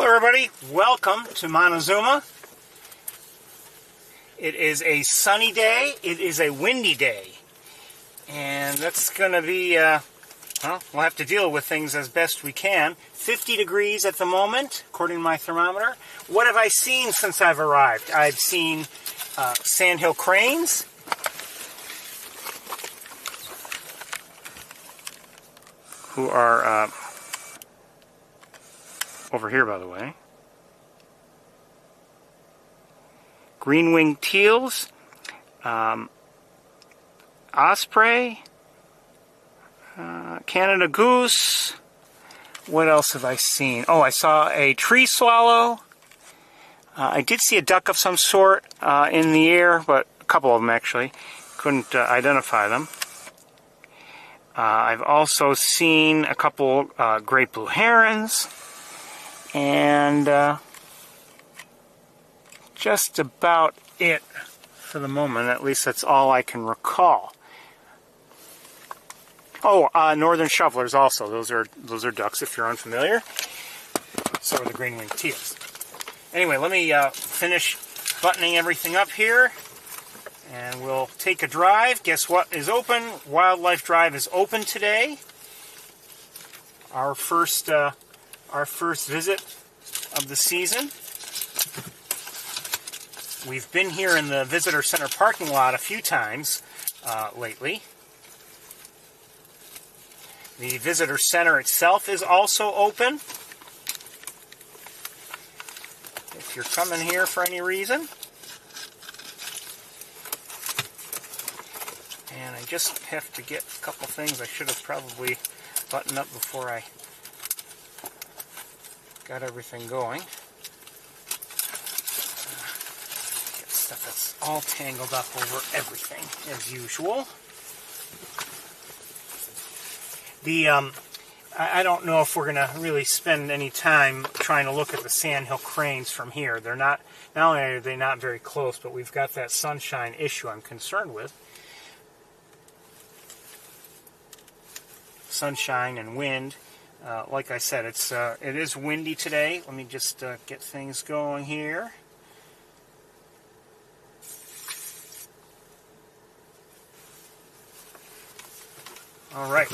everybody, welcome to Montezuma. It is a sunny day, it is a windy day, and that's going to be, well, we'll have to deal with things as best we can. 50 degrees at the moment, according to my thermometer. What have I seen since I've arrived? I've seen sandhill cranes, who are over here, by the way. Green-winged teals, osprey, Canada goose. What else have I seen? Oh, I saw a tree swallow. I did see a duck of some sort in the air, but a couple of them actually. Couldn't identify them. I've also seen a couple great blue herons, and just about it for the moment. At least that's all I can recall. Oh, northern shovelers also. Those are ducks if you're unfamiliar. So are the green-winged teals. Anyway, let me finish buttoning everything up here, and we'll take a drive. Guess what is open? Wildlife Drive is open today. Our first visit of the season. We've been here in the visitor center parking lot a few times lately. The visitor center itself is also open. If you're coming here for any reason. And I just have to get a couple things I should have probably buttoned up before I got everything going. Get stuff that's all tangled up over everything, as usual. I don't know if we're going to really spend any time trying to look at the sandhill cranes from here. They're not only are they not very close, but we've got that sunshine issue I'm concerned with. Sunshine and wind. Like I said, it is windy today. Let me just get things going here. All right.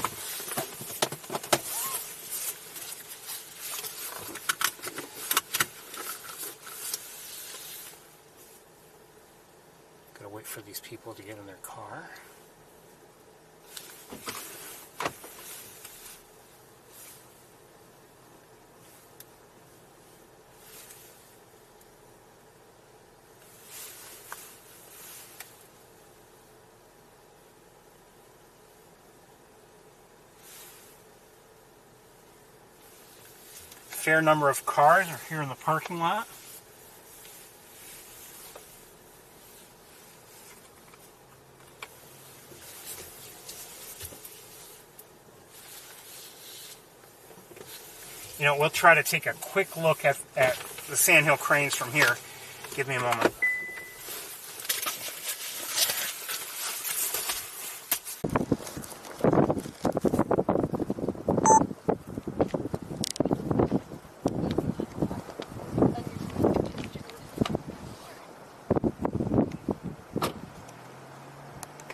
Gotta wait for these people to get in their car. Fair number of cars are here in the parking lot. You know, we'll try to take a quick look at the sandhill cranes from here. Give me a moment.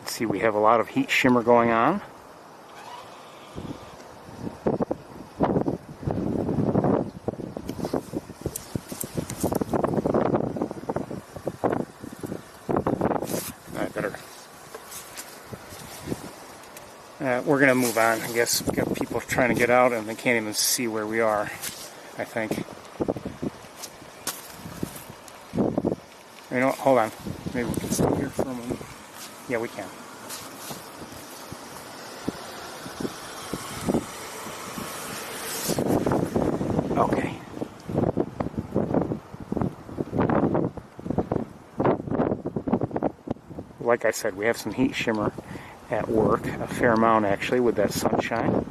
See, we have a lot of heat shimmer going on. I better. We're going to move on. I guess we've got people trying to get out and they can't even see where we are, I think. You know what? Hold on. Maybe we can stay here for a moment. Yeah, we can. Okay. Like I said, we have some heat shimmer at work, a fair amount actually, with that sunshine.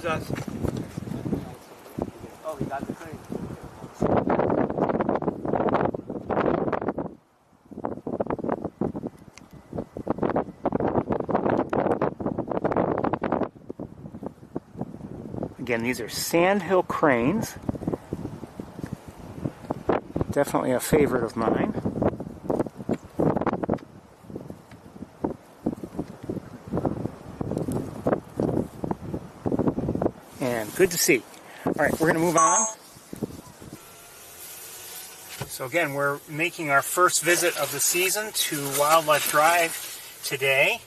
that? Oh, he got the crane. Again, these are sandhill cranes. Definitely a favorite of mine. And good to see. All right, we're going to move on. So again, we're making our first visit of the season to Wildlife Drive today.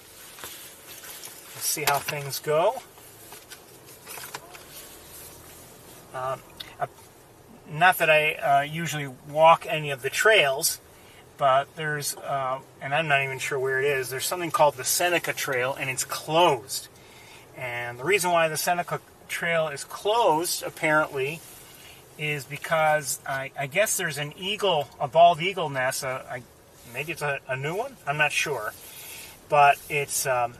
Let's see how things go. Not that I usually walk any of the trails, but there's, and I'm not even sure where it is, there's something called the Seneca Trail, and it's closed. And the reason why the Seneca Trail is closed, apparently, is because I guess there's an eagle, a bald eagle nest, maybe it's a new one, I'm not sure. But it's, I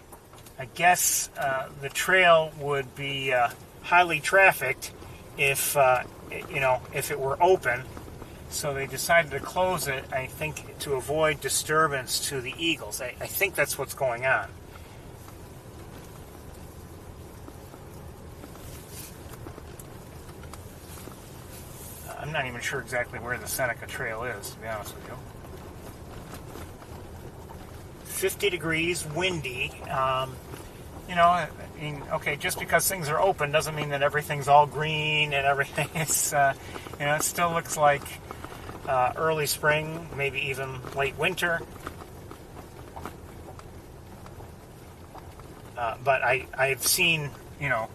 guess the trail would be highly trafficked if if it were open, so they decided to close it, I think, to avoid disturbance to the eagles. I think that's what's going on. I'm not even sure exactly where the Seneca Trail is, to be honest with you. 50 degrees, windy. Okay, just because things are open doesn't mean that everything's all green and everything is, it still looks like early spring, maybe even late winter. But I've seen, no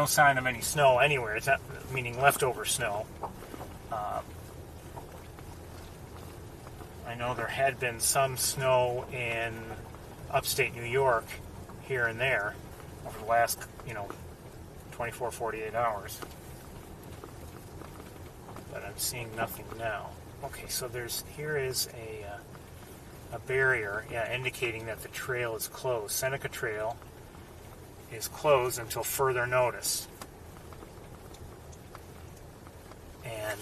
sign of any snow anywhere. It's not, meaning leftover snow. I know there had been some snow in upstate New York here and there over the last, 24, 48 hours. But I'm seeing nothing now. Okay, so here is a barrier, indicating that the trail is closed. Seneca Trail is closed until further notice. And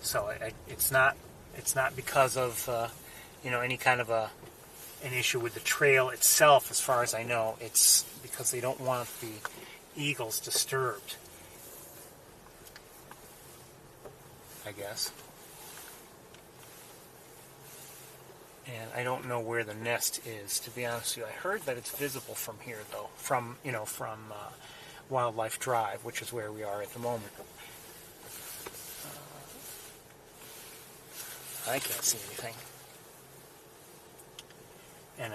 so it's not because of any kind of an issue with the trail itself, as far as I know. It's because they don't want the eagles disturbed, I guess. And I don't know where the nest is, to be honest with you. I heard that it's visible from here, though, from Wildlife Drive, which is where we are at the moment. I can't see anything. And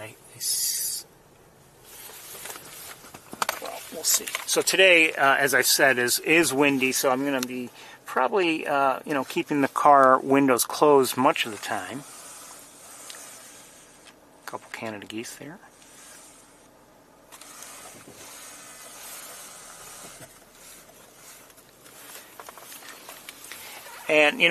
well, we'll see. So today, as I said, is windy, so I'm going to be probably, keeping the car windows closed much of the time. A couple Canada geese there. And,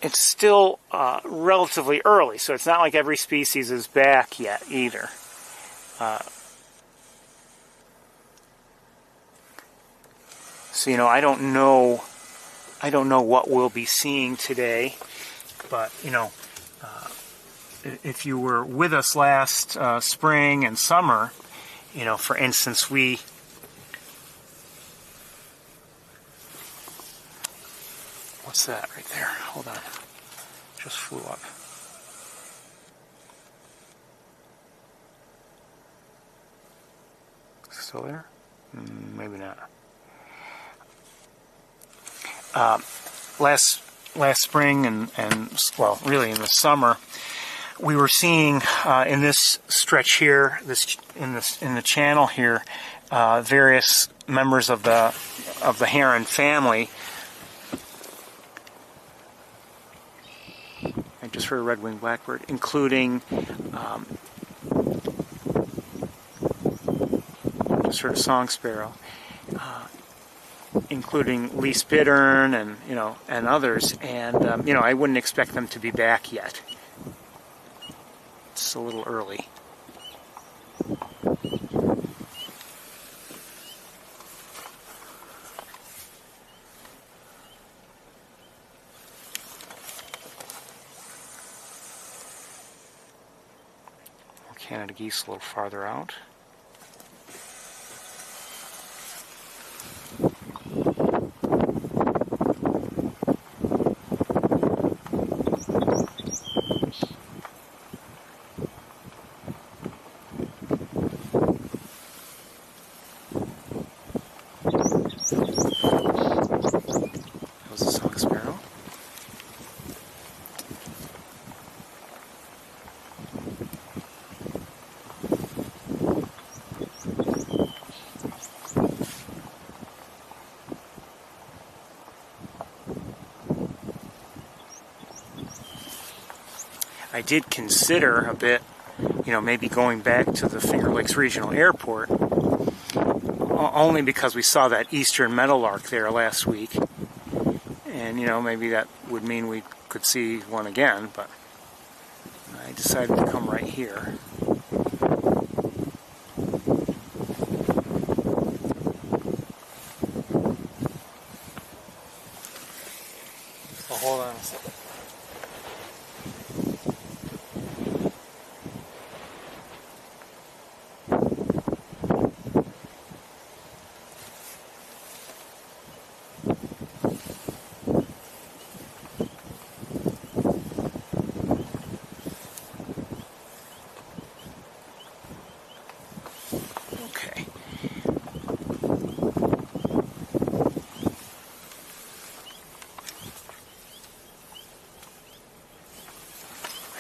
it's still relatively early, so it's not like every species is back yet either. So I don't know what we'll be seeing today, but if you were with us last spring and summer, for instance, what's that right there? Hold on. Just flew up. Still there? Maybe not. Last spring and well, really in the summer, we were seeing in this stretch here, in the channel here, various members of the heron family. I just heard a red-winged blackbird, including, just heard a song sparrow, including least bittern and and others, and I wouldn't expect them to be back yet. It's a little early. Canada geese a little farther out. I did consider a bit, maybe going back to the Finger Lakes Regional Airport, only because we saw that eastern meadowlark there last week, and maybe that would mean we could see one again, but I decided to come right here. So hold on a second.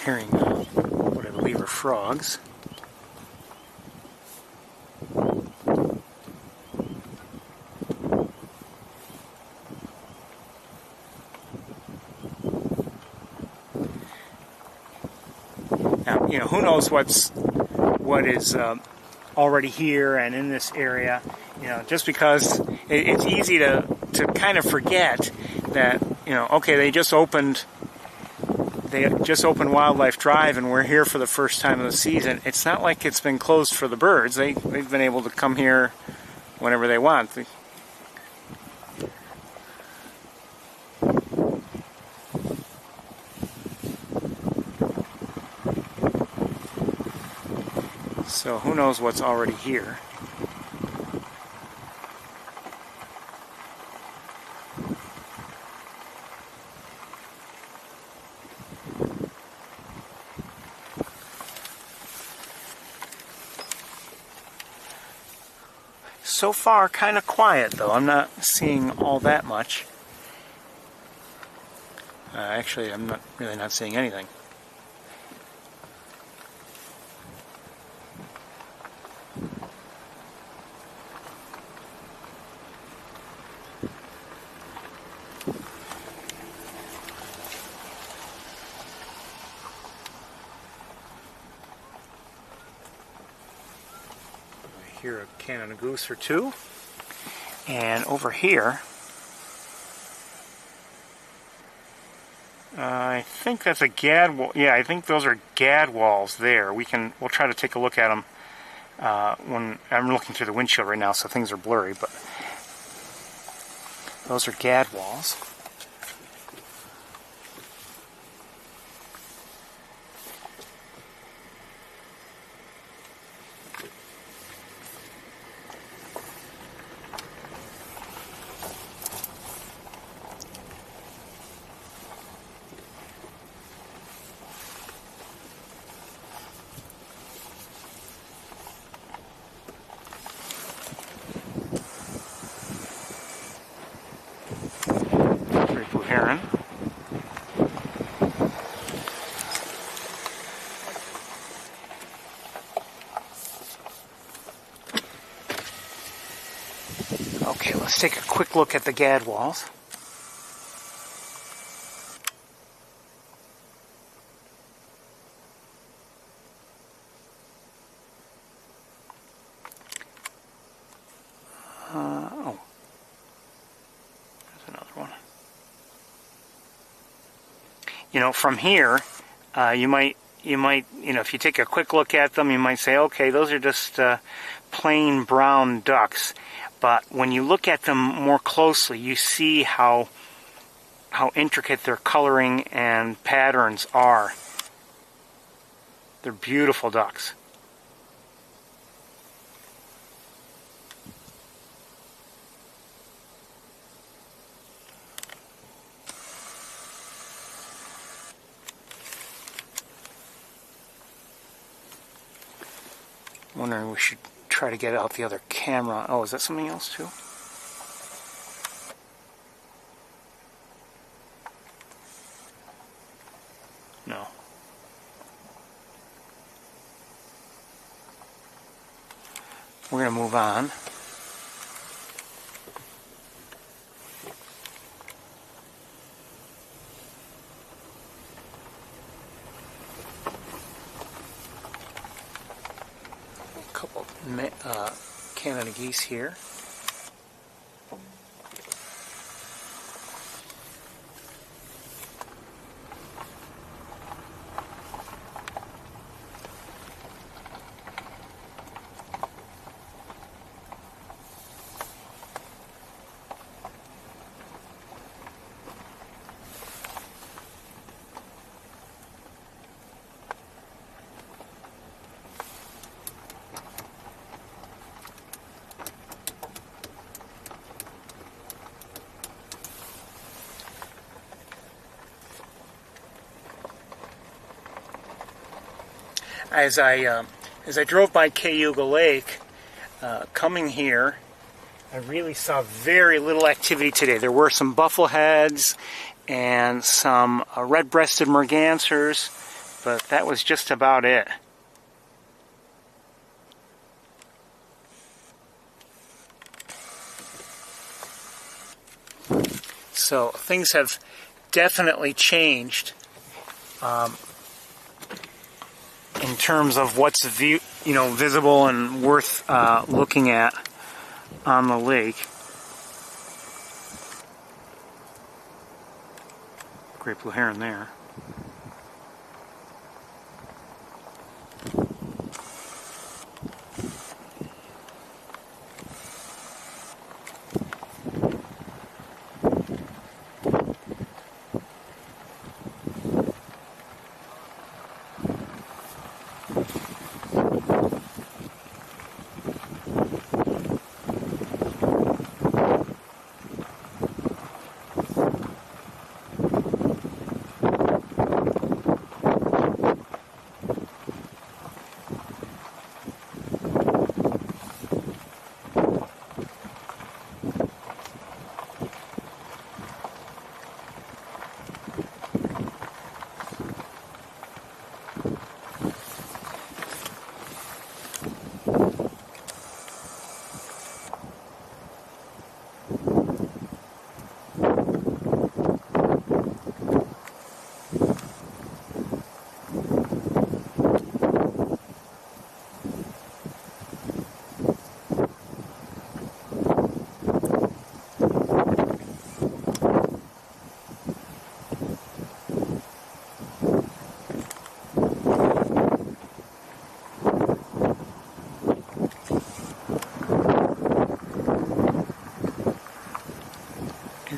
Hearing what I believe are frogs. Now, who knows what is already here and in this area. Just because it's easy to kind of forget that, okay, they just opened Wildlife Drive and we're here for the first time of the season. It's not like it's been closed for the birds. They've been able to come here whenever they want. So who knows what's already here. So far, kind of quiet, though. I'm not seeing all that much. Actually, I'm really not seeing anything. Hear a Canada goose or two, and over here I think that's a gadwall. Yeah, I think those are gadwalls there. We'll try to take a look at them when I'm looking through the windshield right now, so things are blurry, but those are gadwalls. Heron. Okay, let's take a quick look at the gadwalls. Oh, there's another one. From here, you might, if you take a quick look at them, you might say, okay, those are just plain brown ducks. But when you look at them more closely, you see how intricate their coloring and patterns are. They're beautiful ducks. Wondering we should try to get out the other camera. Oh, is that something else too? No. We're going to move on. A couple Canada geese here. As I drove by Cayuga Lake, coming here, I really saw very little activity today. There were some buffleheads and some red-breasted mergansers, but that was just about it. So things have definitely changed. In terms of what's visible and worth looking at on the lake. Great blue heron there.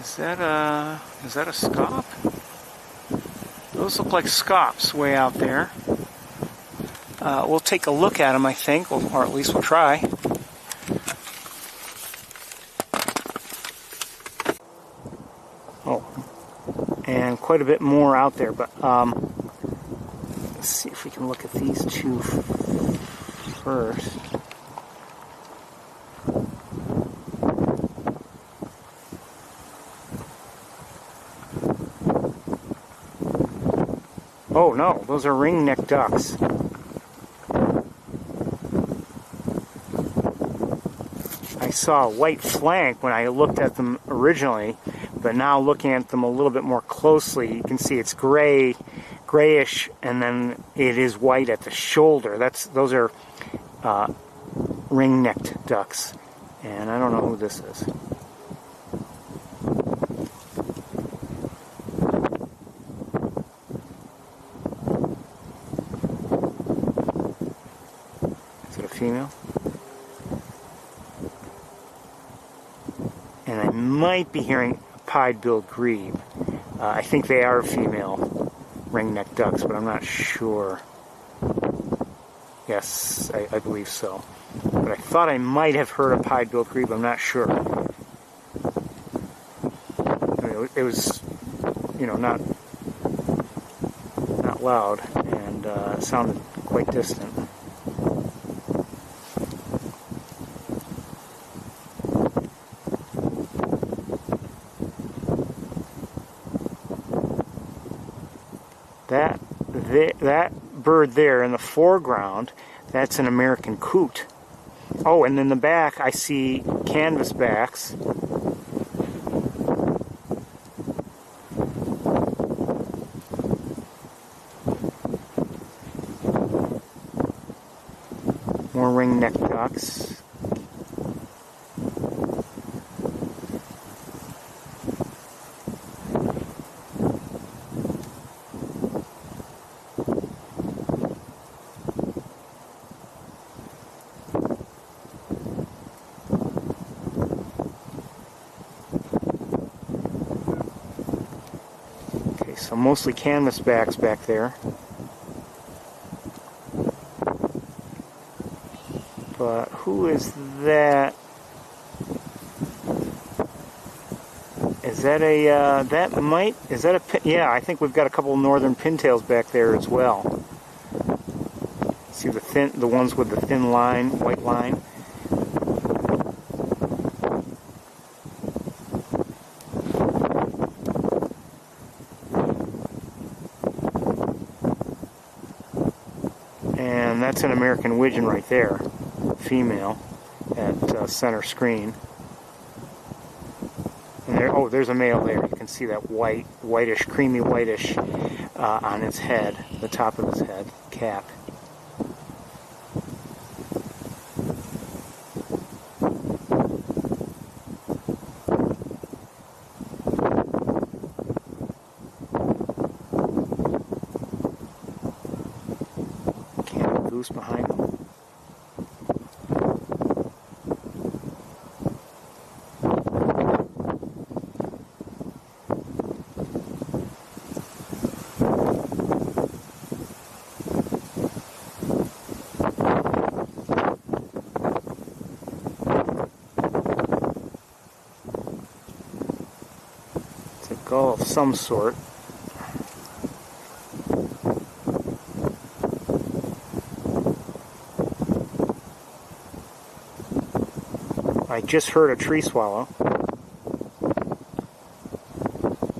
Is that a scaup? Those look like scaups way out there. We'll take a look at them, I think, or at least we'll try. Oh, and quite a bit more out there, but let's see if we can look at these two first. Oh no, those are ring-necked ducks. I saw a white flank when I looked at them originally, but now looking at them a little bit more closely, you can see it's grayish, and then it is white at the shoulder. Those are ring-necked ducks, and I don't know who this is. Female, and I might be hearing a pied-billed grebe. I think they are female ring-necked ducks, but I'm not sure. Yes, I believe so. But I thought I might have heard a pied-billed grebe. I'm not sure. I mean, it was, not loud, and sounded quite distant. that bird there in the foreground, that's an American coot. Oh, and in the back I see canvasbacks. More ring-necked ducks. Okay, so mostly canvasbacks back there. But who is that? Is that a, is that a, yeah, I think we've got a couple northern pintails back there as well. See the ones with the thin line, white line. And that's an American widgeon right there. Female at center screen. And there, oh, there's a male there. You can see that whitish, creamy whitish on its head, the top of his head, cap. Canada goose behind him. Gull of some sort. I just heard a tree swallow.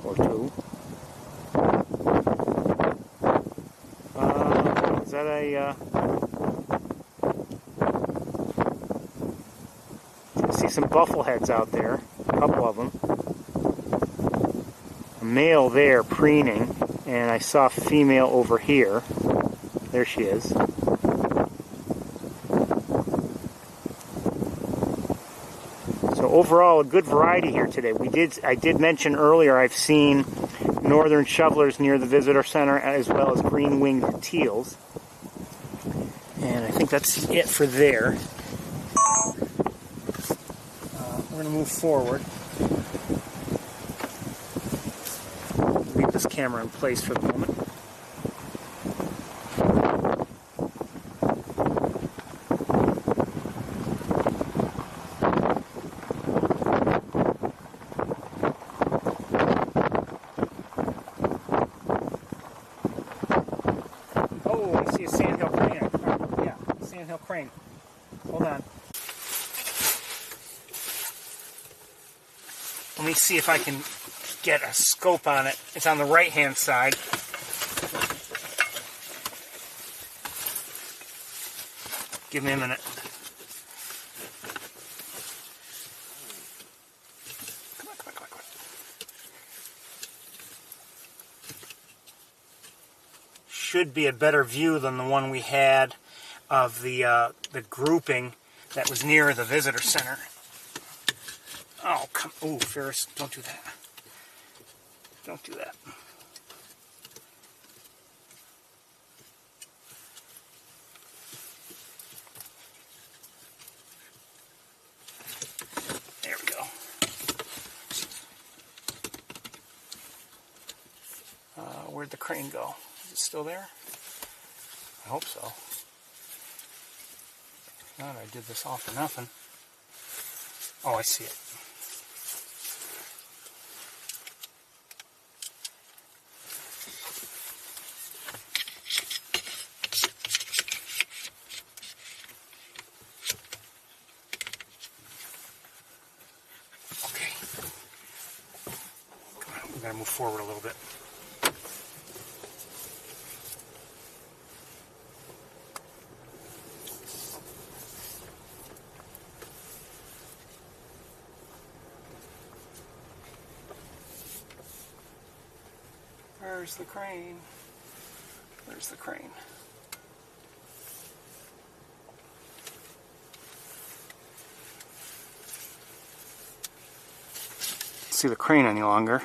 Or two. Is that a... I see some buffleheads out there. A couple of them. Male there preening, and I saw female over here. There she is. So overall, a good variety here today. I did mention earlier I've seen northern shovelers near the visitor center, as well as green-winged teals. And I think that's it for there. We're going to move forward. This camera in place for the moment. Oh, I see a sandhill crane. Yeah, sandhill crane. Hold on. Let me see if I can get a scope on it. It's on the right hand side. Give me a minute. Come on. Should be a better view than the one we had of the grouping that was near the visitor center. Oh, come! Oh, Ferris, don't do that. Don't do that. There we go. Where'd the crane go? Is it still there? I hope so. God, I did this all for nothing. Oh, I see it. Move forward a little bit. Where's the crane? Where's the crane? Can't see the crane any longer.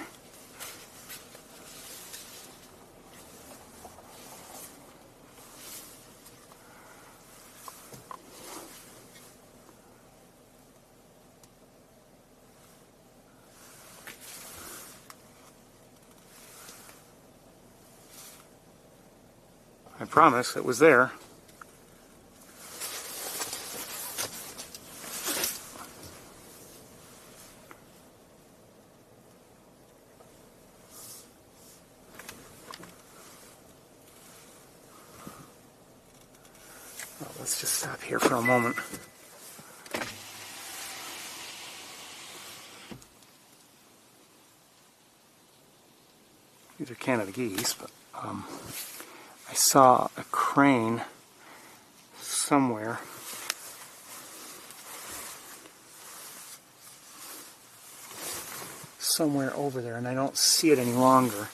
I promise it was there. Well, let's just stop here for a moment. These are Canada geese, but I saw a crane somewhere. Somewhere over there, and I don't see it any longer.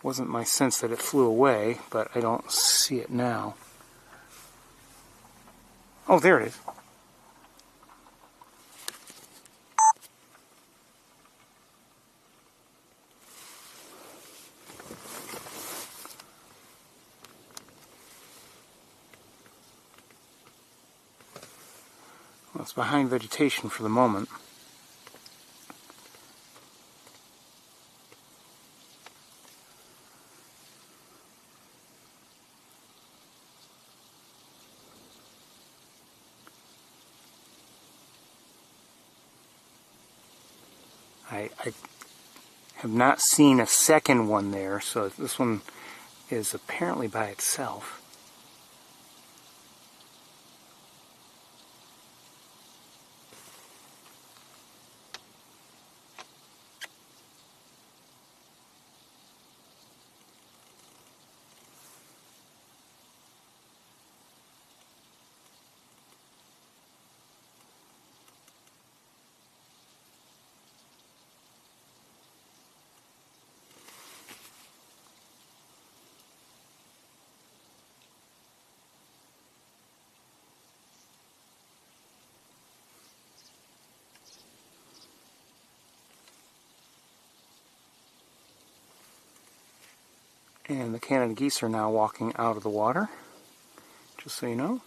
Wasn't my sense that it flew away, but I don't see it now. Oh, there it is. Well, it's behind vegetation for the moment. I have not seen a second one there, so this one is apparently by itself. And the Canada geese are now walking out of the water, just so you know.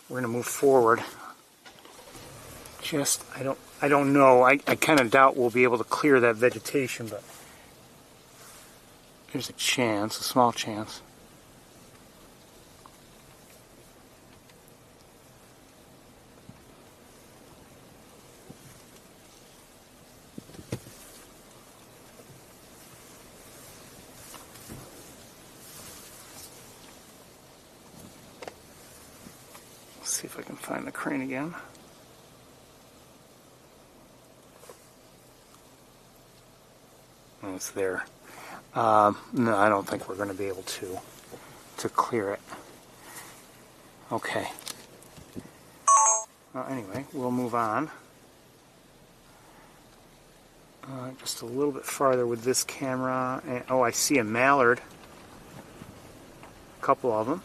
We're going to move forward. I don't know. I kind of doubt we'll be able to clear that vegetation, but there's a chance, a small chance. See if I can find the crane again. Oh, it's there. No, I don't think we're going to be able to clear it. Okay. Well, anyway, we'll move on. Just a little bit farther with this camera. And, oh, I see a mallard. A couple of them.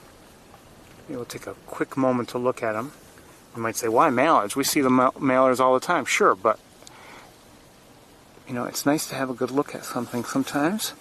We'll take a quick moment to look at them. You might say, why mallards? We see the mallards all the time. Sure, but you know, it's nice to have a good look at something sometimes.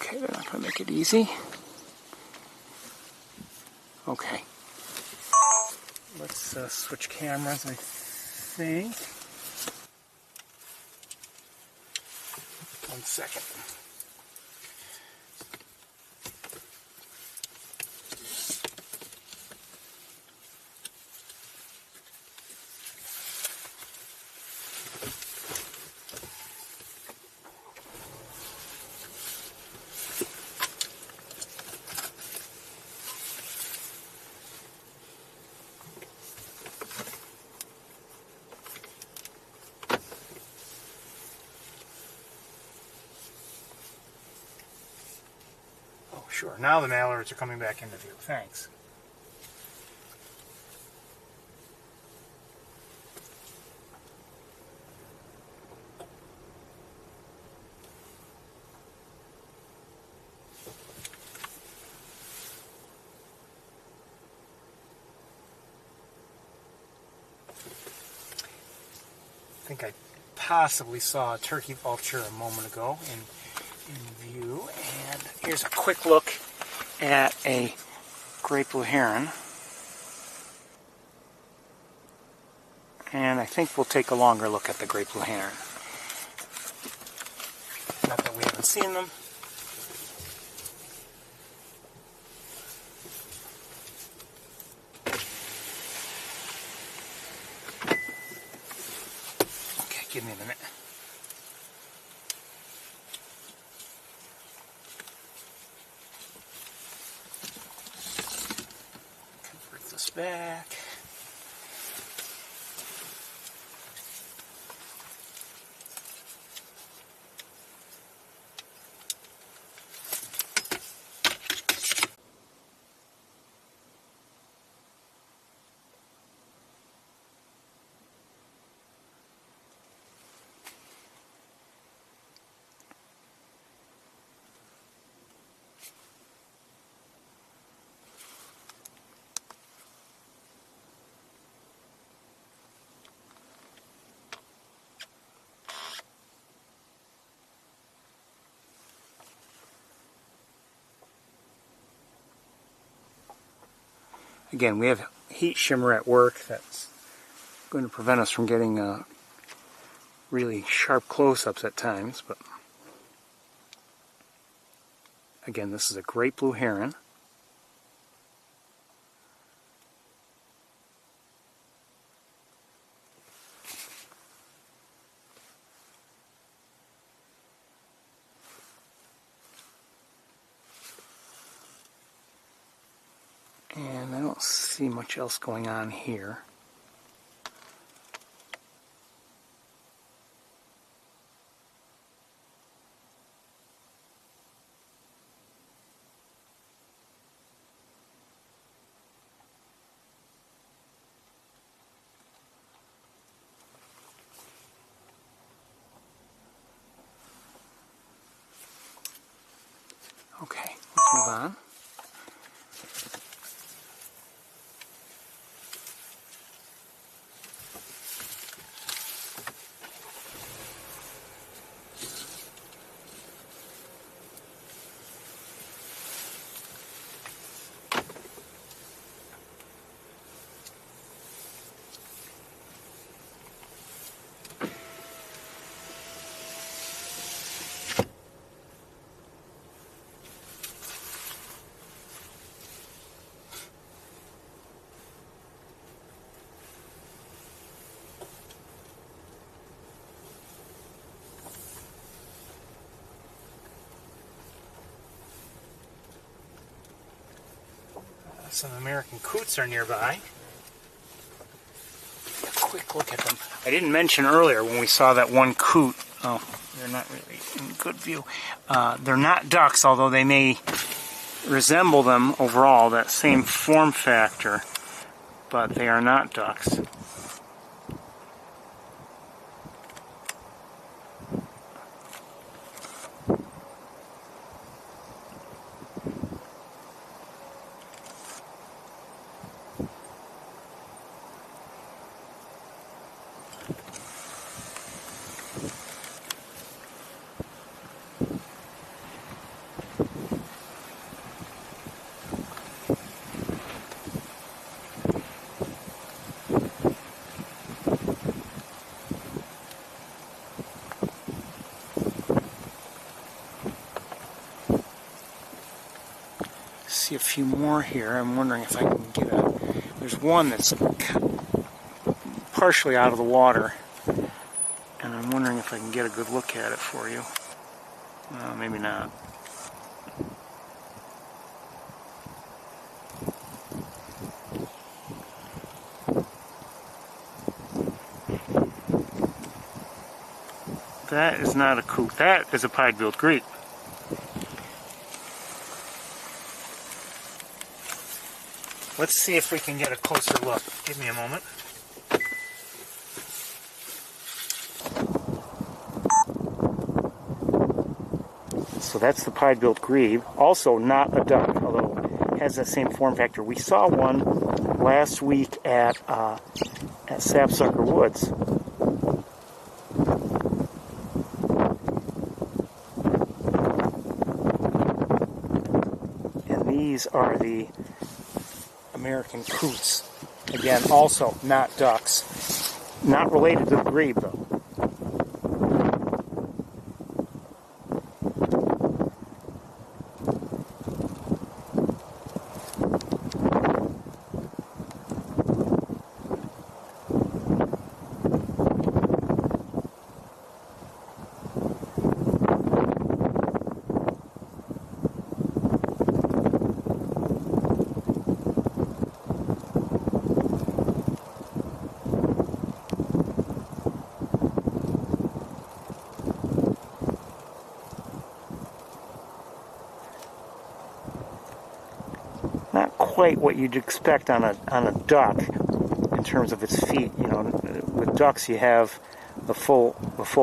Okay, they're not going to make it easy. Okay. Let's switch cameras, I think. 1 second. Sure, now the mallards are coming back into view. Thanks. I think I possibly saw a turkey vulture a moment ago in view, and here's a quick look at a great blue heron, and I think we'll take a longer look at the great blue heron. Not that we haven't seen them. Okay, give me a minute. Back. Again, we have heat shimmer at work that's going to prevent us from getting really sharp close-ups at times, but again, this is a great blue heron. And I don't see much else going on here. Okay, let's move on. Some American coots are nearby. A quick look at them. I didn't mention earlier when we saw that one coot. Oh, they're not really in good view. They're not ducks, although they may resemble them overall, that same form factor, but they are not ducks. few more here. I'm wondering if I can get a... There's one that's partially out of the water, and I'm wondering if I can get a good look at it for you. Maybe not. That is not a coot. That is a pied-billed grebe. Let's see if we can get a closer look. Give me a moment. So that's the pied-billed grebe. Also not a duck, although it has that same form factor. We saw one last week at Sapsucker Woods. And these are the American coots. Again, also not ducks. Not related to the grebe, though. Not quite what you'd expect on a duck in terms of its feet. You know, with ducks you have the full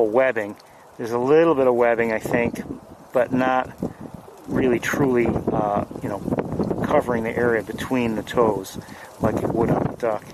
webbing. There's a little bit of webbing, I think, but not really truly, you know, covering the area between the toes like it would on a duck.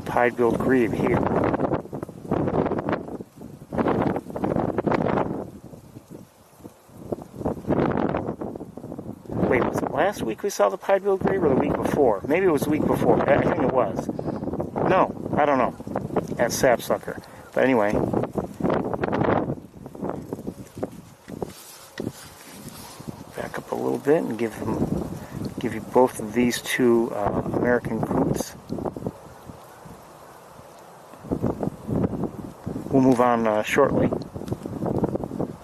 Pied-billed grebe here. Wait, was it last week we saw the pied-billed grebe or the week before? Maybe it was the week before. I think it was. No, I don't know. At Sapsucker. But anyway. Back up a little bit and give you both of these two American coots. We'll move on shortly.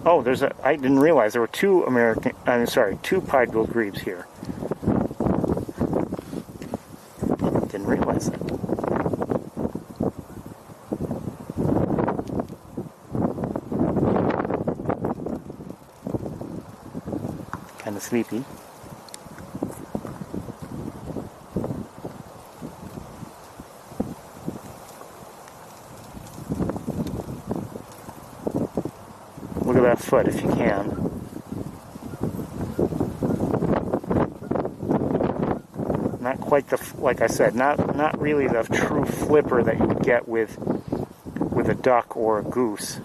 Oh, I didn't realize there were two pied-billed grebes here. Didn't realize that. Kind of sleepy. Look at that foot if you can. Not quite like I said, not really the true flipper that you would get with a duck or a goose.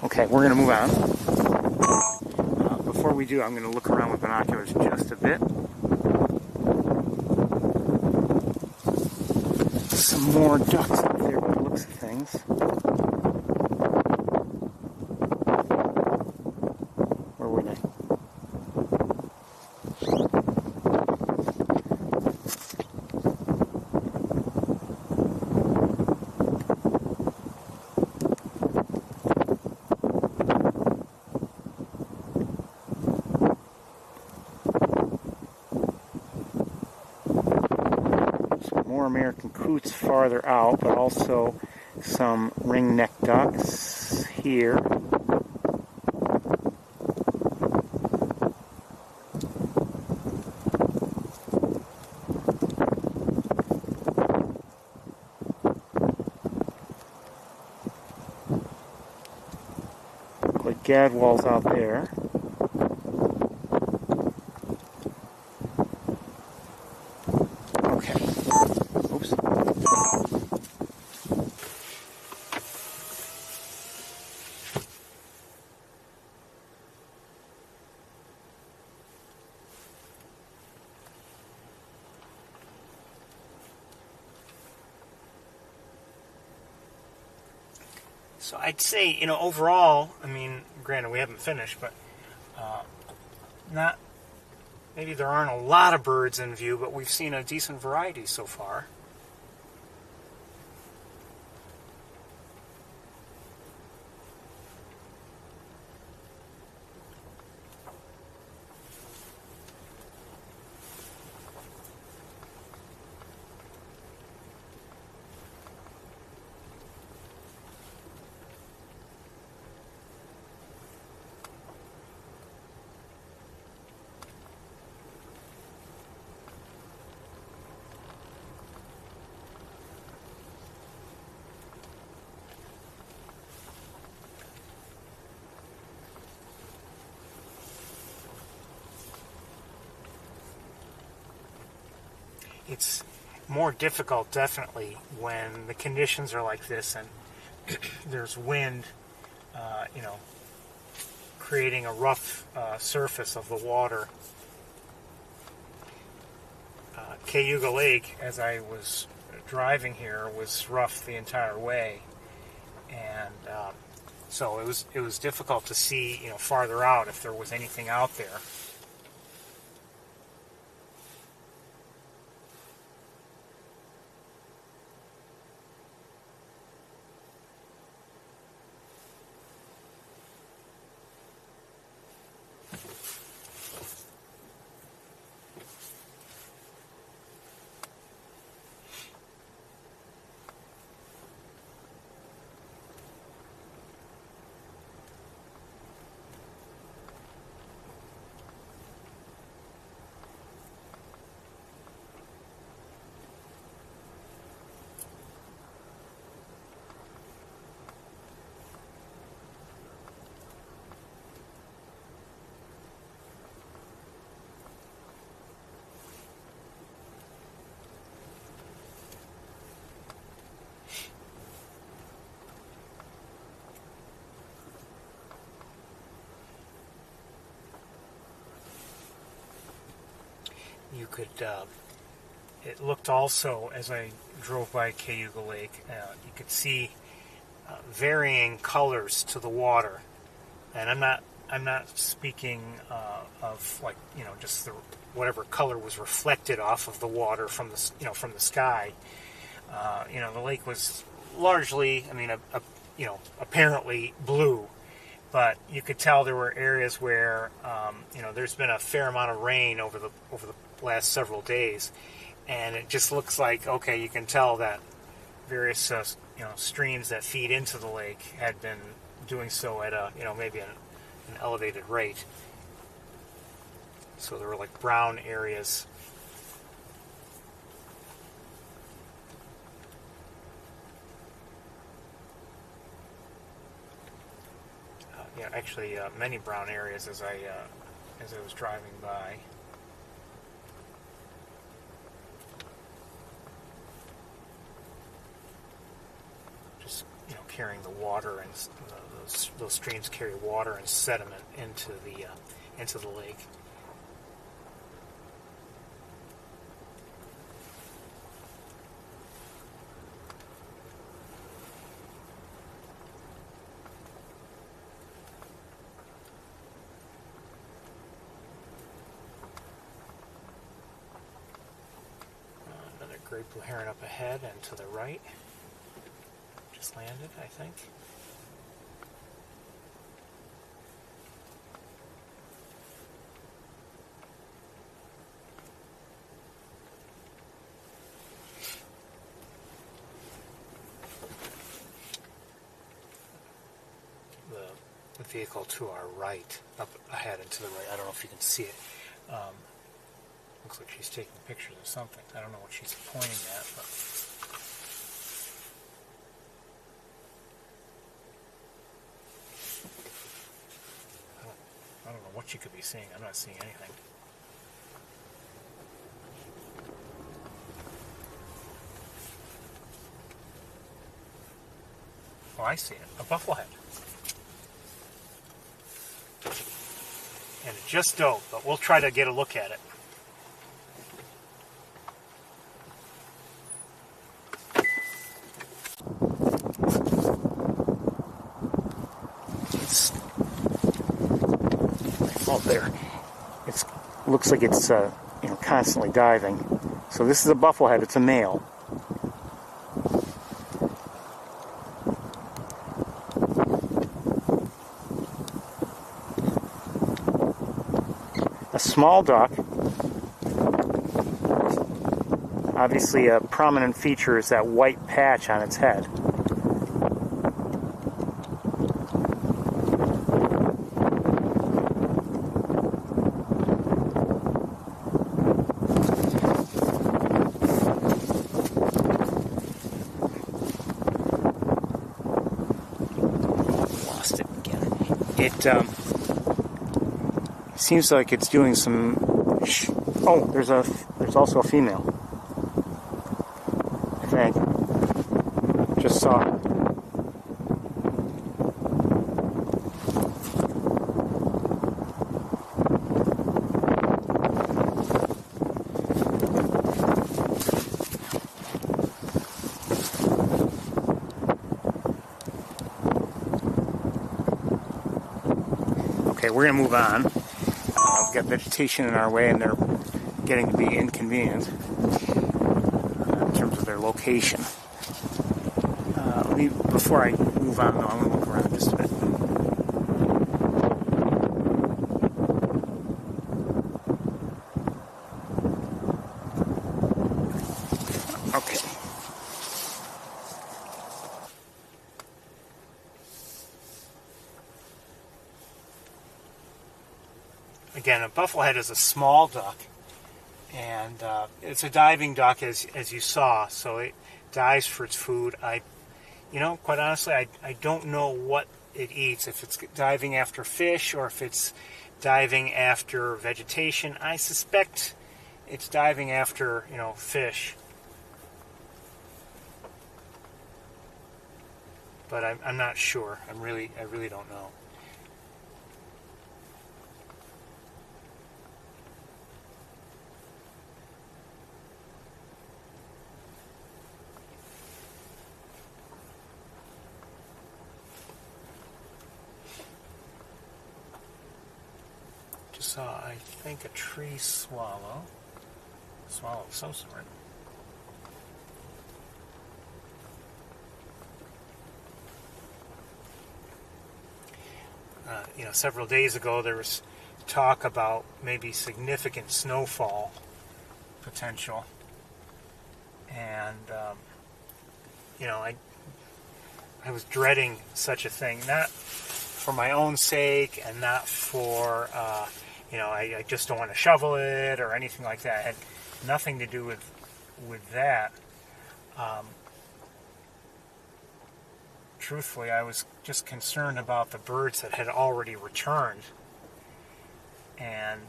Okay, we're going to move on. Before we do, I'm going to look around with binoculars just a bit. Some more ducks up there by the looks of things. Where were they? More American coots farther out, but also some ring-neck ducks here. Like gadwalls out there. Okay. Oops. So I'd say, you know, overall, I mean, granted we haven't finished, but not, maybe there aren't a lot of birds in view, but we've seen a decent variety so far. It's more difficult, definitely, when the conditions are like this and there's wind, you know, creating a rough surface of the water. Cayuga Lake, as I was driving here, was rough the entire way, and so it was difficult to see, you know, farther out if there was anything out there. You could, it looked also, as I drove by Cayuga Lake, you could see varying colors to the water. And I'm not speaking of, like, you know, just the whatever color was reflected off of the water from the, you know, from the sky. You know, the lake was largely, I mean, you know, apparently blue, but you could tell there were areas where, you know, there's been a fair amount of rain over the last several days, and it just looks like, okay, you can tell that various you know, streams that feed into the lake had been doing so at a, you know, maybe an elevated rate. So there were like brown areas. Yeah, actually, many brown areas as I was driving by. Just, you know, carrying the water, and those streams carry water and sediment into the lake. Great blue heron up ahead and to the right. Just landed, I think. the vehicle to our right, up ahead and to the right. I don't know if you can see it. Looks like she's taking pictures of something. I don't know what she's pointing at, but I don't know what she could be seeing. I'm not seeing anything. Oh, I see it. A bufflehead. And it just dove, but we'll try to get a look at it. Oh, there. It looks like it's constantly diving. So this is a bufflehead. It's a male. A small duck. Obviously, a prominent feature is that white patch on its head. Lost it again. It seems like it's doing some. Oh, there's also a female. I think. Just saw it. Okay, we're going to move on. We've got vegetation in our way, and they're getting to be inconvenient in terms of their location. Before I move on, though, I want to look around just a bit. Okay. Again, a bufflehead is a small duck, and it's a diving duck, as you saw, so it dives for its food. Quite honestly, I don't know what it eats, if it's diving after fish or if it's diving after vegetation. I suspect it's diving after, fish. But I'm not sure. I really don't know. Just saw, I think, a tree swallow of some sort. Several days ago there was talk about maybe significant snowfall potential, and I was dreading such a thing, not for my own sake and not for I just don't want to shovel it or anything like that. It had nothing to do with that. Truthfully, I was just concerned about the birds that had already returned. And,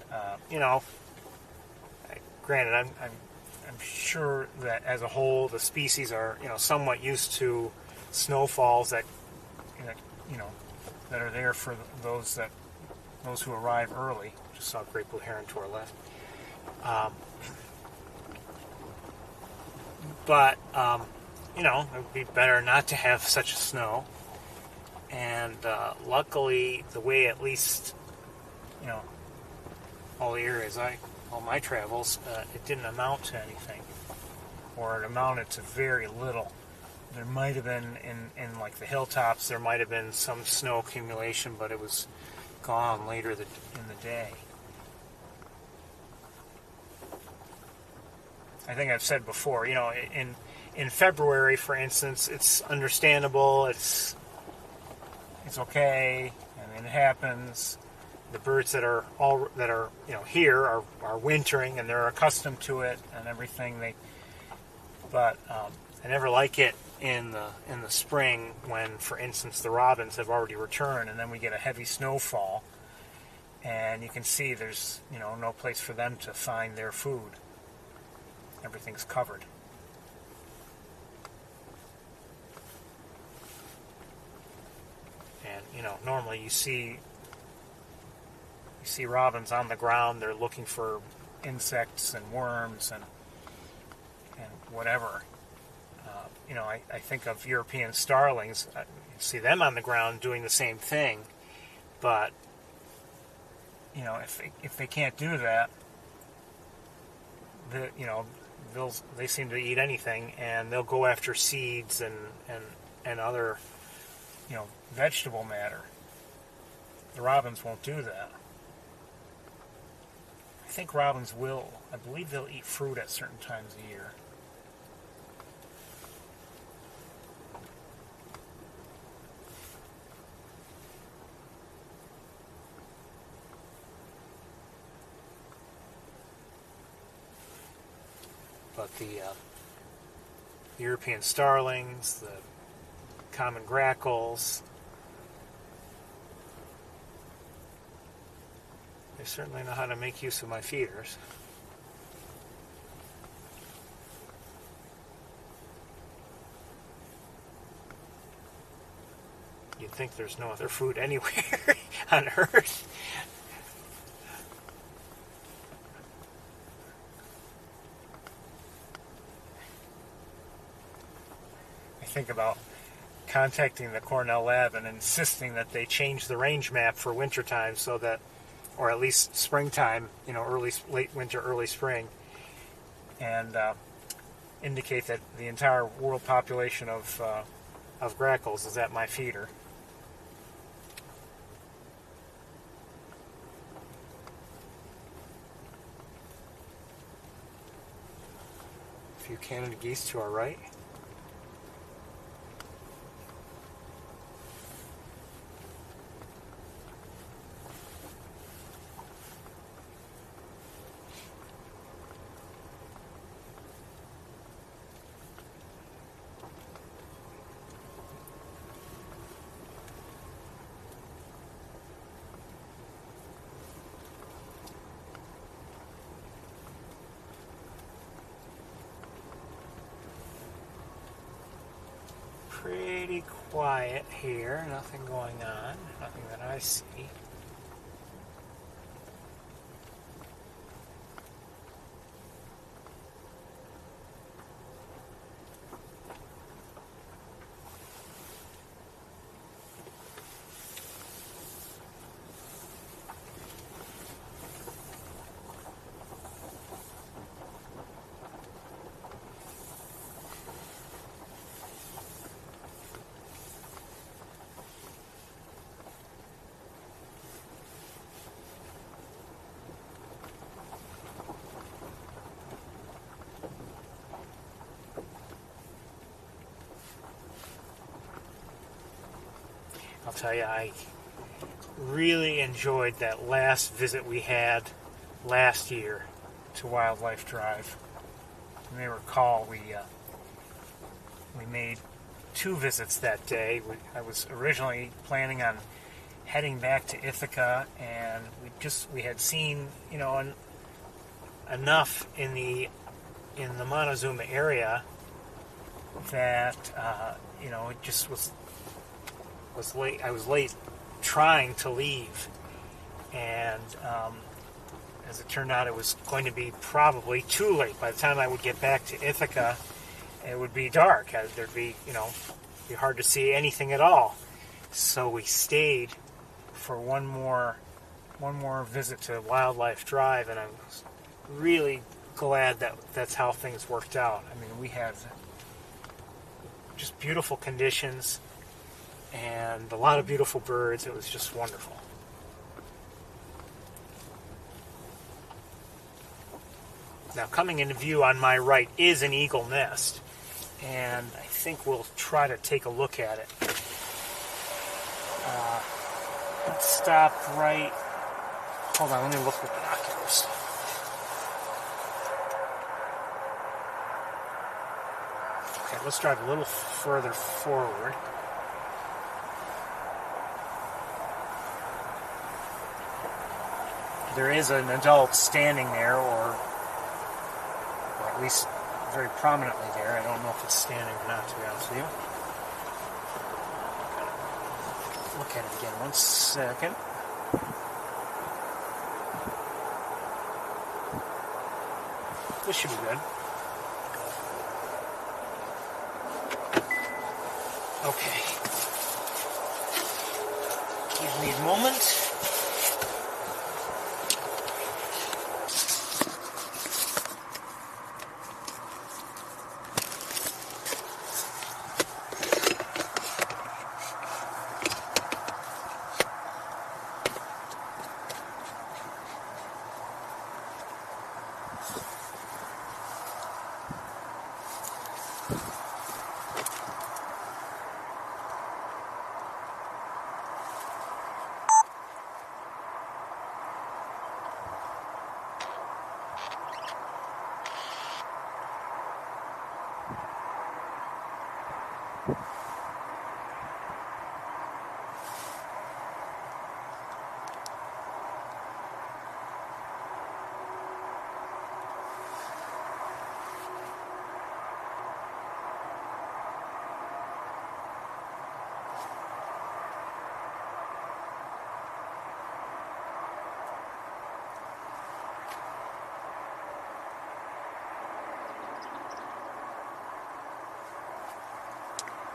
granted, I'm sure that as a whole the species are, somewhat used to snowfalls that are there for those who arrive early. Just saw a great blue heron to our left. But it would be better not to have such snow. And luckily, the way at least, all the areas all my travels, it didn't amount to anything, or it amounted to very little. There might have been in like the hilltops, there might have been some snow accumulation, but it was gone later in the day. I think I've said before, in February, for instance, it's understandable, it's okay. I mean, happens. The birds that are here are wintering and they're accustomed to it and everything. But I never like it in the spring when, for instance, the robins have already returned and then we get a heavy snowfall and you can see there's no place for them to find their food. Everything's covered. And normally you see robins on the ground. They're looking for insects and worms and whatever. I think of European starlings. You see them on the ground doing the same thing, but if they can't do that, they seem to eat anything, and they'll go after seeds and other vegetable matter. The robins won't do that. I think robins will. I believe they'll eat fruit at certain times of year. But the European starlings, the common grackles, they certainly know how to make use of my feeders. You'd think there's no other food anywhere on Earth. I think about contacting the Cornell lab and insisting that they change the range map for wintertime so that, or at least springtime, late winter, early spring, and indicate that the entire world population of grackles is at my feeder. A few Canada geese to our right. Pretty quiet here, nothing going on, nothing that I see. I'll tell you, I really enjoyed that last visit we had last year to Wildlife Drive. You may recall we made 2 visits that day. I was originally planning on heading back to Ithaca, and we had seen enough in the Montezuma area that it just was late. I was late trying to leave, and as it turned out, it was going to be probably too late. By the time I would get back to Ithaca, it would be dark. There'd be be hard to see anything at all. So we stayed for one more visit to Wildlife Drive, and I was really glad that that's how things worked out. I mean, we had just beautiful conditions and a lot of beautiful birds. It was just wonderful. Now, coming into view on my right is an eagle nest, and I think we'll try to take a look at it. Let's stop right... Hold on, let me look with binoculars. Okay, let's drive a little further forward. There is an adult standing there, or at least very prominently there. I don't know if it's standing or not, to be honest with you. Look at it again, 1 second. This should be good. Okay. Give me a moment.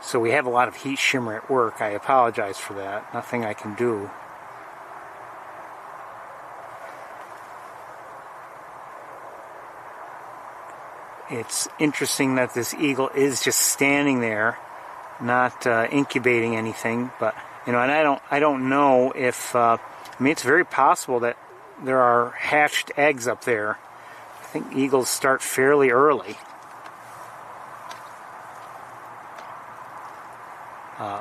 So we have a lot of heat shimmer at work. I apologize for that. Nothing I can do. It's interesting that this eagle is just standing there, not incubating anything. But you know, and I don't know if I mean, it's very possible that there are hatched eggs up there. I think eagles start fairly early.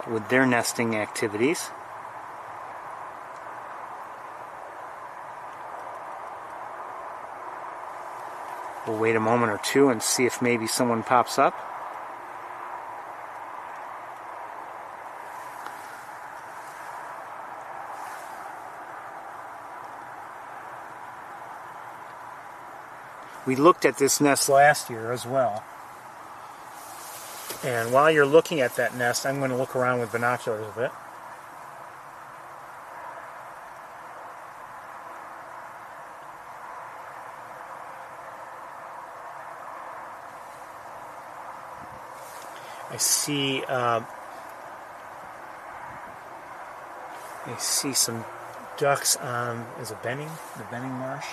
With their nesting activities. We'll wait a moment or two and see if maybe someone pops up. We looked at this nest last year as well. And while you're looking at that nest, I'm going to look around with binoculars a bit. I see some ducks on, is it Vany? The Vany Marsh?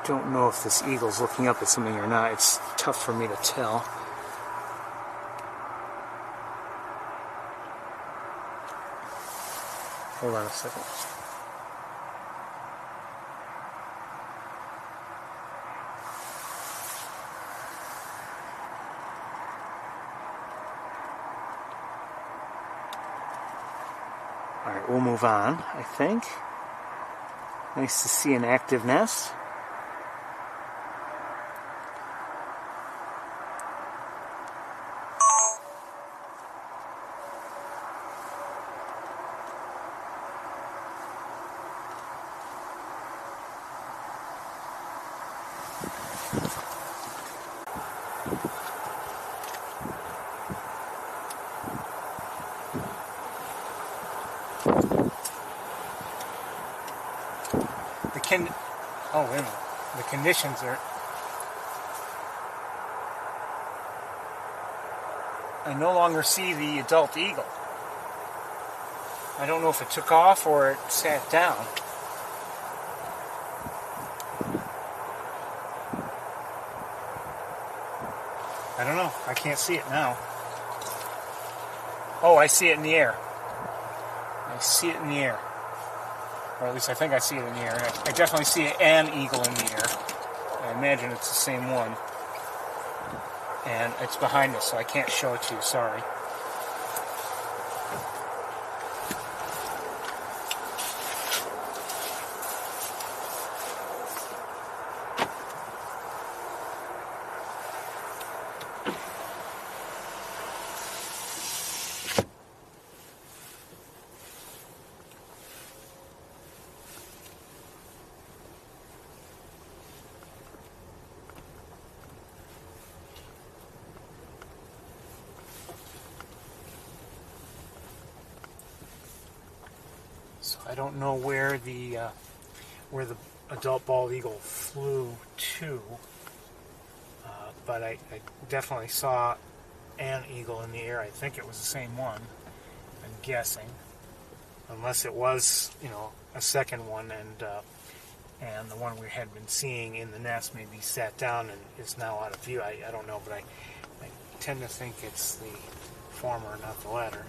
Don't know if this eagle's looking up at something or not. It's tough for me to tell. Hold on a second. Alright, we'll move on, I think. Nice to see an active nest. Oh, wait a minute. The conditions are... I no longer see the adult eagle. I don't know if it took off or it sat down. I don't know. can't see it now. Oh, I see it in the air. I see it in the air. Or at least I think I see it in the air. I definitely see an eagle in the air. I imagine it's the same one. And it's behind us, so I can't show it to you, sorry. So I don't know where the adult bald eagle flew to, but I definitely saw an eagle in the air. I think it was the same one. I'm guessing, unless it was, you know, a second one, and the one we had been seeing in the nest maybe sat down and is now out of view. I don't know, but I tend to think it's the former, not the latter.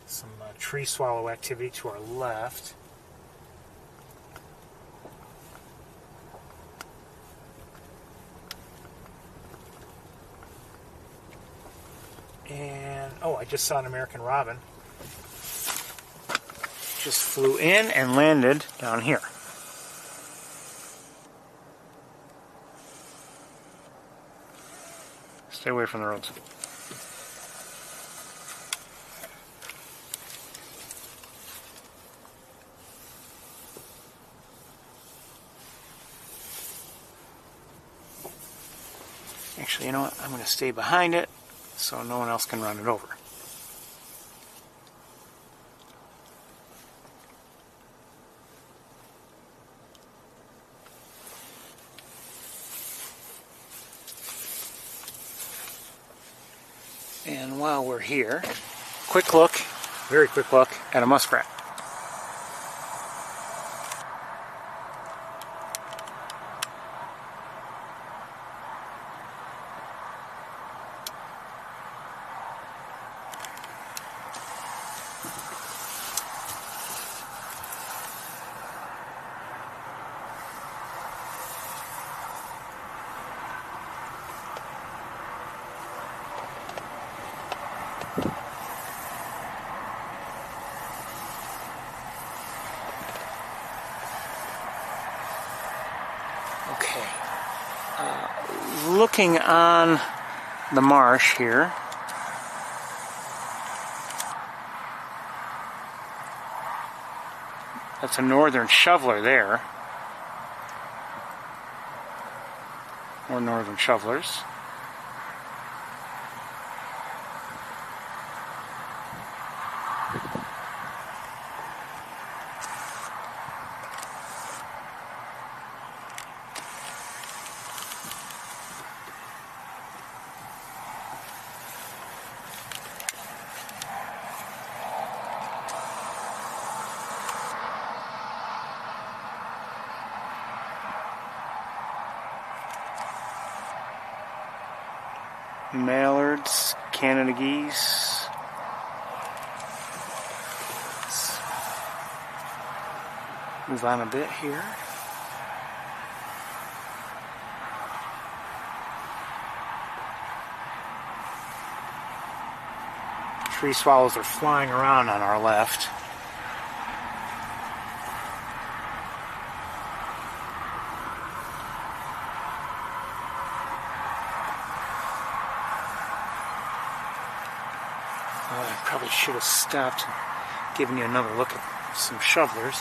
Some tree swallow activity to our left. And, oh, I just saw an American robin. Just flew in and landed down here. Stay away from the roads. Actually, you know what? I'm going to stay behind it so no one else can run it over. And while we're here, quick look, very quick look at a muskrat. Okay, looking on the marsh here, that's a northern shoveler there, or northern shovelers. Mallards, Canada geese. Let's move on a bit here. Tree swallows are flying around on our left. I probably should have stopped and given you another look at some shovelers.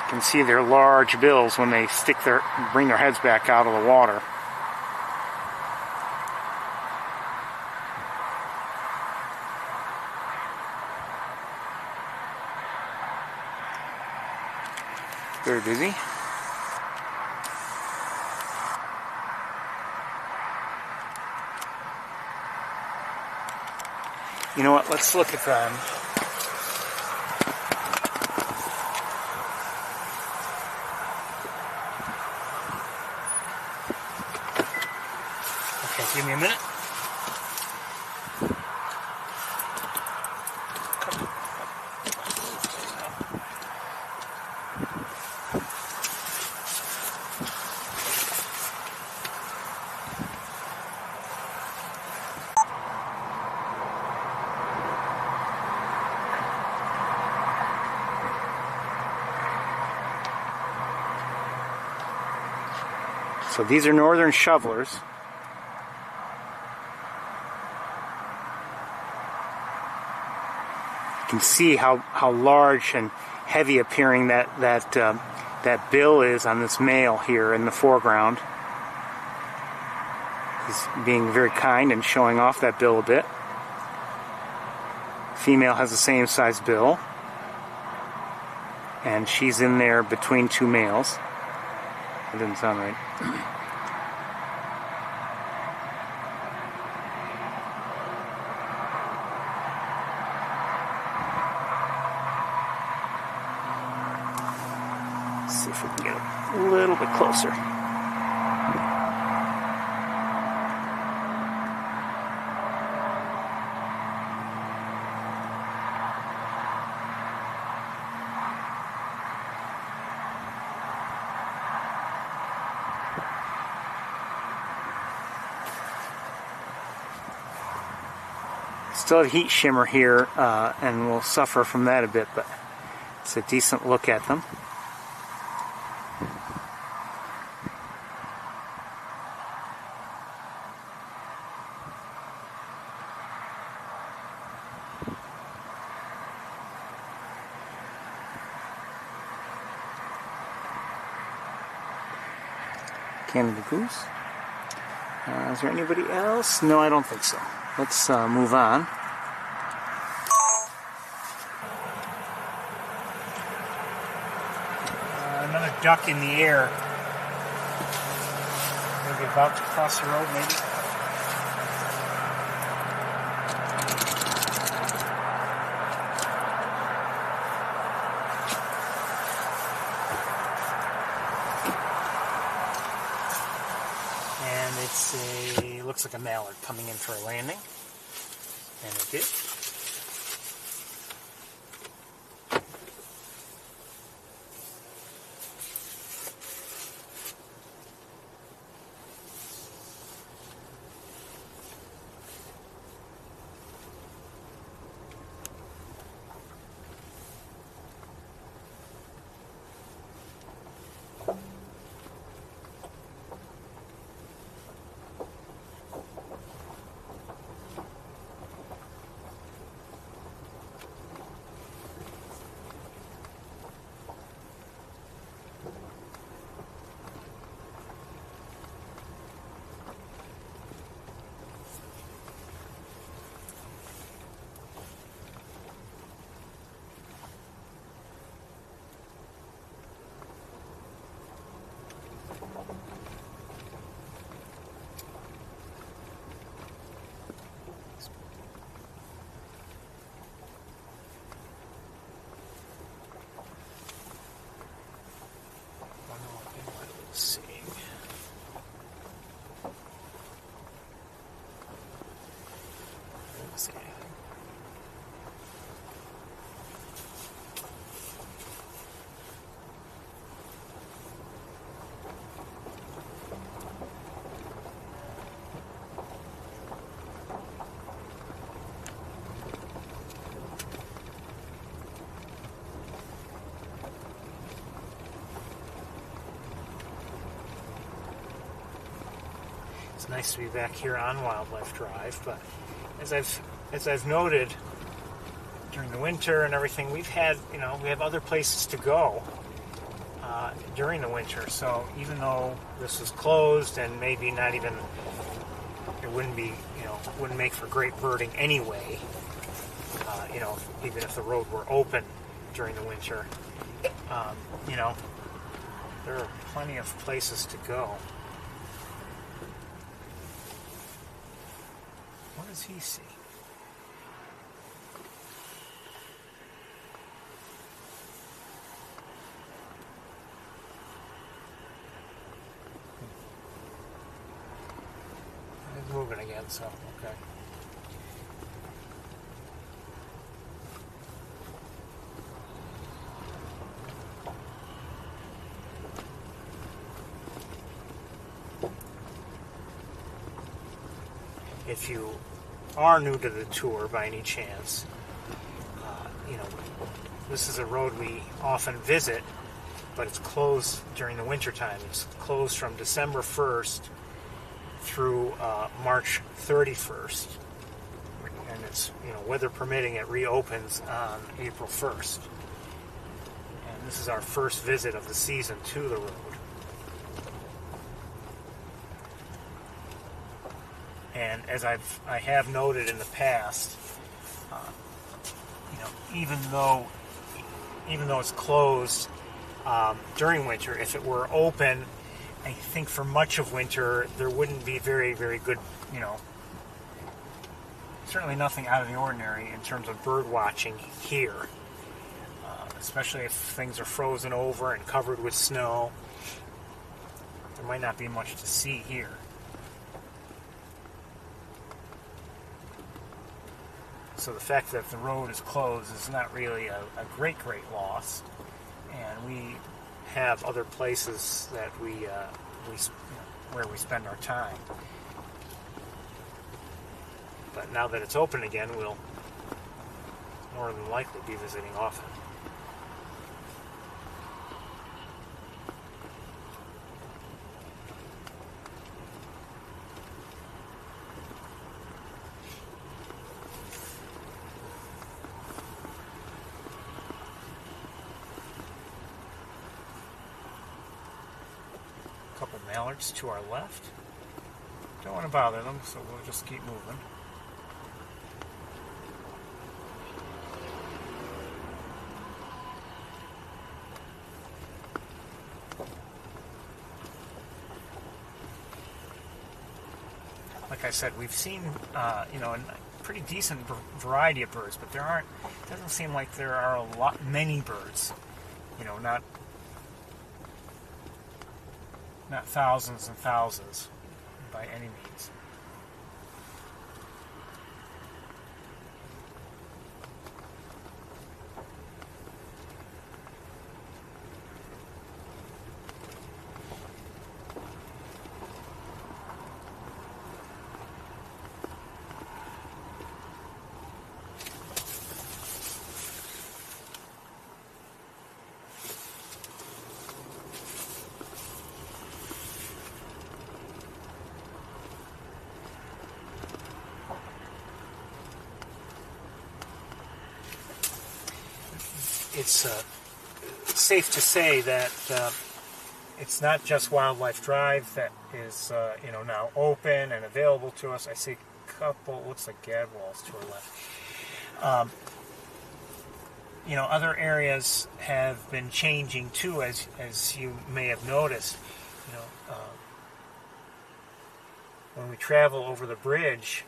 You can see their large bills when they bring their heads back out of the water. Very busy. You know what? Let's look at them. Okay, give me a minute. So these are northern shovelers. You can see how large and heavy appearing that bill is on this male here in the foreground. He's being very kind and showing off that bill a bit. Female has the same size bill, and she's in there between two males. That didn't sound right. Let's see if we can get a little bit closer. Still have heat shimmer here, and we'll suffer from that a bit, but it's a decent look at them. Canada goose. Is there anybody else? No, I don't think so. Let's move on. Another duck in the air. Maybe about to cross the road, maybe. And looks like a mallard coming in for a landing. And it did. It's nice to be back here on Wildlife Drive, but as I've noted during the winter and everything, we have other places to go, during the winter. So even though this is closed and maybe not even, it wouldn't be, wouldn't make for great birding anyway, even if the road were open during the winter, there are plenty of places to go. What does he see? It's moving again, so okay. If you are new to the tour by any chance, this is a road we often visit, but it's closed during the winter time. It's closed from December 1st through March 31st. And it's, weather permitting, it reopens on April 1st. And this is our first visit of the season to the road. And as I have noted in the past, even though it's closed during winter, if it were open, I think for much of winter there wouldn't be very, very good, certainly nothing out of the ordinary in terms of bird watching here, especially if things are frozen over and covered with snow. There might not be much to see here. So the fact that the road is closed is not really a great loss, and we have other places that where we spend our time. But now that it's open again, we'll more than likely be visiting often. Couple mallards to our left. Don't want to bother them, so we'll just keep moving. Like I said, we've seen, a pretty decent variety of birds, but it doesn't seem like there are many birds. Not thousands and thousands by any means. It's safe to say that it's not just Wildlife Drive that is now open and available to us. I see a couple, looks like gadwalls to our left. Other areas have been changing too, as you may have noticed. When we travel over the bridge,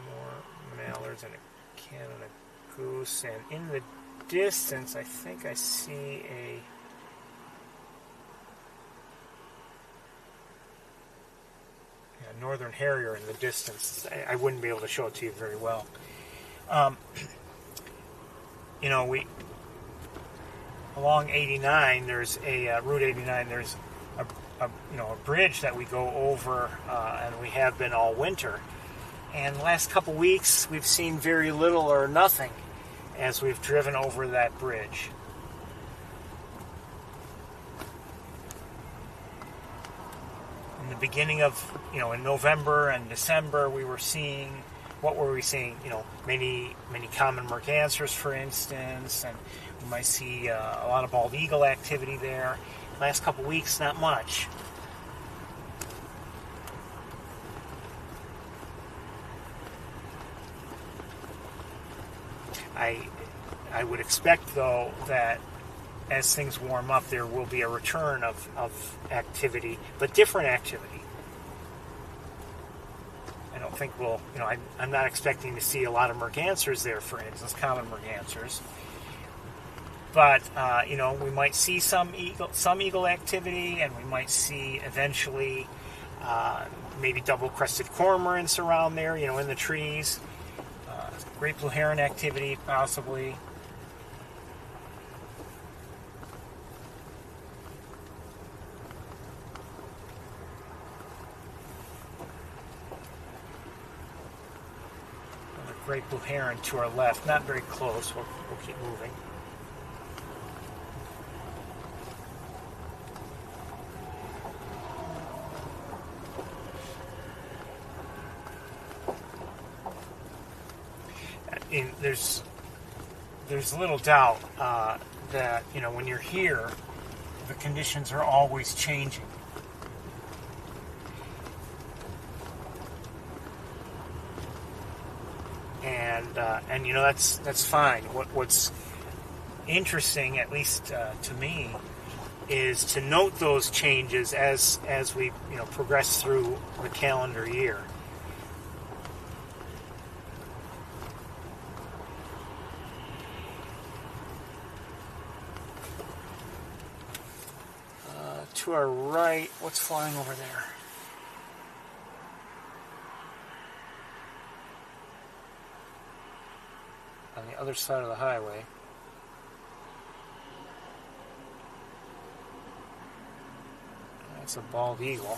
more mallards and a Canada goose, and in the distance I think I see a northern harrier in the distance. I wouldn't be able to show it to you very well. We along 89, there's a Route 89, there's a bridge that we go over, and we have been all winter. And the last couple weeks, we've seen very little or nothing as we've driven over that bridge. In the beginning of, in November and December, we were seeing what were we seeing? You know, many common Mergansers, for instance, and we might see a lot of bald eagle activity there. Last couple weeks, not much. I would expect, though, that as things warm up, there will be a return of activity, but different activity. I don't think we'll, you know, I'm not expecting to see a lot of Mergansers there, for instance, common Mergansers. But, you know, we might see some eagle activity, and we might see eventually maybe double-crested cormorants around there, you know, in the trees. Great blue heron activity, possibly. Another great blue heron to our left, not very close. We'll keep moving. There's little doubt that, you know, when you're here, the conditions are always changing. And you know, that's fine. What's interesting, at least to me, is to note those changes as we, you know, progress through the calendar year. To our right, what's flying over there? On the other side of the highway. That's a bald eagle,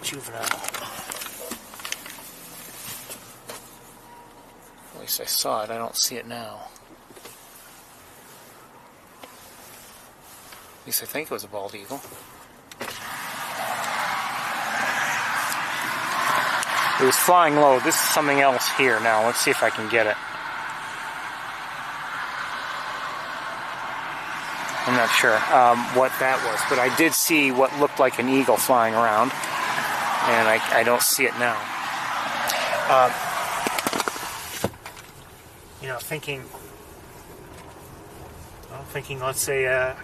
juvenile. At least I saw it. I don't see it now. At least I think it was a bald eagle. It was flying low. This is something else here now. Let's see if I can get it. I'm not sure what that was, but I did see what looked like an eagle flying around, and I don't see it now. You know, thinking, let's say, a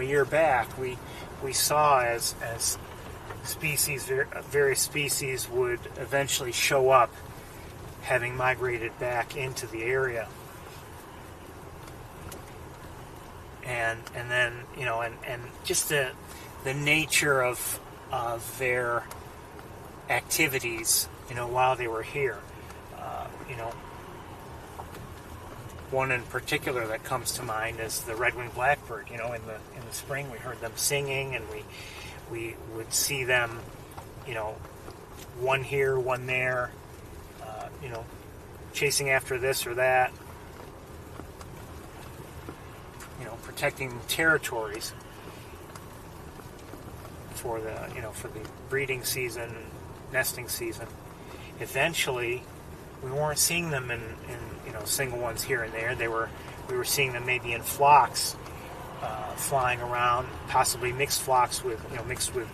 year back, we saw as species, various species would eventually show up, having migrated back into the area, and then, you know, and just the nature of their activities, you know, while they were here, you know. One in particular that comes to mind is the red-winged blackbird. You know, in the spring we heard them singing, and we would see them, you know, one here, one there, you know, chasing after this or that, you know, protecting territories for the, you know, for the breeding season, nesting season. Eventually, we weren't seeing them in you know, single ones here and there. We were seeing them maybe in flocks, flying around, possibly mixed flocks with, you know, mixed with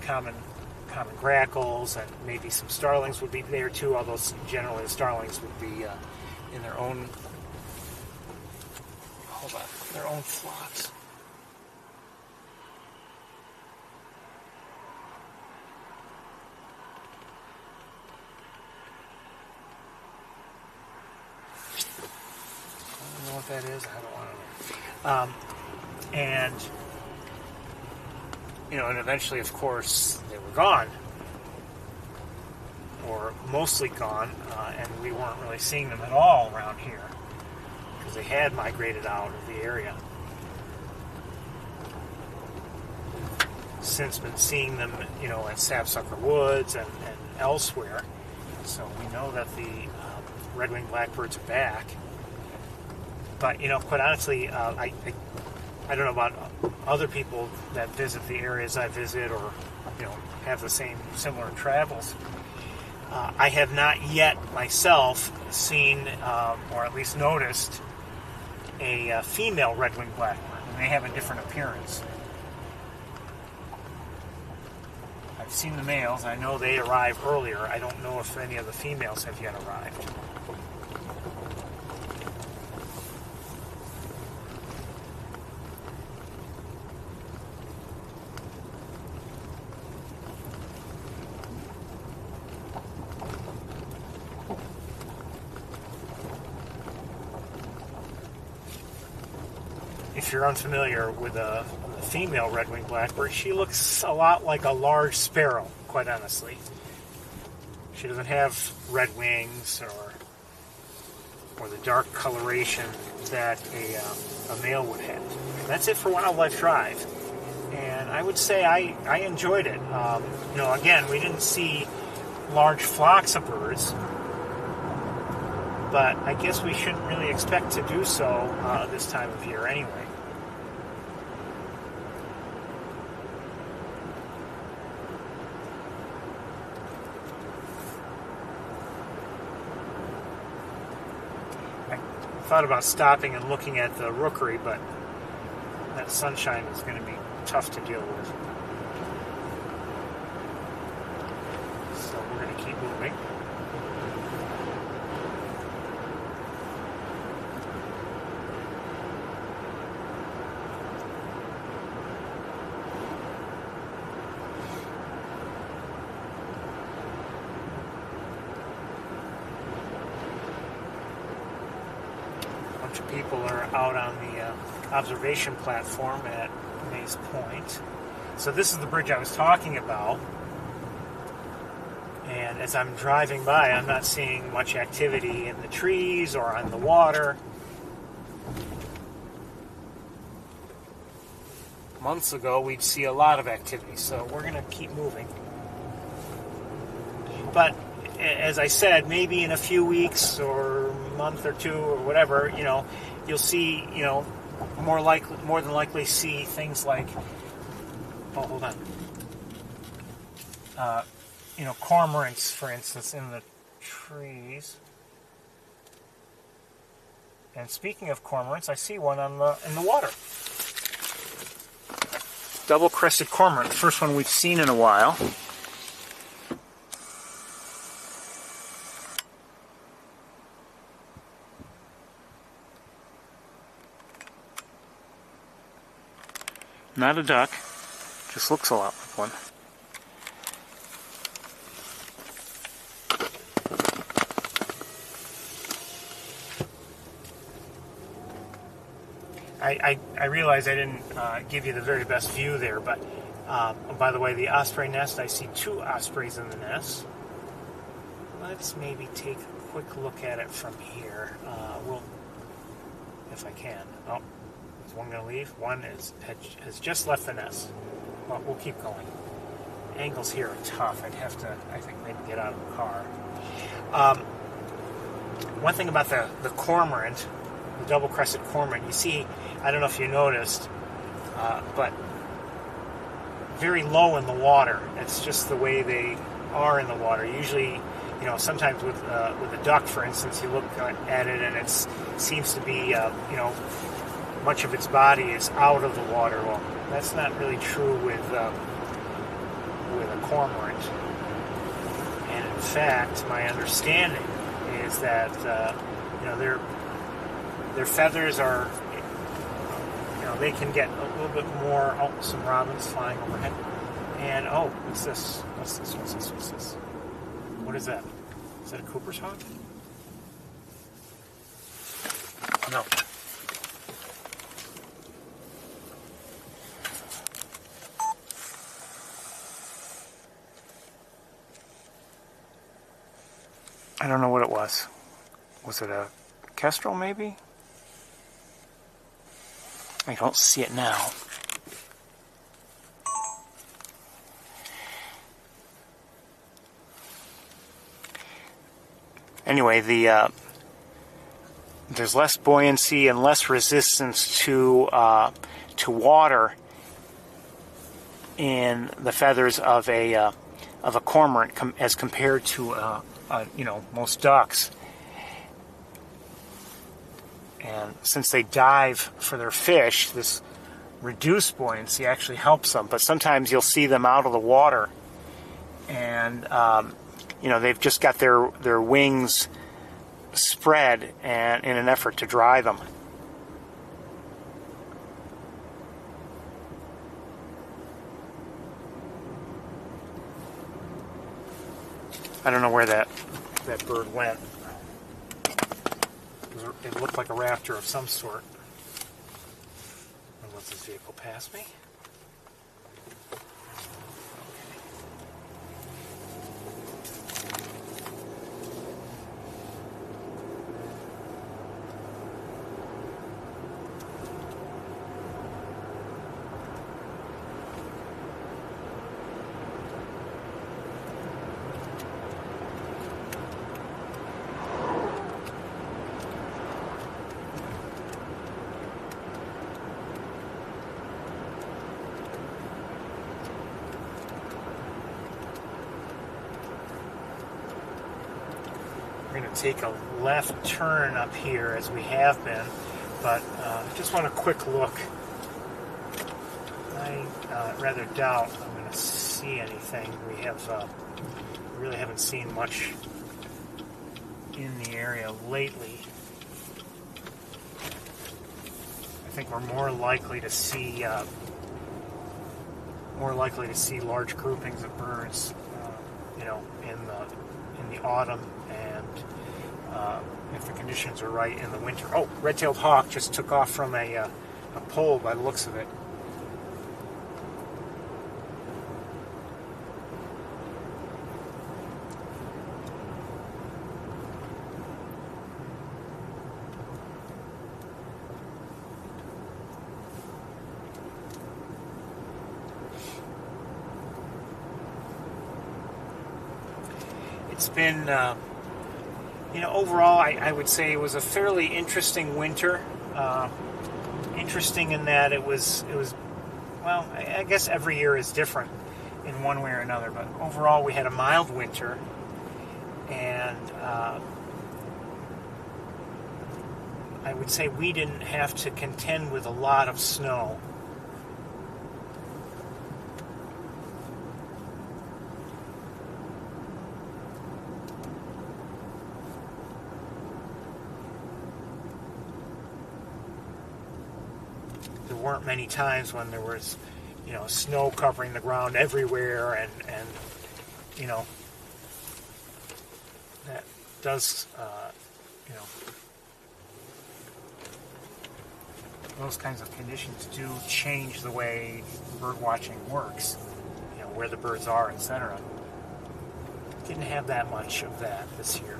common grackles, and maybe some starlings would be there too. Although generally the starlings would be in their own flocks. What that is, I don't know. And you know, and eventually, of course, they were gone, or mostly gone, and we weren't really seeing them at all around here because they had migrated out of the area. Since been seeing them, you know, at Sapsucker Woods and elsewhere, so we know that the red-winged blackbirds are back. But, you know, quite honestly, I don't know about other people that visit the areas I visit, or, you know, have the similar travels. I have not yet myself seen, or at least noticed, a female red-winged blackbird. And they have a different appearance. I've seen the males. I know they arrive earlier. I don't know if any of the females have yet arrived. If you're unfamiliar with a female red-winged blackbird, she looks a lot like a large sparrow, quite honestly. She doesn't have red wings or the dark coloration that a male would have. That's it for Wildlife Drive, and I would say I enjoyed it. Again, we didn't see large flocks of birds, but I guess we shouldn't really expect to do so this time of year anyway. I thought about stopping and looking at the rookery, but that sunshine is going to be tough to deal with. So we're going to keep moving. People are out on the observation platform at Mays Point. So this is the bridge I was talking about. And as I'm driving by, I'm not seeing much activity in the trees or on the water. Months ago, we'd see a lot of activity, so we're going to keep moving. But as I said, maybe in a few weeks or a month or two or whatever, you'll see, more than likely see things like, cormorants, for instance, in the trees. And speaking of cormorants, I see one in the water. Double-crested cormorant, first one we've seen in a while. Not a duck, just looks a lot like one. I realize I didn't give you the very best view there, but by the way, the osprey nest, I see 2 ospreys in the nest. Let's maybe take a quick look at it from here. If I can. Oh. Is one going to leave? One has just left the nest. Well, we'll keep going. Angles here are tough. I'd have to, I think, maybe get out of the car. One thing about the cormorant, the double-crested cormorant, you see, I don't know if you noticed, but very low in the water. It's just the way they are in the water. Usually, sometimes with a duck, for instance, you look at it and it seems to be, much of its body is out of the water. Well, that's not really true with a cormorant. And in fact, my understanding is that their feathers are, they can get a little bit more. Oh, some robins flying overhead. And what's this? What's this? What is that? Is that a Cooper's hawk? No. I don't know what it was. Was it a kestrel, maybe? I don't see it now. Anyway, there's less buoyancy and less resistance to water in the feathers of a of a cormorant as compared to most ducks. And since they dive for their fish, this reduced buoyancy actually helps them. But sometimes you'll see them out of the water, and they've just got their wings spread and in an effort to dry them. I don't know where that bird went. It looked like a raptor of some sort. Let this vehicle pass me. We're going to take a left turn up here as we have been, but just want a quick look. I rather doubt I'm going to see anything. We really haven't seen much in the area lately. I think we're more likely to see large groupings of birds, in the autumn, and if the conditions are right in the winter. Oh, red-tailed hawk just took off from a pole by the looks of it. It's been, overall, I would say it was a fairly interesting winter. Interesting in that it was, well, I guess every year is different in one way or another, but overall we had a mild winter, and I would say we didn't have to contend with a lot of snow. There weren't many times when there was, snow covering the ground everywhere, and that does, those kinds of conditions do change the way bird watching works, where the birds are, etc. Didn't have that much of that this year.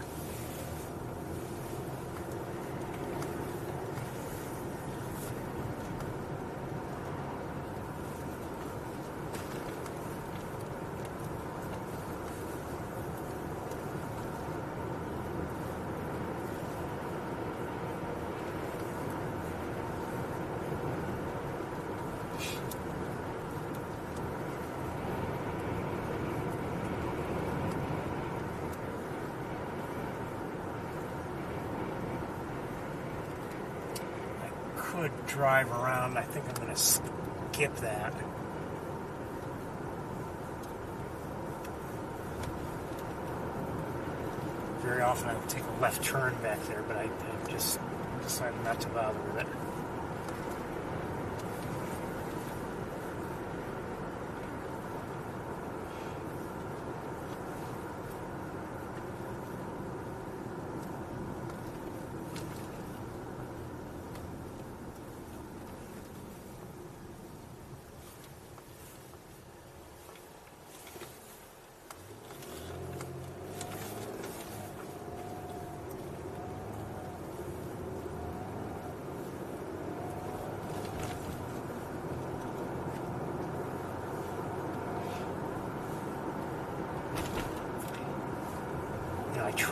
Could drive around. I think I'm going to skip that. Very often I would take a left turn back there, but I just decided not to bother with it.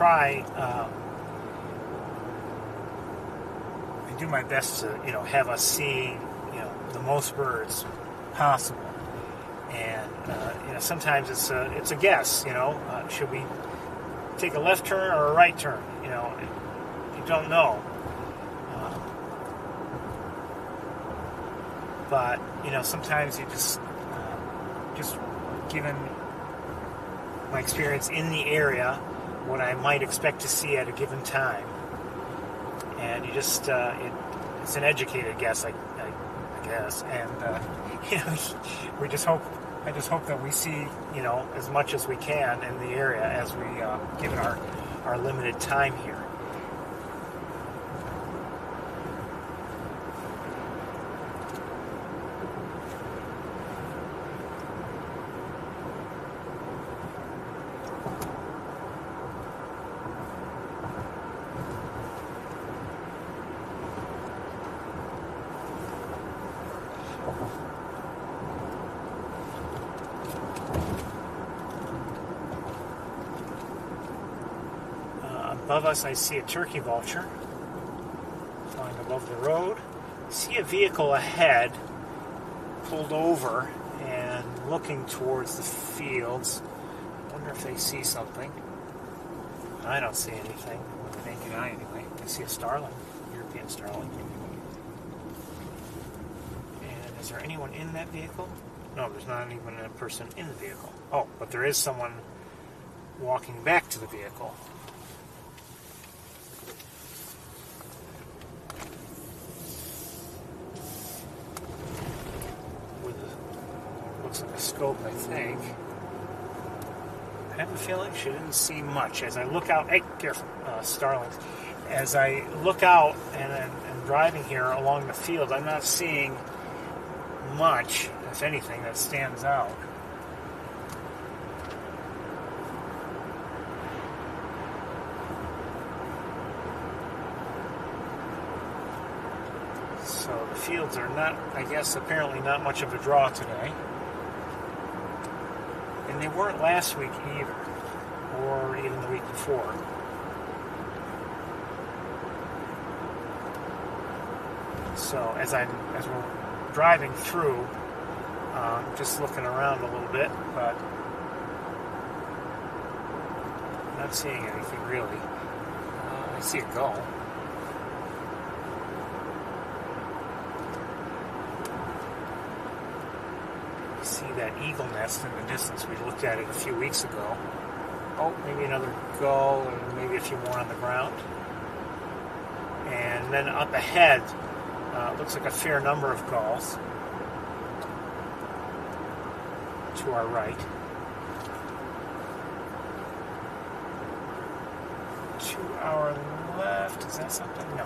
I do my best to, have us see, the most birds possible. And sometimes it's a guess. Should we take a left turn or a right turn? You don't know. But sometimes you just given my experience in the area, what I might expect to see at a given time, and you just it's an educated guess, I guess, and I just hope that we see as much as we can in the area as we given our limited time here. Above us, I see a turkey vulture flying above the road. I see a vehicle ahead, pulled over and looking towards the fields. I wonder if they see something. I don't see anything with the naked eye anyway. I see a starling, European starling. And is there anyone in that vehicle? No, there's not even a person in the vehicle. Oh, but there is someone walking back to the vehicle. Looks like a scope, I think. I have a feeling she didn't see much. As I look out, hey, careful, starlings. As I look out and I'm driving here along the field, I'm not seeing much, if anything, that stands out. So the fields are not, I guess, apparently not much of a draw today. And they weren't last week either, or even the week before. So as we're driving through, just looking around a little bit, but not seeing anything really. I see a gull. See that eagle nest in the distance. We looked at it a few weeks ago. Oh, maybe another gull, and maybe a few more on the ground. And then up ahead, looks like a fair number of gulls to our right. To our left, is that something? No.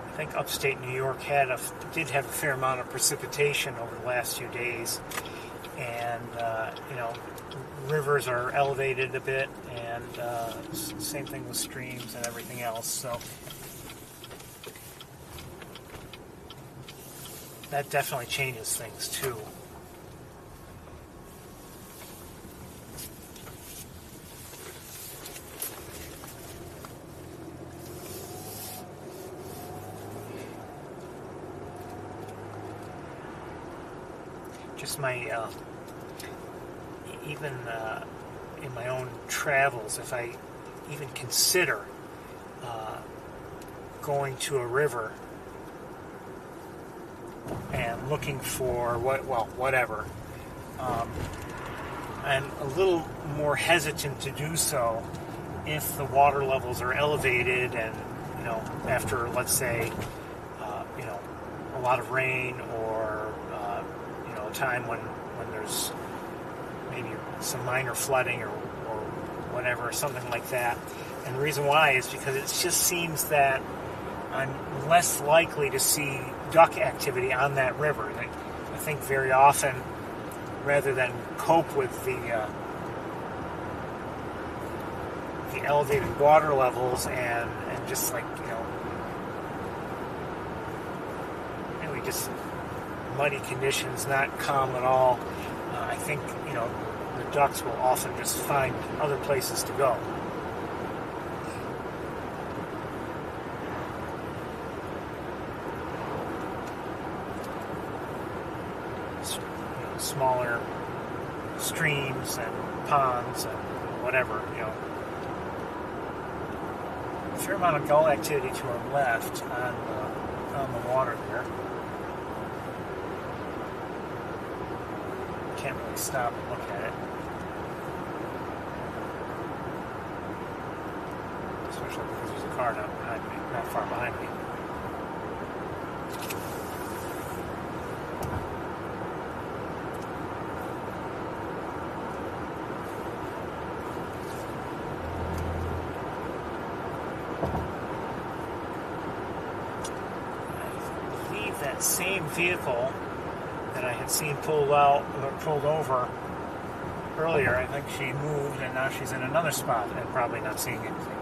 I think upstate New York did have a fair amount of precipitation over the last few days, and rivers are elevated a bit, and same thing with streams and everything else. So that definitely changes things too. Just my, even in my own travels, if I even consider going to a river and looking for whatever, I'm a little more hesitant to do so if the water levels are elevated and, after, let's say, a lot of rain or, a time when there's maybe some minor flooding or whatever, something like that. And the reason why is because it just seems that I'm less likely to see duck activity on that river. I think very often, rather than cope with the elevated water levels and just like, really just muddy conditions, not calm at all, I think, the ducks will often just find other places to go. Smaller streams and ponds and whatever, A fair amount of gull activity to our left on the water there. Can't really stop and look at it. Especially because there's a car not far behind me. Same vehicle that I had seen pulled over earlier, I think she moved and now she's in another spot and probably not seeing anything.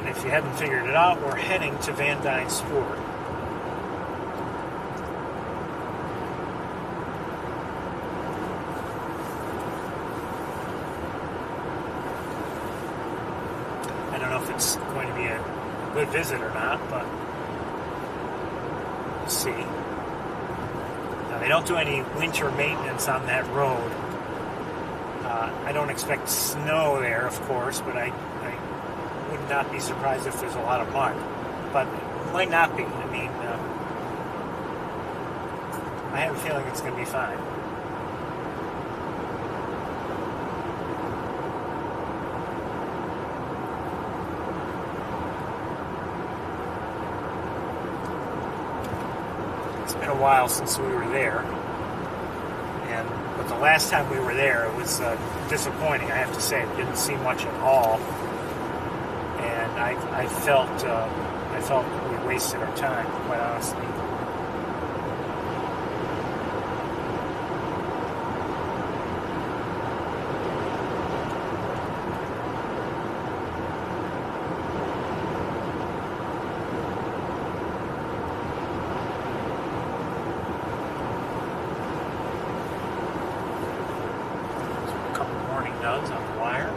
If you haven't figured it out, we're heading to Vany Spoor. I don't know if it's going to be a good visit or not, but we'll see. Now, they don't do any winter maintenance on that road. I don't expect snow there, of course, but I would not be surprised if there's a lot of mud, but it might not be. I mean, I have a feeling it's going to be fine. It's been a while since we were there, but the last time we were there, it was disappointing, I have to say. We didn't see much at all. I felt we wasted our time, quite honestly. A couple morning nugs on the wire.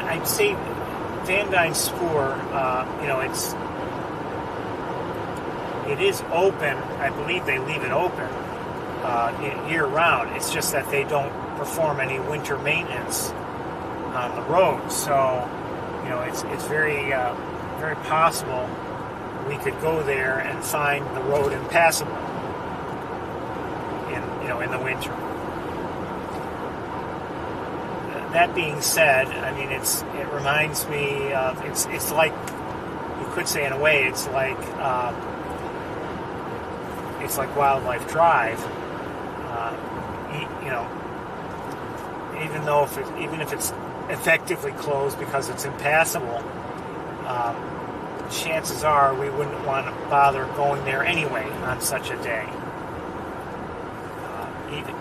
I'd say Vany Spoor, it is open. I believe they leave it open year-round. It's just that they don't perform any winter maintenance on the road. So, it's very, very possible we could go there and find the road impassable in the winter. That being said, I mean, it reminds me of, it's like, you could say in a way, it's like Wildlife Drive. Even if it's effectively closed because it's impassable, chances are we wouldn't want to bother going there anyway on such a day.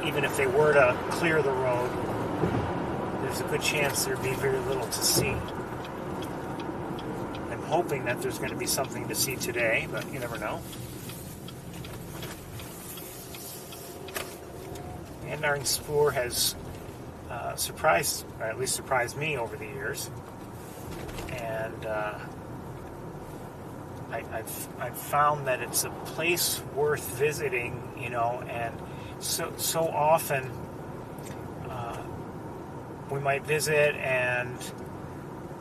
Even if they were to clear the road, there's a good chance there'd be very little to see. I'm hoping that there's going to be something to see today, but you never know. Andarn spoor has surprised, or at least surprised me over the years, and I've found that it's a place worth visiting, you know, and so often we might visit and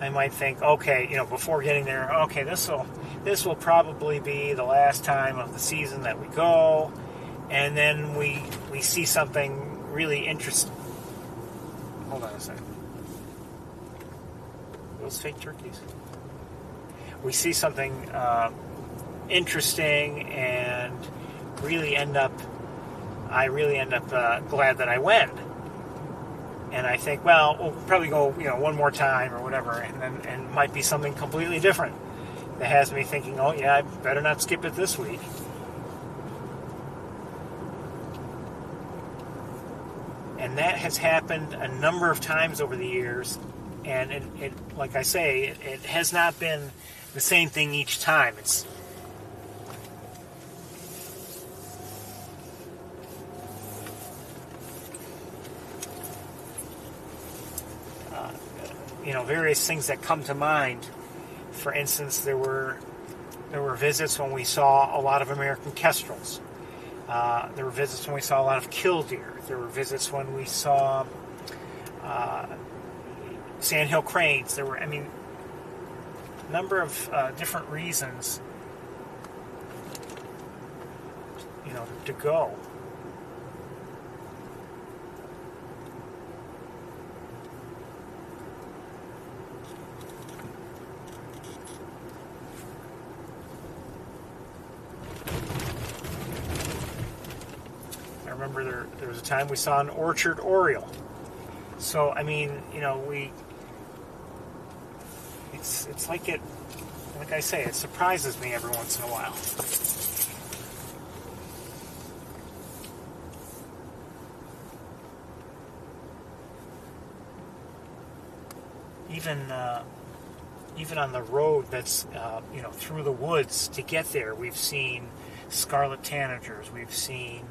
I might think, okay, you know, before getting there, okay, this will probably be the last time of the season that we go, and then we see something really interesting. Hold on a second. Those fake turkeys. We see something interesting, and I really end up glad that I went. And I think, well, we'll probably go, you know, one more time or whatever, and it might be something completely different that has me thinking, oh yeah, I better not skip it this week. And that has happened a number of times over the years, and it like I say, it has not been the same thing each time. It's you know, various things that come to mind. For instance, there were visits when we saw a lot of American kestrels. There were visits when we saw a lot of killdeer. There were visits when we saw sandhill cranes. There were, I mean, a number of different reasons, you know, to go. I remember there was a time we saw an orchard oriole. So, I mean, you know, it's like I say, it surprises me every once in a while. Even on the road that's you know, through the woods to get there, we've seen scarlet tanagers. We've seen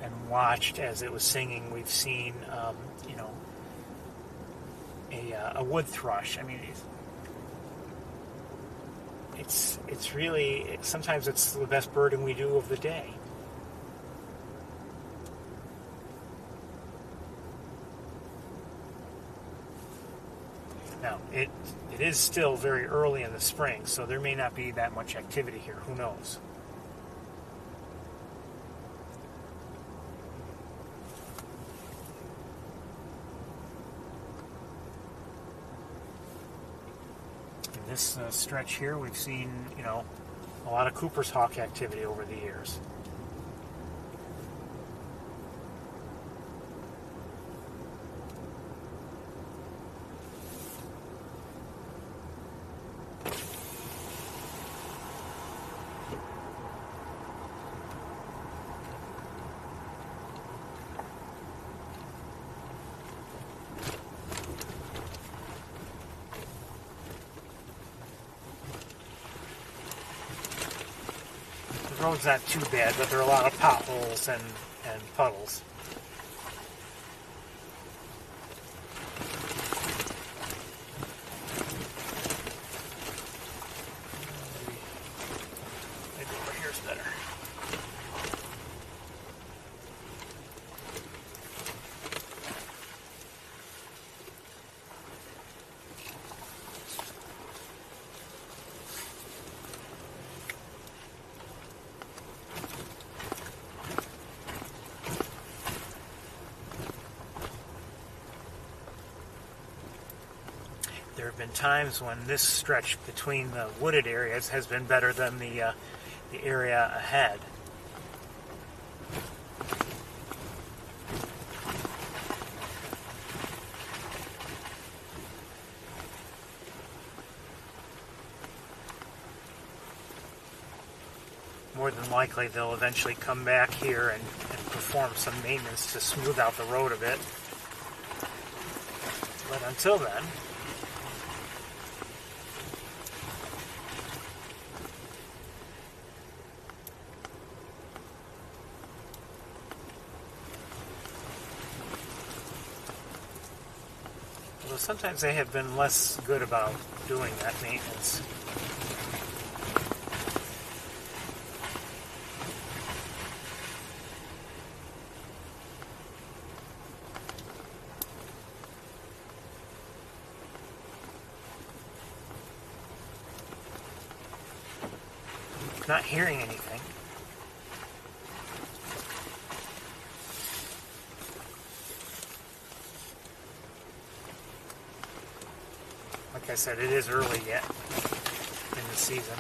and watched as it was singing. We've seen you know, a wood thrush. I mean, it's really, sometimes it's the best birding we do of the day. Now, it is still very early in the spring, so there may not be that much activity here. Who knows? In this stretch here, we've seen, you know, a lot of Cooper's hawk activity over the years. The road's not too bad, but there are a lot of potholes and puddles. Maybe over here's better. There have been times when this stretch between the wooded areas has been better than the area ahead. More than likely, they'll eventually come back here and perform some maintenance to smooth out the road a bit. But until then, Although sometimes they have been less good about doing that maintenance. Not hearing anything. Like I said, it is early yet in the season.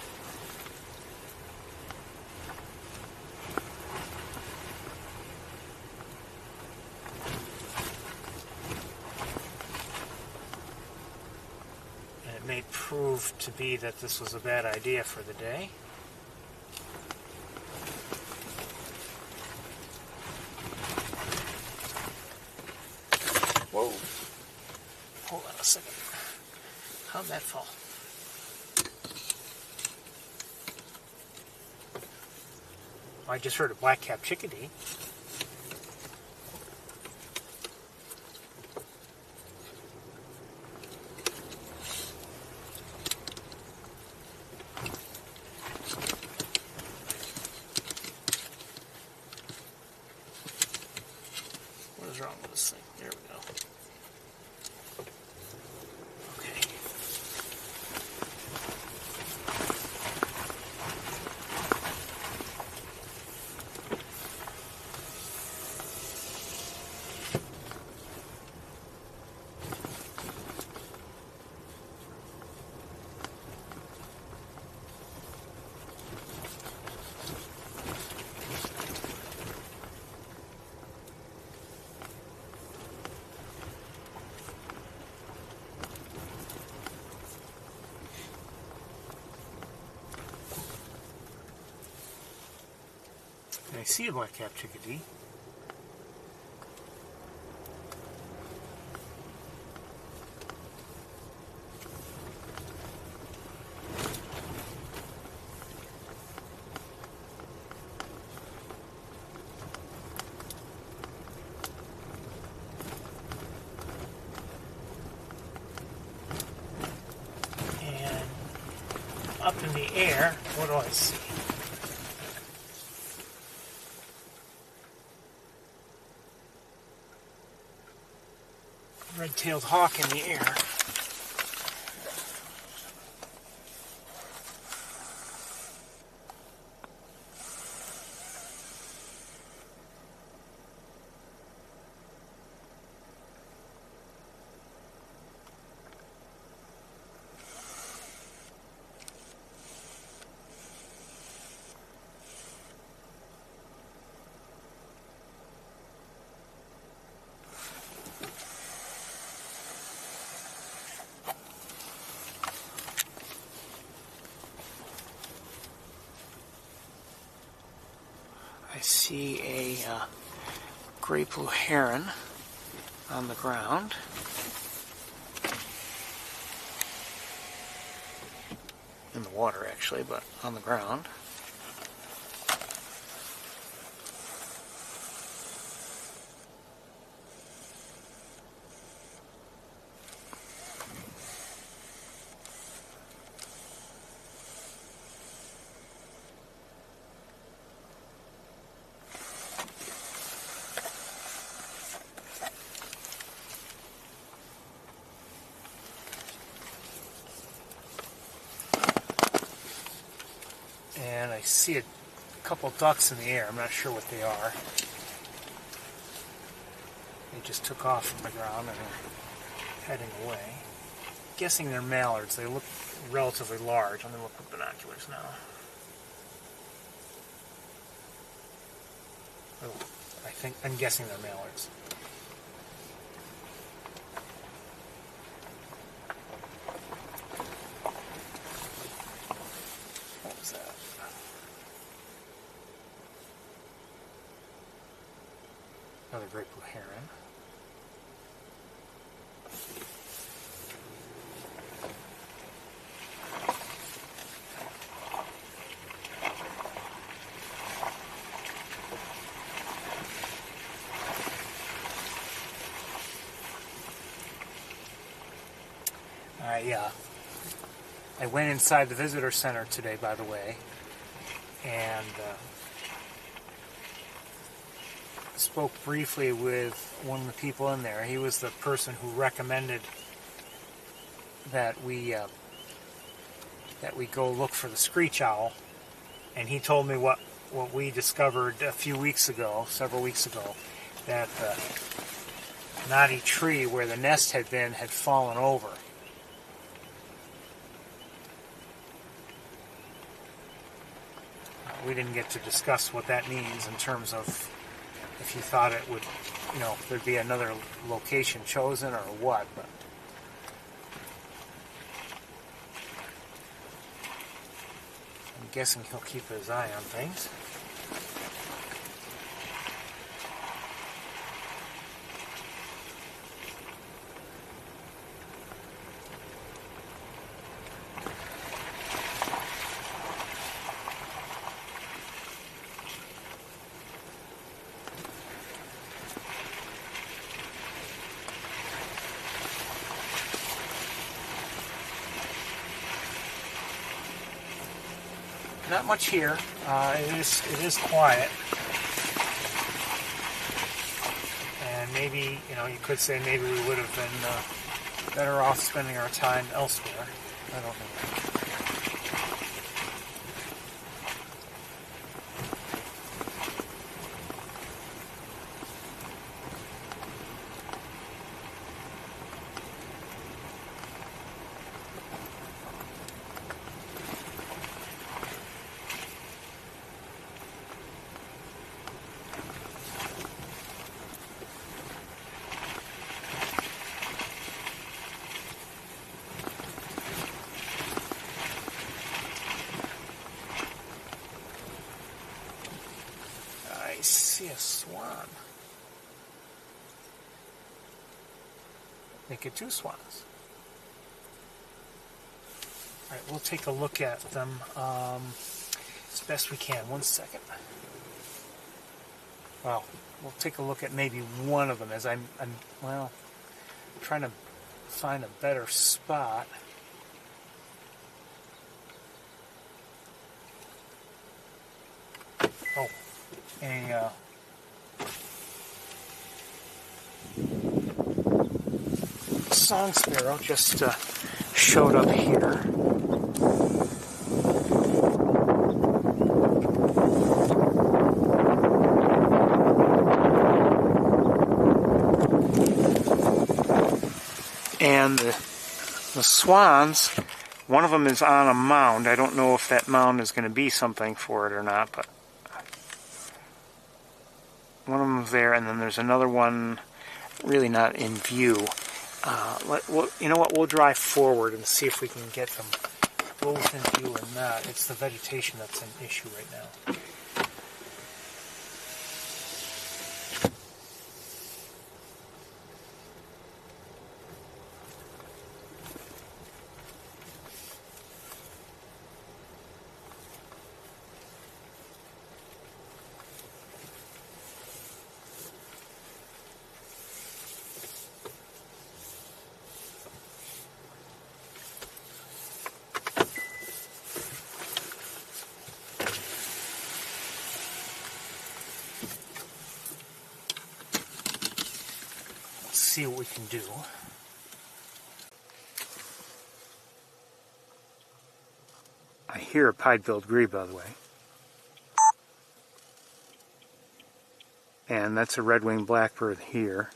And it may prove to be that this was a bad idea for the day. Whoa. Hold on a second. How'd that fall? I just heard a black-capped chickadee. What is wrong with this thing? There we go. Okay. I see a black-capped chickadee. And up in the air, what do I see? Red-tailed hawk in the air. I see a gray blue heron on the ground. In the water, actually, but on the ground. And I see a couple ducks in the air. I'm not sure what they are. They just took off from the ground and are heading away. Guessing they're mallards. They look relatively large. I'm going to look with binoculars now. Oh, I'm guessing they're mallards. What was that? Another great blue heron. I went inside the visitor center today, by the way, and spoke briefly with one of the people in there. He was the person who recommended that we go look for the screech owl, and he told me what we discovered a few weeks ago, several weeks ago, that the knotty tree where the nest had been had fallen over. We didn't get to discuss what that means in terms of if you thought it would, there'd be another location chosen or what, but I'm guessing he'll keep his eye on things. Not much here. It is quiet, and maybe you could say maybe we would have been better off spending our time elsewhere. I don't know. I see a swan. Make it two swans. Alright, we'll take a look at them as best we can. 1 second. Well, we'll take a look at maybe one of them as I'm trying to find a better spot. Oh, a song sparrow just showed up here. And the swans, one of them is on a mound. I don't know if that mound is going to be something for it or not, but one of them's there, and then there's another one really not in view. You know what? We'll drive forward and see if we can get them both in view or not. It's the vegetation that's an issue right now. See what we can do. I hear a pied-billed grebe, by the way. And that's a red-winged blackbird here.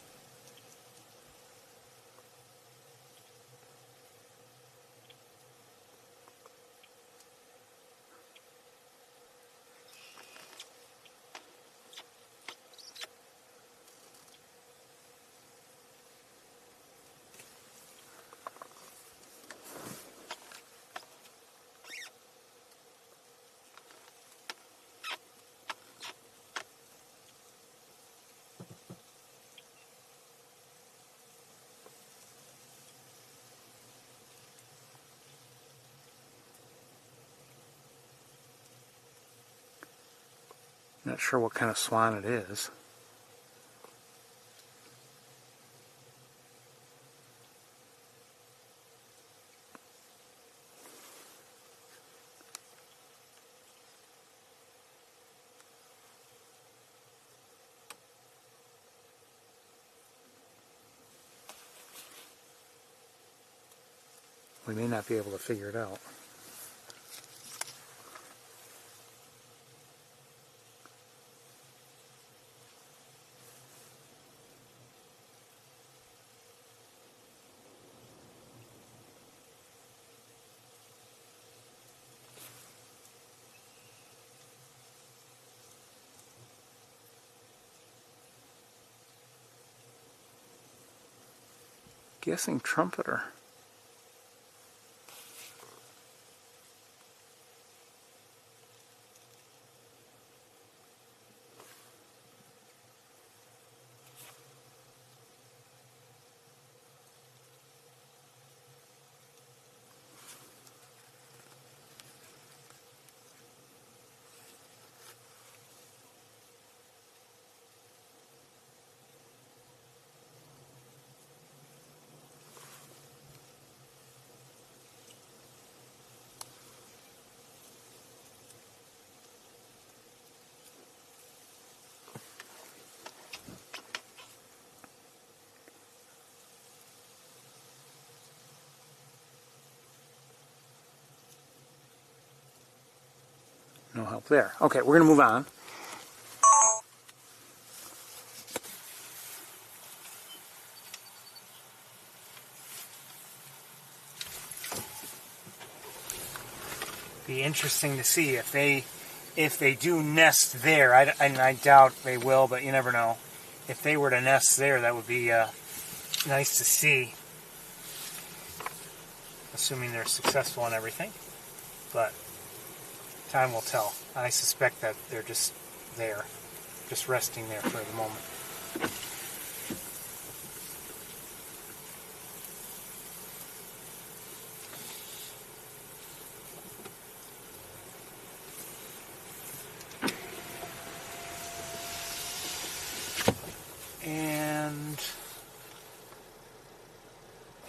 Not sure what kind of swan it is. we may not be able to figure it out. Guessing trumpeter. No help there. Okay, we're going to move on. Be interesting to see if they do nest there. I doubt they will, but you never know. If they were to nest there, that would be nice to see, assuming they're successful and everything. But time will tell. I suspect that they're just there, just resting there for the moment. And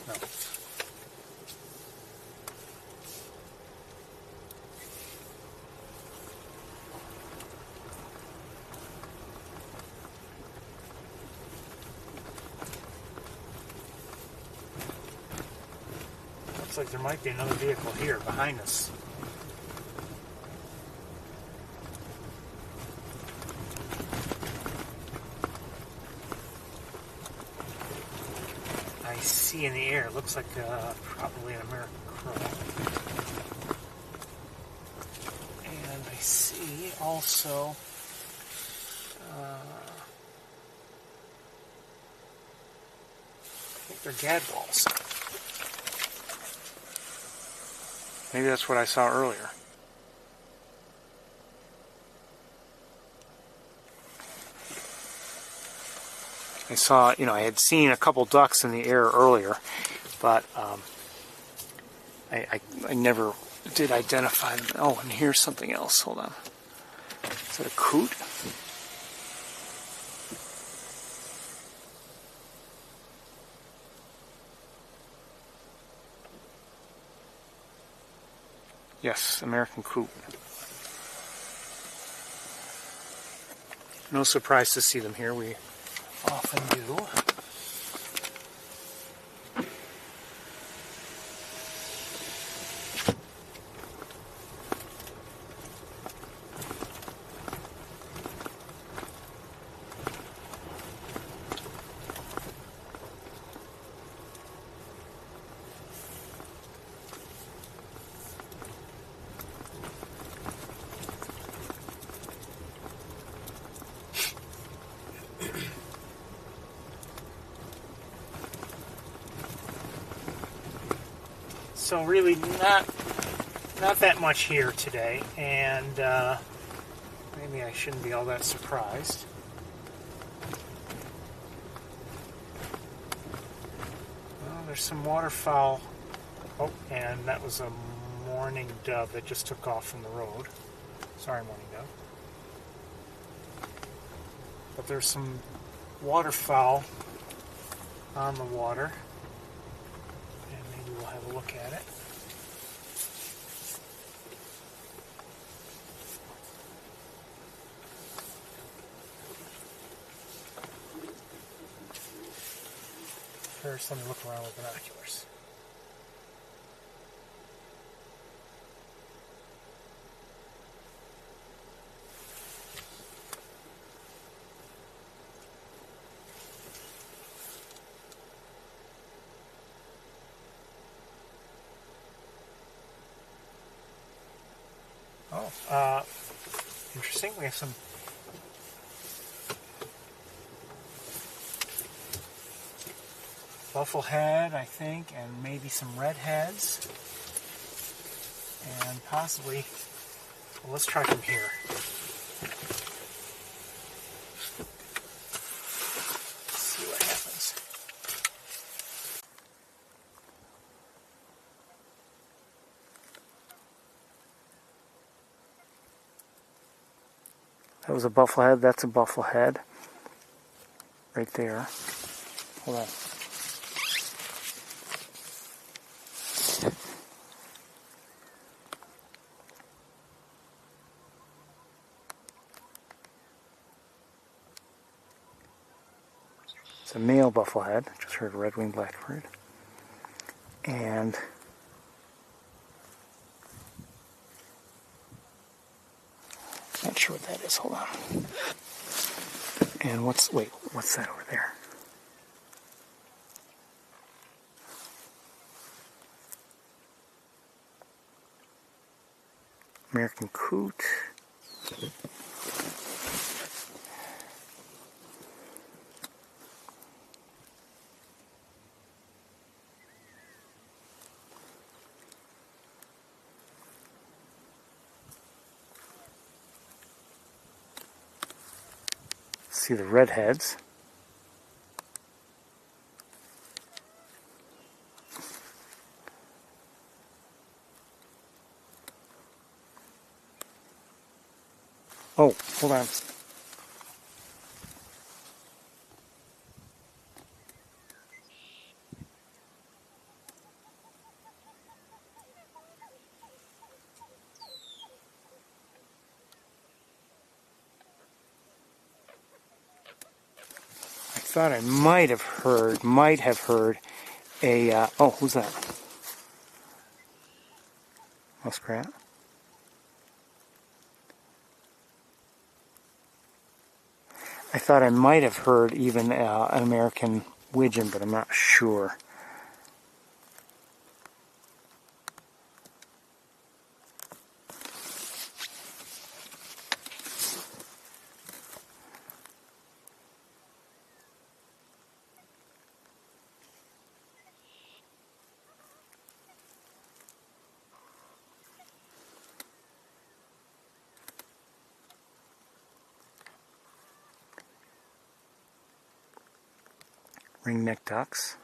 no. Looks like there might be another vehicle here behind us. I see in the air, it looks like probably an American crow. And I see also I think they're gadwalls. Maybe that's what I saw earlier. I saw, I had seen a couple ducks in the air earlier, but I never did identify them. Oh, and here's something else. Hold on. Is that a coot? Yes, American coot. No surprise to see them here. We often do. So really not that much here today, and maybe I shouldn't be all that surprised. Well, there's some waterfowl. Oh, and that was a mourning dove that just took off from the road. Sorry, mourning dove. But there's some waterfowl on the water. We'll have a look at it. First, let me look around with binoculars. Interesting. We have some bufflehead, I think, and maybe some redheads. And possibly, well, let's try from here. Let's see what happens. That was a bufflehead. That's a bufflehead. Right there. Hold on. It's a male bufflehead. Just heard a red-winged blackbird. And not sure what that is. Hold on. And what's that over there? American coot. See the redheads. Oh, hold on. I thought I might have heard a, oh, who's that? Muskrat. I thought I might have heard even an American widgeon, but I'm not sure. Ringneck ducks.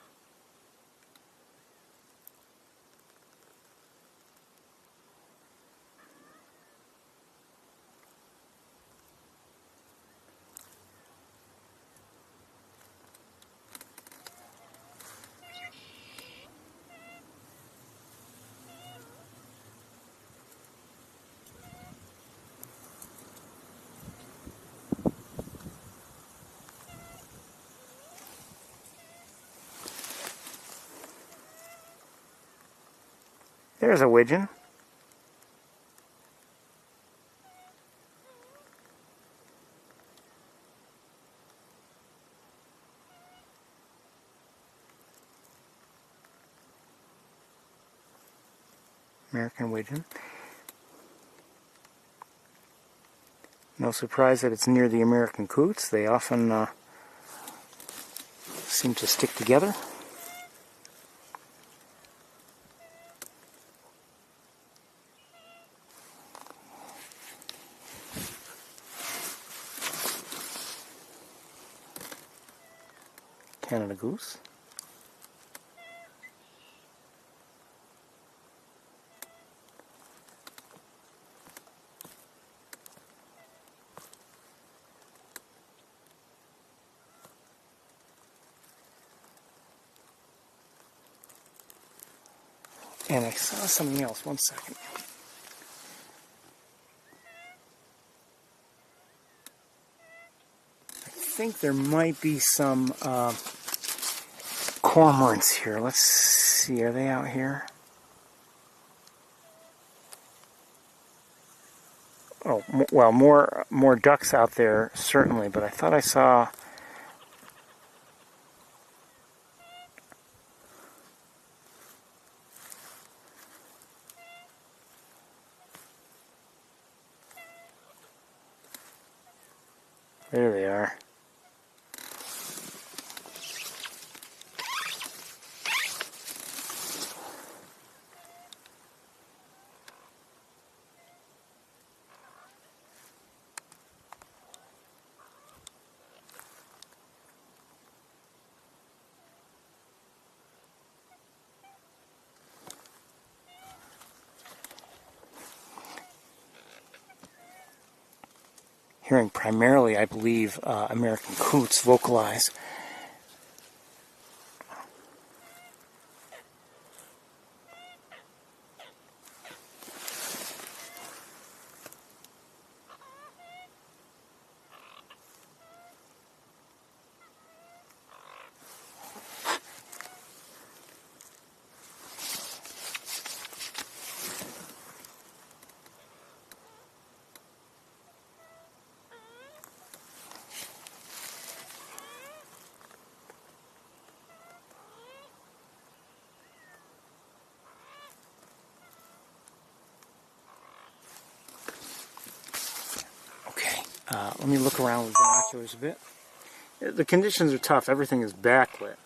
There's a widgeon. American widgeon. No surprise that it's near the American coots. They often seem to stick together. Canada goose. And I saw something else. One second. I think there might be some cormorants here. Let's see. Are they out here? Oh, well, more ducks out there, certainly. But I thought I saw... There they are. Hearing primarily, I believe, American coots vocalize. Let me look around with binoculars a bit. The conditions are tough. Everything is backlit.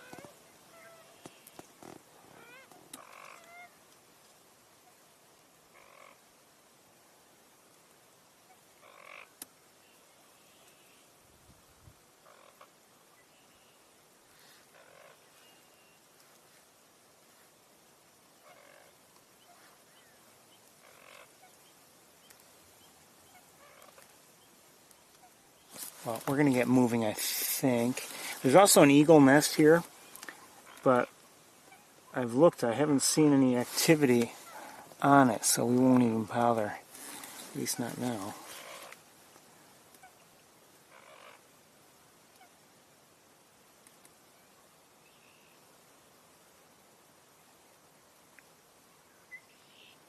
Well, we're going to get moving, I think. There's also an eagle nest here, but I've looked. I haven't seen any activity on it, so we won't even bother. At least not now.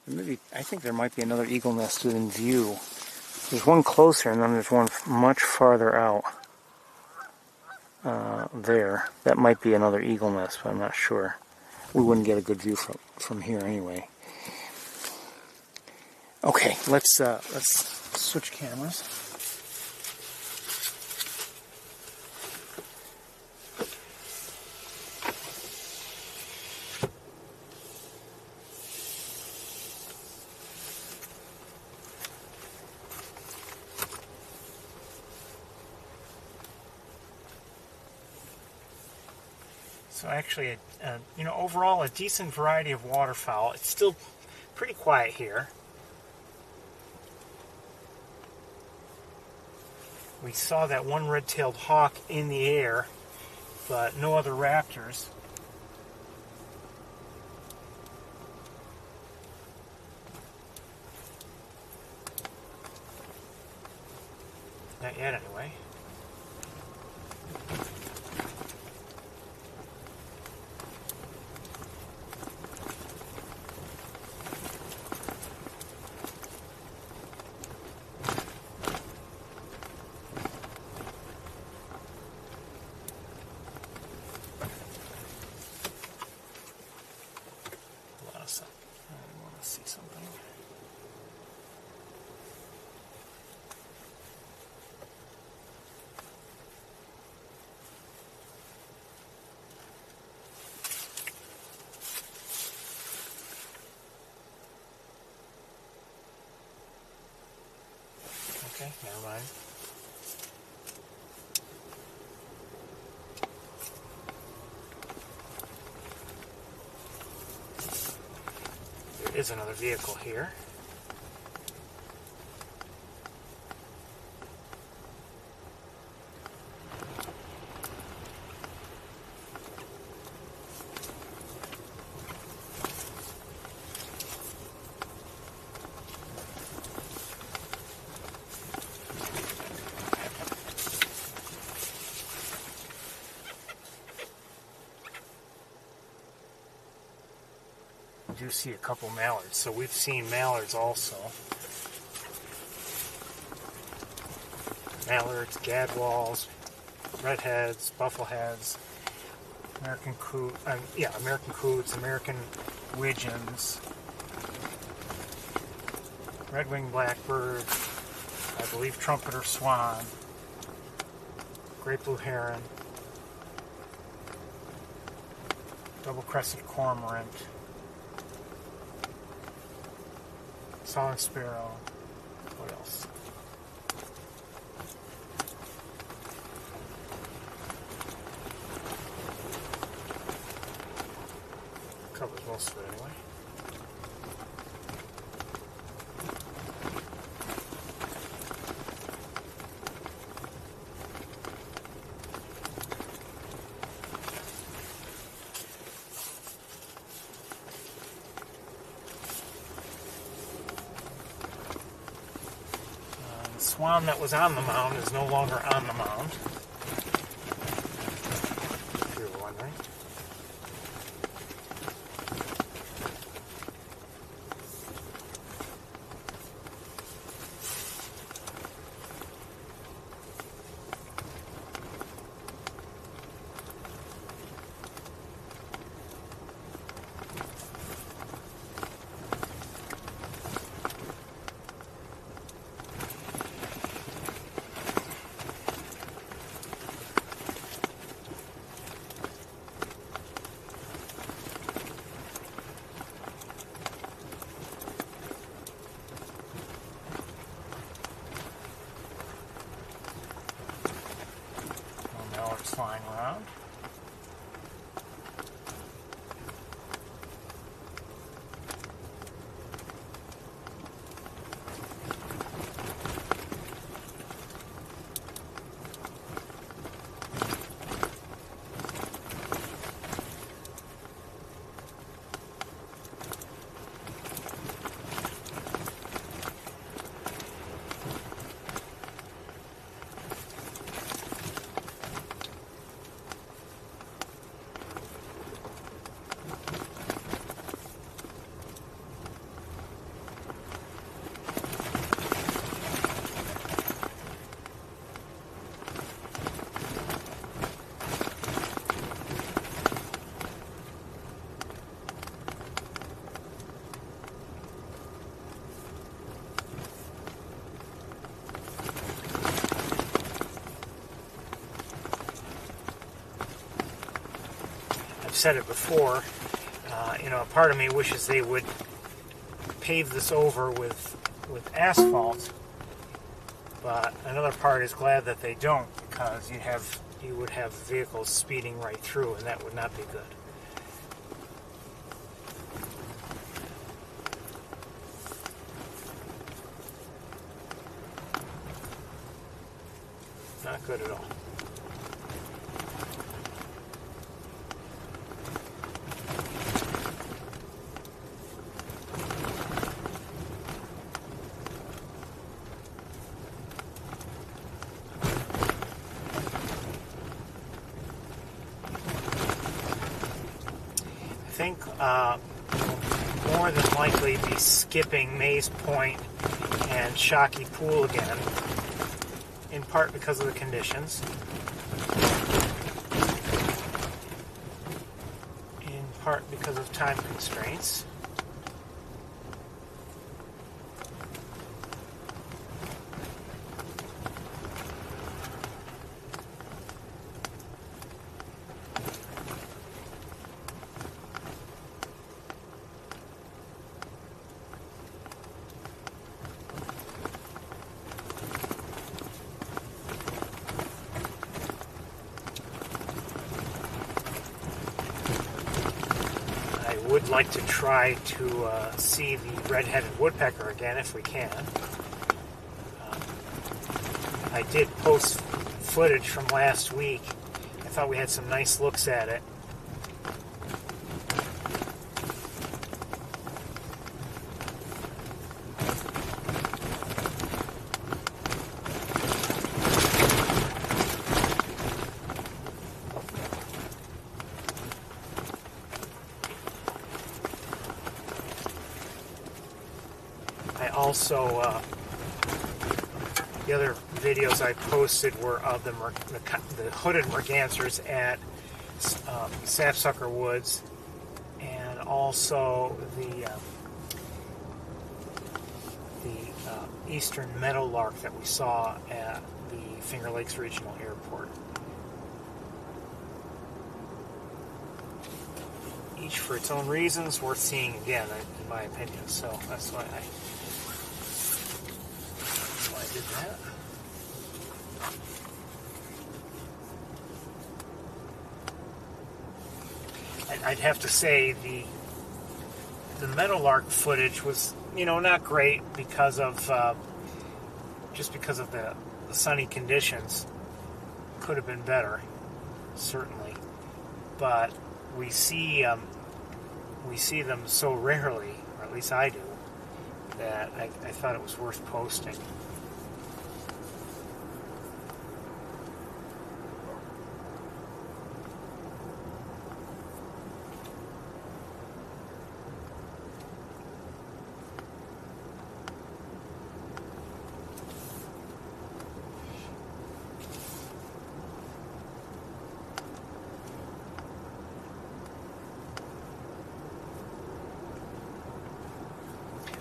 Maybe, I think there might be another eagle nest within view. There's one closer, and then there's one much farther out. There. That might be another eagle nest, but I'm not sure. We wouldn't get a good view from here anyway. Okay, let's switch cameras. So actually, overall a decent variety of waterfowl. It's still pretty quiet here. We saw that one red-tailed hawk in the air, but no other raptors. Not yet, anyway. Okay, never mind. There is another vehicle here. Do see a couple mallards, so we've seen mallards also. Mallards, gadwalls, redheads, buffleheads, American coots, American widgeons, red-winged blackbird, I believe trumpeter swan. great blue heron, double-crested cormorant, song sparrow. What else? Covers most of it anyway. The swan that was on the mound is no longer on the mound, if you were wondering. Flying around. Said it before, a part of me wishes they would pave this over with asphalt, but another part is glad that they don't, because you would have vehicles speeding right through, and that would not be good. Not good at all. I think more than likely be skipping Maze Point and Shockey Pool again, in part because of the conditions, in part because of time constraints. Would like to try to see the red-headed woodpecker again if we can. I did post footage from last week. I thought we had some nice looks at it. Also, the other videos I posted were of the hooded mergansers at Sapsucker Woods, and also the eastern meadowlark that we saw at the Finger Lakes Regional Airport. Each for its own reasons, worth seeing again, in my opinion. So that's why I did that. I'd have to say the meadowlark footage was, not great because of just because of the sunny conditions. Could have been better, certainly, but we see them so rarely, or at least I do, that I thought it was worth posting.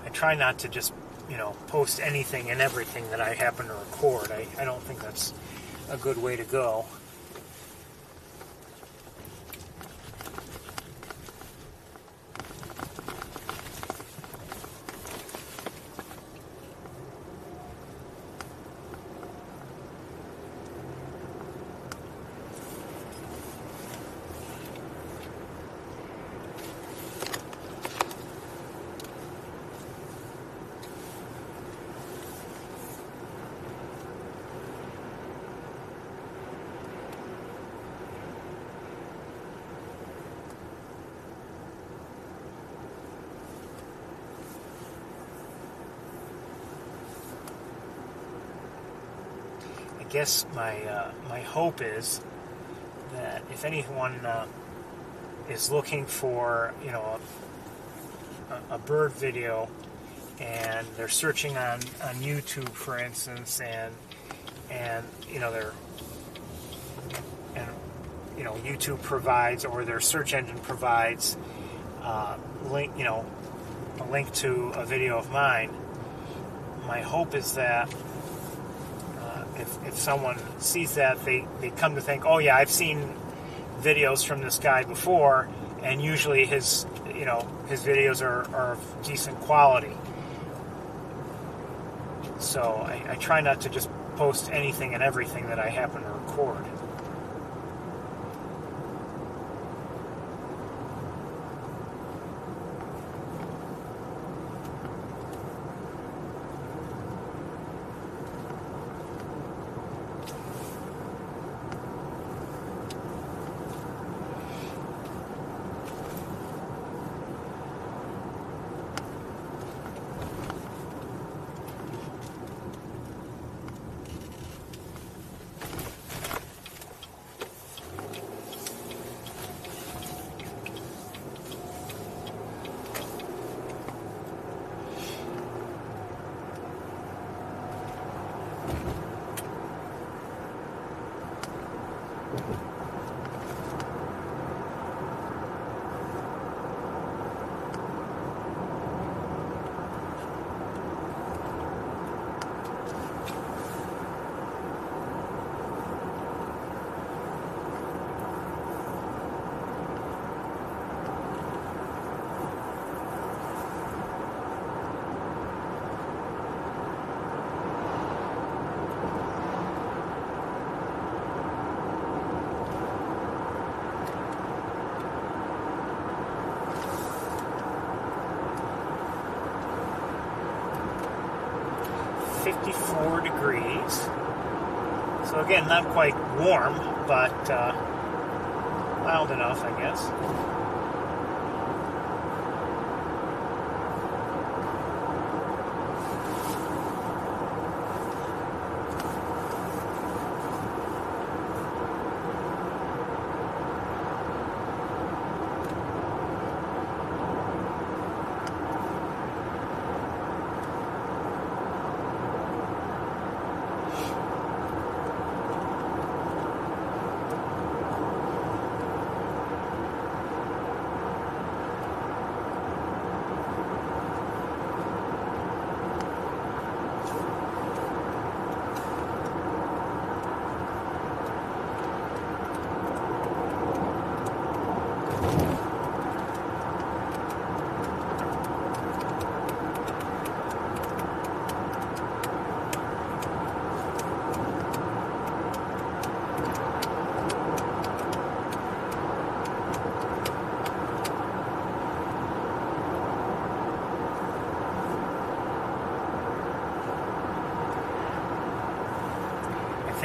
I try not to just, post anything and everything that I happen to record. I don't think that's a good way to go. I guess my hope is that if anyone is looking for a bird video and they're searching on YouTube, for instance, and YouTube provides, or their search engine provides a link to a video of mine. My hope is that if someone sees that, they come to think, oh yeah, I've seen videos from this guy before, and usually his videos are of decent quality. So I try not to just post anything and everything that I happen to record. Degrees. So again, not quite warm, but mild enough, I guess.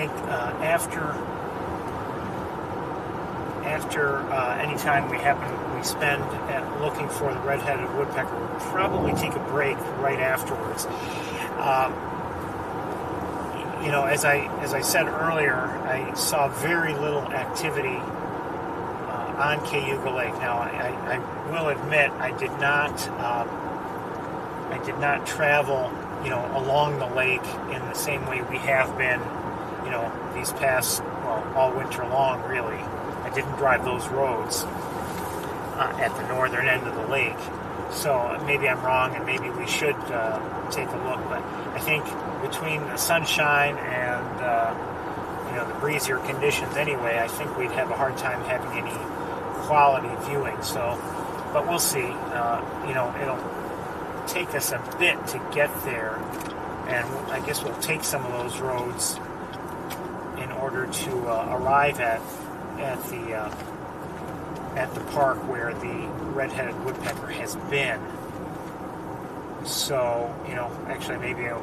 think after any time we spend looking for the red-headed woodpecker, we'll probably take a break right afterwards. You know, as I said earlier, I saw very little activity on Cayuga Lake. Now, I will admit I did not travel, you know, along the lake in the same way we have been, you know, these past, well, all winter long, really. I didn't drive those roads at the northern end of the lake. So maybe I'm wrong, and maybe we should take a look. But I think between the sunshine and you know, the breezier conditions anyway, I think we'd have a hard time having any quality viewing. So, but we'll see. You know, it'll take us a bit to get there, and I guess we'll take some of those roads in order to arrive at the park where the red-headed woodpecker has been. So, you know, actually maybe we'll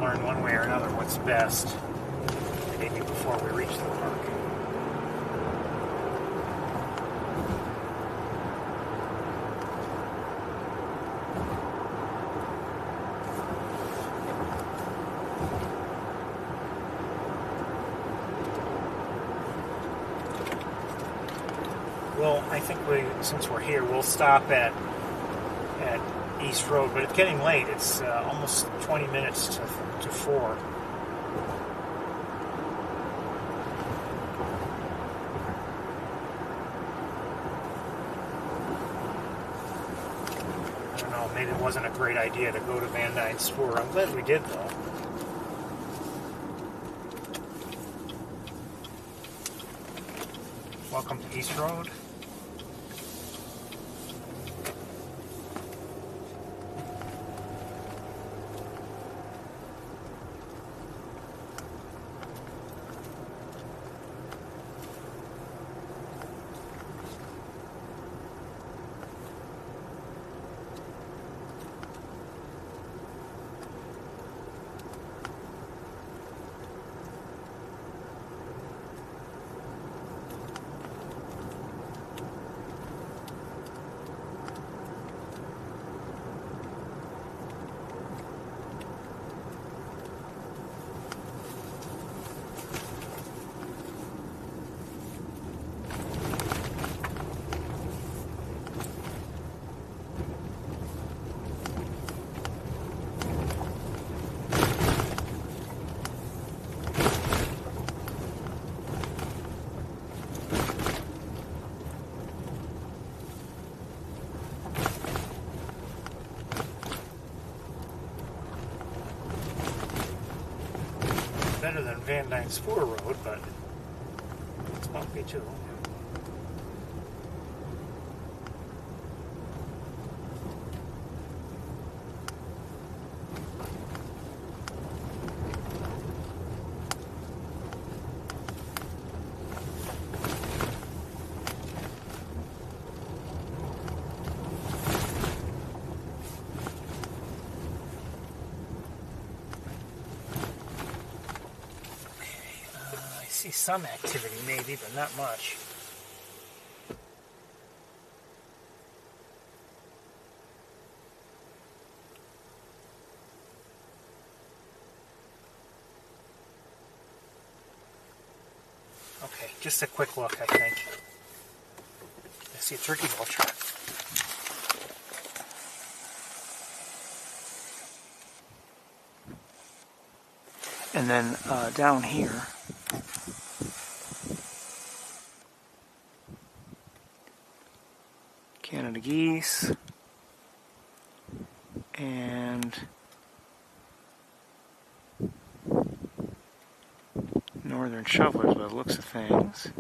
learn one way or another what's best, maybe before we reach the park. Well, I think since we're here, we'll stop at East Road, but it's getting late. It's almost 20 minutes to 4. I don't know, maybe it wasn't a great idea to go to Vany Tour. I'm glad we did, though. Welcome to East Road. Better than Vany Tour Road, but it's bumpy too. See some activity maybe, but not much. Okay, just a quick look, I think. I see a turkey vulture. And then down here, Canada geese and northern shovelers by the looks of things.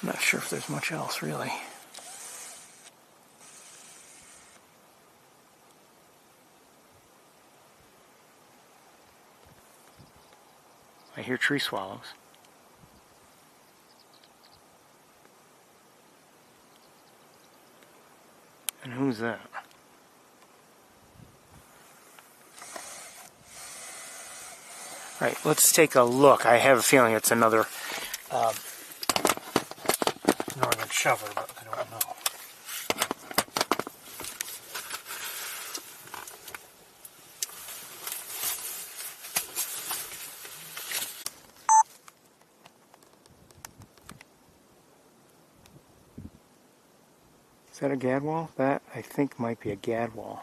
I'm not sure if there's much else really. I hear tree swallows. And who's that? Right, let's take a look. I have a feeling it's another northern shoveler, but I don't know. Is that a gadwall? That, I think, might be a gadwall.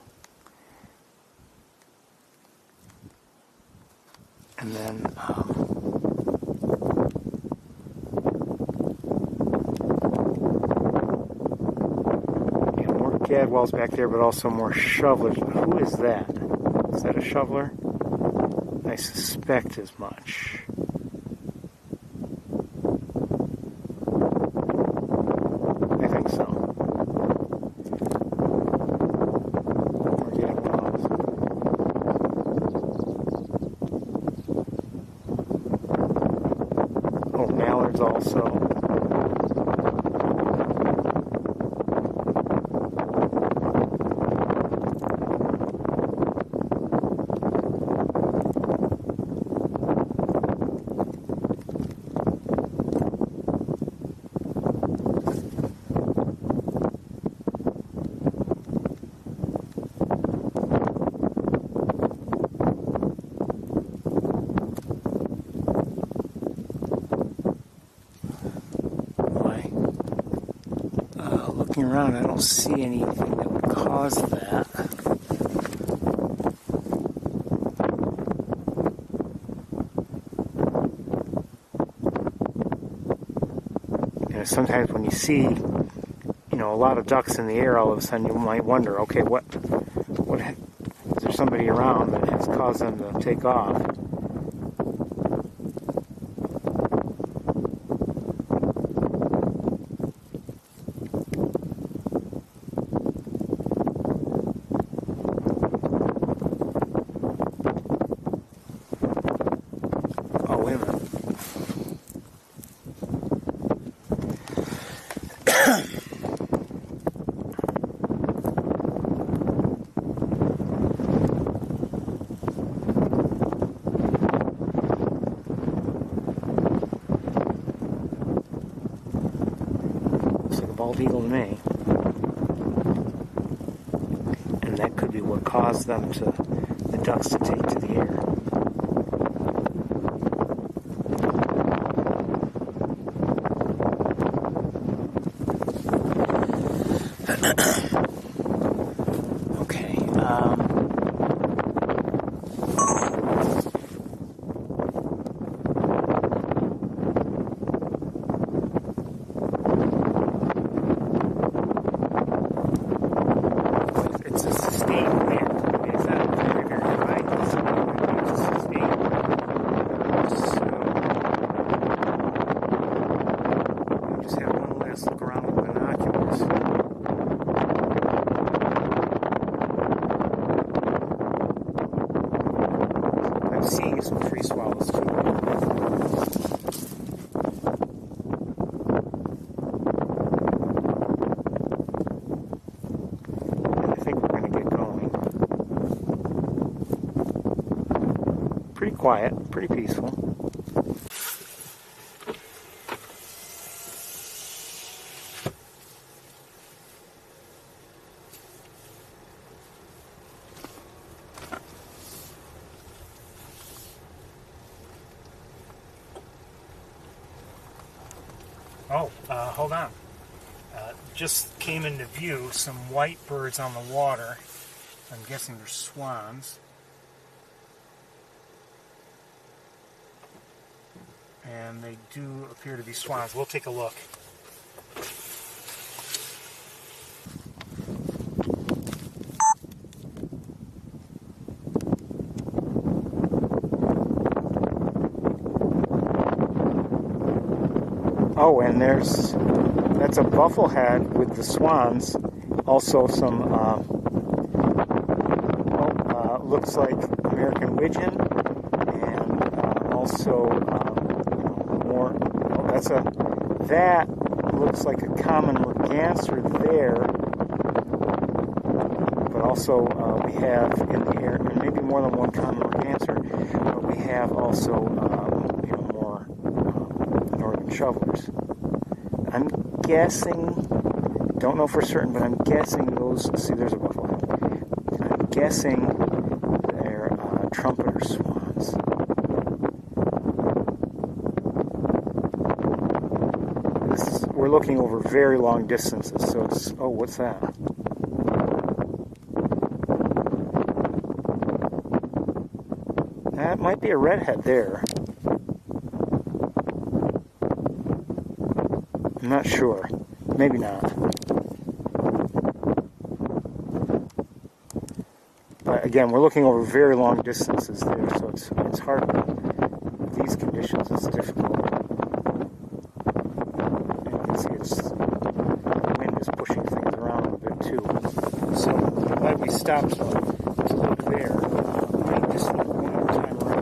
And then, yeah, more gadwalls back there, but also more shovelers. Who is that? Is that a shoveler? I suspect as much. I think so. More gadwalls. Oh, mallards also. Looking around, I don't see anything that would cause that. And sometimes when you see, you know, a lot of ducks in the air, all of a sudden you might wonder, okay, what is there somebody around that has caused them to take off? Bald eagle to me, and that could be what caused the ducks to take to the air. Okay. Seeing some tree swallows too. I think we're going to get going. Pretty quiet, pretty peaceful. Oh, hold on. Just came into view some white birds on the water. I'm guessing they're swans. And they do appear to be swans. We'll take a look. Oh, and that's a bufflehead with the swans. Also some, looks like American widgeon, and also more. Oh, that looks like a common Merganser there. also we have in the air, maybe more than one common Merganser, but we have also more northern shovelers. I'm guessing, don't know for certain, but I'm guessing those. See, there's a buffalo. I'm guessing they're trumpeter swans. We're looking over very long distances, so it's, oh, what's that? That might be a redhead there. I'm not sure. Maybe not. But again, we're looking over very long distances there, so it's hard. With these conditions, it's difficult. The wind is pushing things around a bit too. So I'm glad we stopped to look there. I just look one more time around.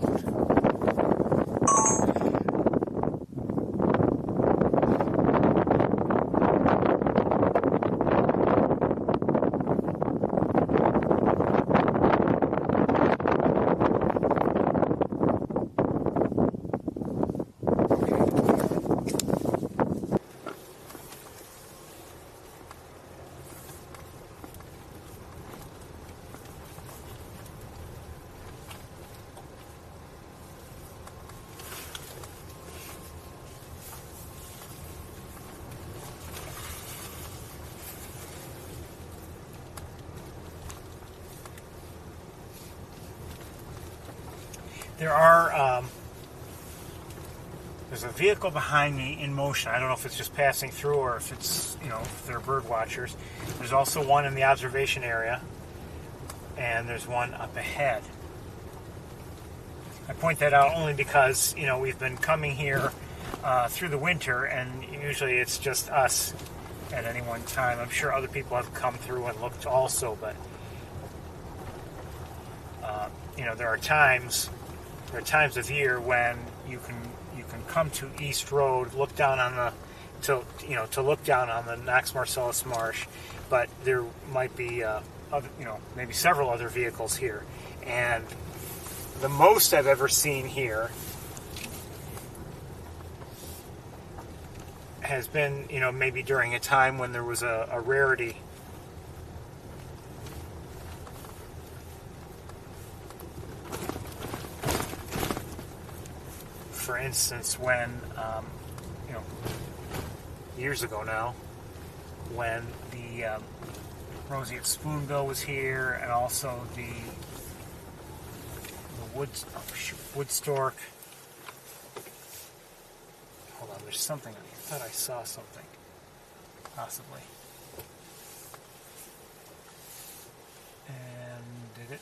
There are, there's a vehicle behind me in motion. I don't know if it's just passing through or if it's, if they're bird watchers. There's also one in the observation area, and there's one up ahead. I point that out only because, we've been coming here through the winter, and usually it's just us at any one time. I'm sure other people have come through and looked also, but, there are times of year when you can come to East Road, look down on to look down on the Knox Marcellus Marsh, but there might be maybe several other vehicles here, and the most I've ever seen here has been maybe during a time when there was a rarity. For instance, when, years ago now, when the roseate spoonbill was here, and also the wood stork. Hold on, there's something. I thought I saw something, possibly. And did it?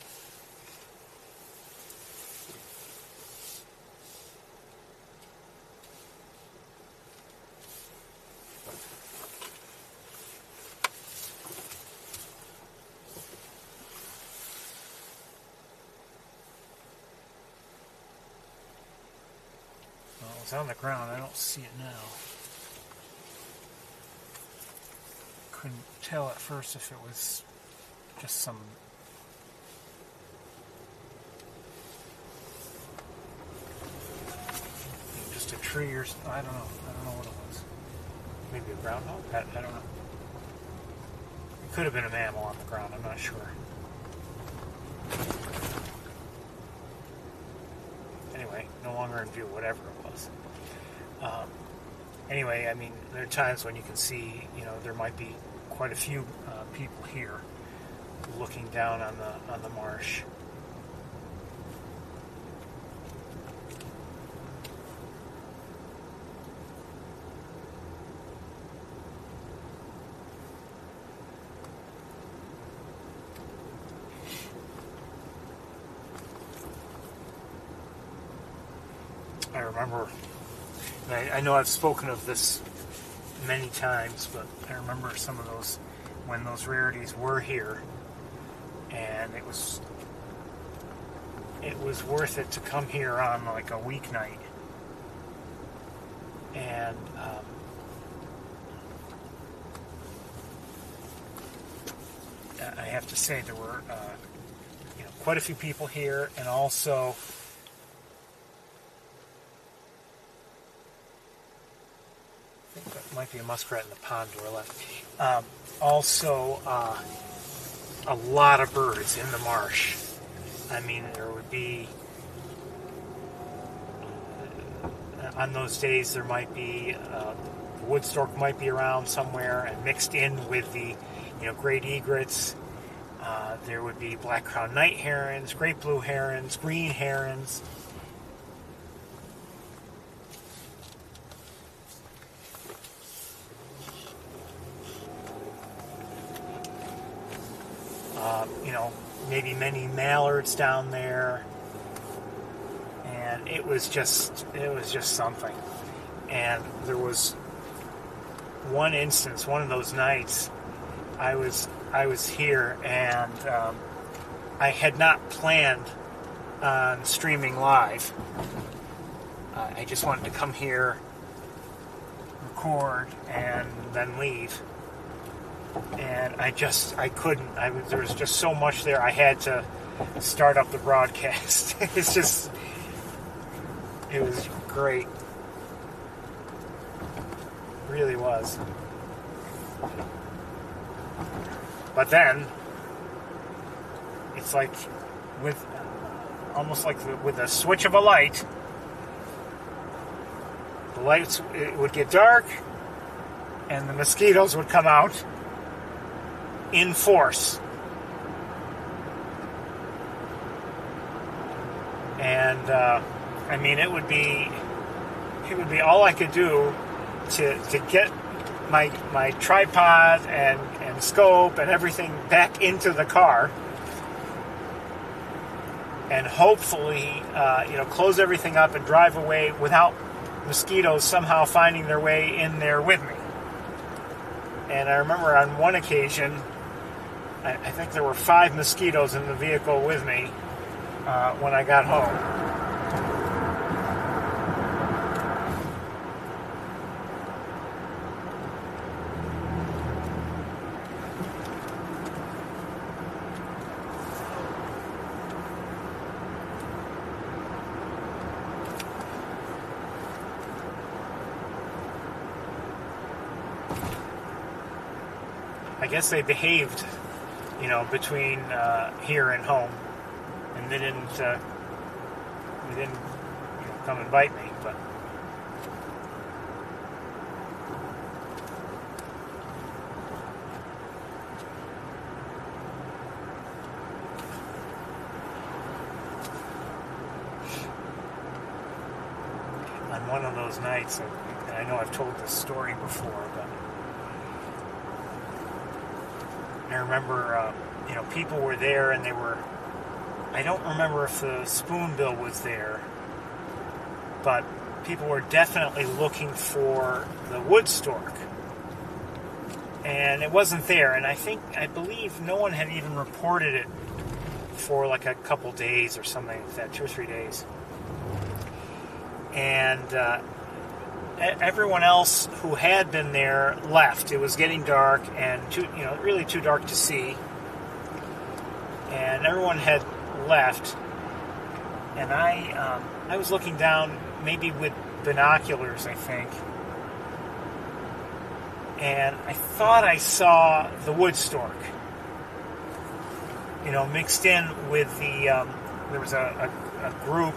It's on the ground. I don't see it now. Couldn't tell at first if it was just some just a tree or something. I don't know what it was. Maybe a groundhog? I don't know. It could have been a mammal on the ground. I'm not sure. Anyway, no longer in view, whatever it was. Anyway, I mean, there are times when you can see, there might be quite a few people here looking down on the marsh. I remember, I know I've spoken of this many times, but I remember some of those, when those rarities were here, and it was worth it to come here on like a weeknight, and I have to say there were quite a few people here, and also I think that might be a muskrat in the pond to our left. Also, a lot of birds in the marsh. I mean, there would be, on those days, there might be, the wood stork might be around somewhere, and mixed in with the, great egrets. There would be black-crowned night herons, great blue herons, green herons. Maybe many mallards down there, and it was just something. And there was one instance, one of those nights, I was here, and I had not planned on streaming live. I just wanted to come here, record, and then leave. And I couldn't. There was just so much there. I had to start up the broadcast. It was great. It really was. But then, it's like almost like with a switch of a light, the lights, it would get dark, and the mosquitoes would come out in force. And it would be all I could do to get my tripod and scope and everything back into the car, and hopefully close everything up and drive away without mosquitoes somehow finding their way in there with me. And I remember on one occasion, I think there were 5 mosquitoes in the vehicle with me when I got home. I guess they behaved, between here and home, and they didn't come and bite me. But on one of those nights, and I know I've told this story before, but I remember, people were there, and I don't remember if the spoonbill was there, but people were definitely looking for the wood stork. And it wasn't there, and I believe no one had even reported it for like a couple days or something like that, 2 or 3 days. And everyone else who had been there left. It was getting dark and really too dark to see. And everyone had left. And I was looking down, maybe with binoculars, I think. And I thought I saw the wood stork, mixed in with the, there was a group,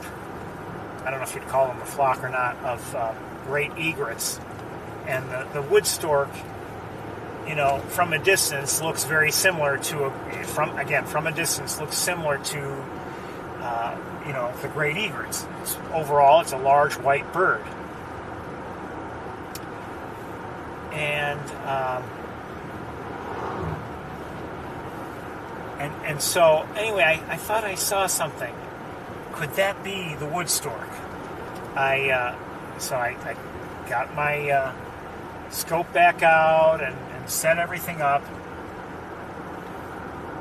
I don't know if you'd call them a flock or not, of great egrets. And the wood stork, from a distance looks very similar to, from a distance looks similar to, the great egrets. Overall, it's a large white bird. And so, anyway, I thought I saw something. Could that be the wood stork? So I got my scope back out and set everything up.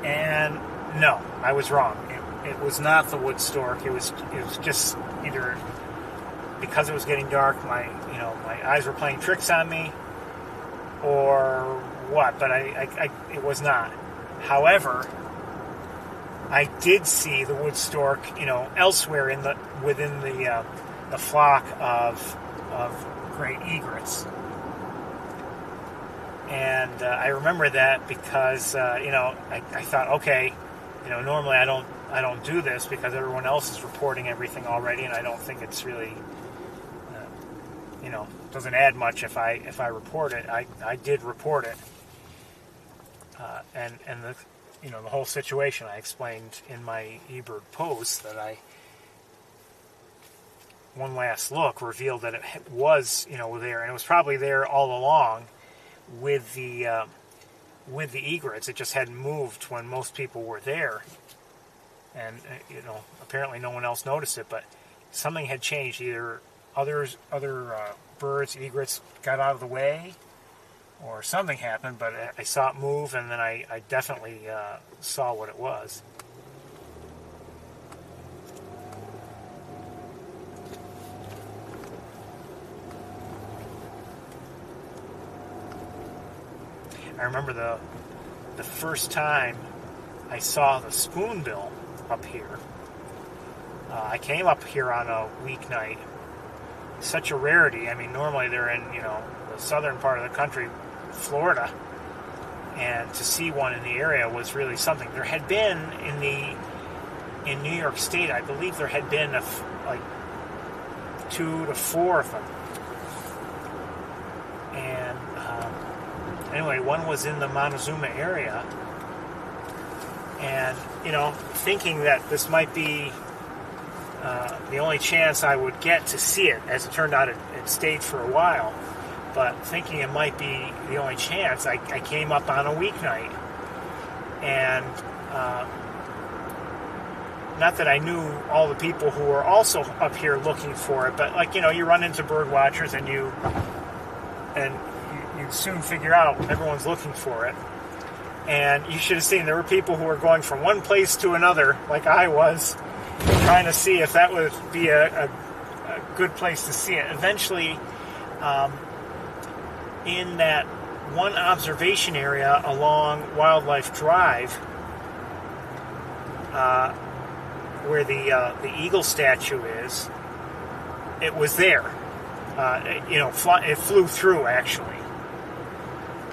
And no, I was wrong. It was not the wood stork. It was just either because it was getting dark, my eyes were playing tricks on me, or what? But it was not. However, I did see the wood stork, elsewhere within the flock of great egrets, and I remember that because I thought, okay, normally I don't do this because everyone else is reporting everything already, and I don't think it's really doesn't add much if I report it. I did report it, and the whole situation I explained in my eBird post that one last look revealed that it was there, and it was probably there all along with the egrets. It just hadn't moved when most people were there, and apparently no one else noticed it, but something had changed. Either other birds, egrets, got out of the way, or something happened, but I saw it move, and then I definitely saw what it was. I remember the first time I saw the spoonbill up here. I came up here on a weeknight. Such a rarity. I mean, normally they're in, the southern part of the country, Florida, and to see one in the area was really something. There had been in New York State, I believe there had been like 2 to 4 of them. And anyway, one was in the Montezuma area, and thinking that this might be the only chance I would get to see it. As it turned out, it stayed for a while, but thinking it might be the only chance, I came up on a weeknight, and not that I knew all the people who were also up here looking for it, but you run into bird watchers, and you soon figure out everyone's looking for it. And you should have seen, there were people who were going from one place to another, like I was, trying to see if that would be a good place to see it. Eventually, in that one observation area along Wildlife Drive, where the eagle statue is, it was there. It flew through, actually.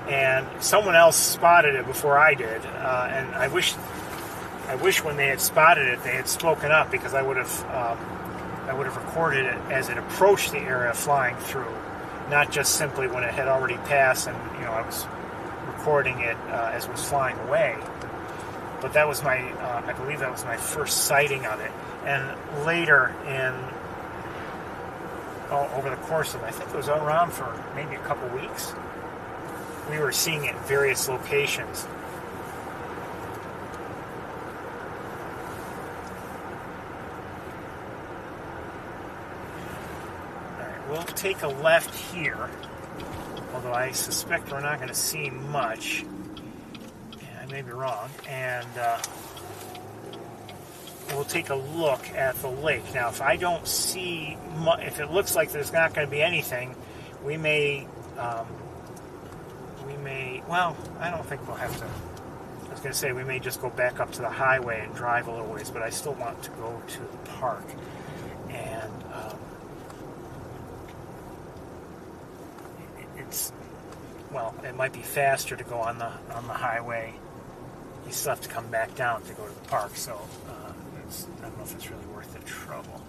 And someone else spotted it before I did, and I wish when they had spotted it, they had spoken up, because I would have recorded it as it approached the area flying through, not just simply when it had already passed, and I was recording it as it was flying away. But that was I believe that was my first sighting of it. And later over the course of, I think it was around for maybe a couple weeks, we were seeing it in various locations. Alright, we'll take a left here, although I suspect we're not going to see much. Yeah, I may be wrong. And we'll take a look at the lake. Now, if I don't see if it looks like there's not going to be anything, we may, well, I don't think we'll have to. I was going to say we may just go back up to the highway and drive a little ways, but I still want to go to the park. And it might be faster to go on the highway. You still have to come back down to go to the park, so I don't know if it's really worth the trouble.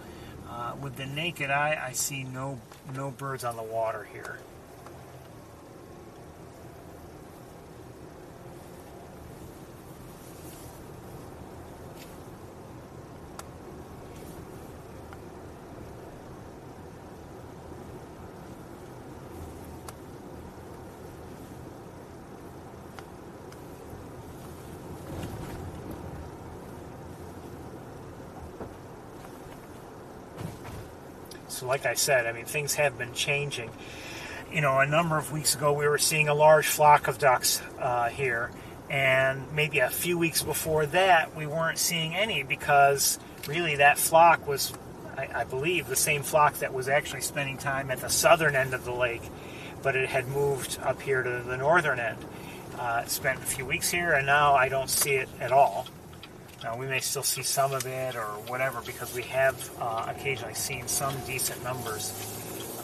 With the naked eye, I see no birds on the water here. So like I said, I mean, things have been changing. A number of weeks ago we were seeing a large flock of ducks here, and maybe a few weeks before that we weren't seeing any, because really that flock was, I believe, the same flock that was actually spending time at the southern end of the lake, but it had moved up here to the northern end. Spent a few weeks here, and now I don't see it at all. Now, we may still see some of it or whatever, because we have occasionally seen some decent numbers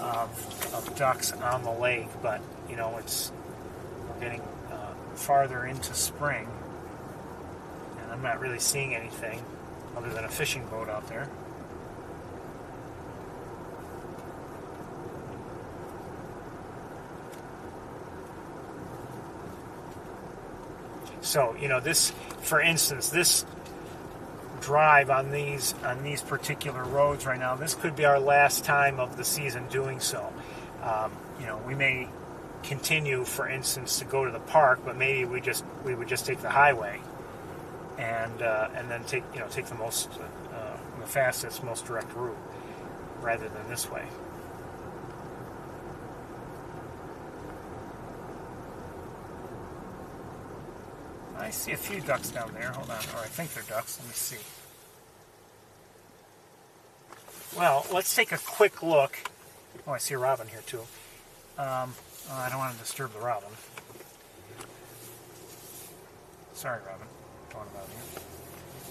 of ducks on the lake, but you know, we're getting farther into spring, and I'm not really seeing anything other than a fishing boat out there. So, you know, this, for instance, this drive on these particular roads right now, this could be our last time of the season doing so. You know, we may continue, for instance, to go to the park, but maybe we would just take the highway and then take the fastest, most direct route rather than this way. I see a few ducks down there. Hold on. Or I think they're ducks. Let me see. Well, let's take a quick look. Oh, I see a robin here, too. I don't want to disturb the robin. Sorry, robin. Don't want to bother you.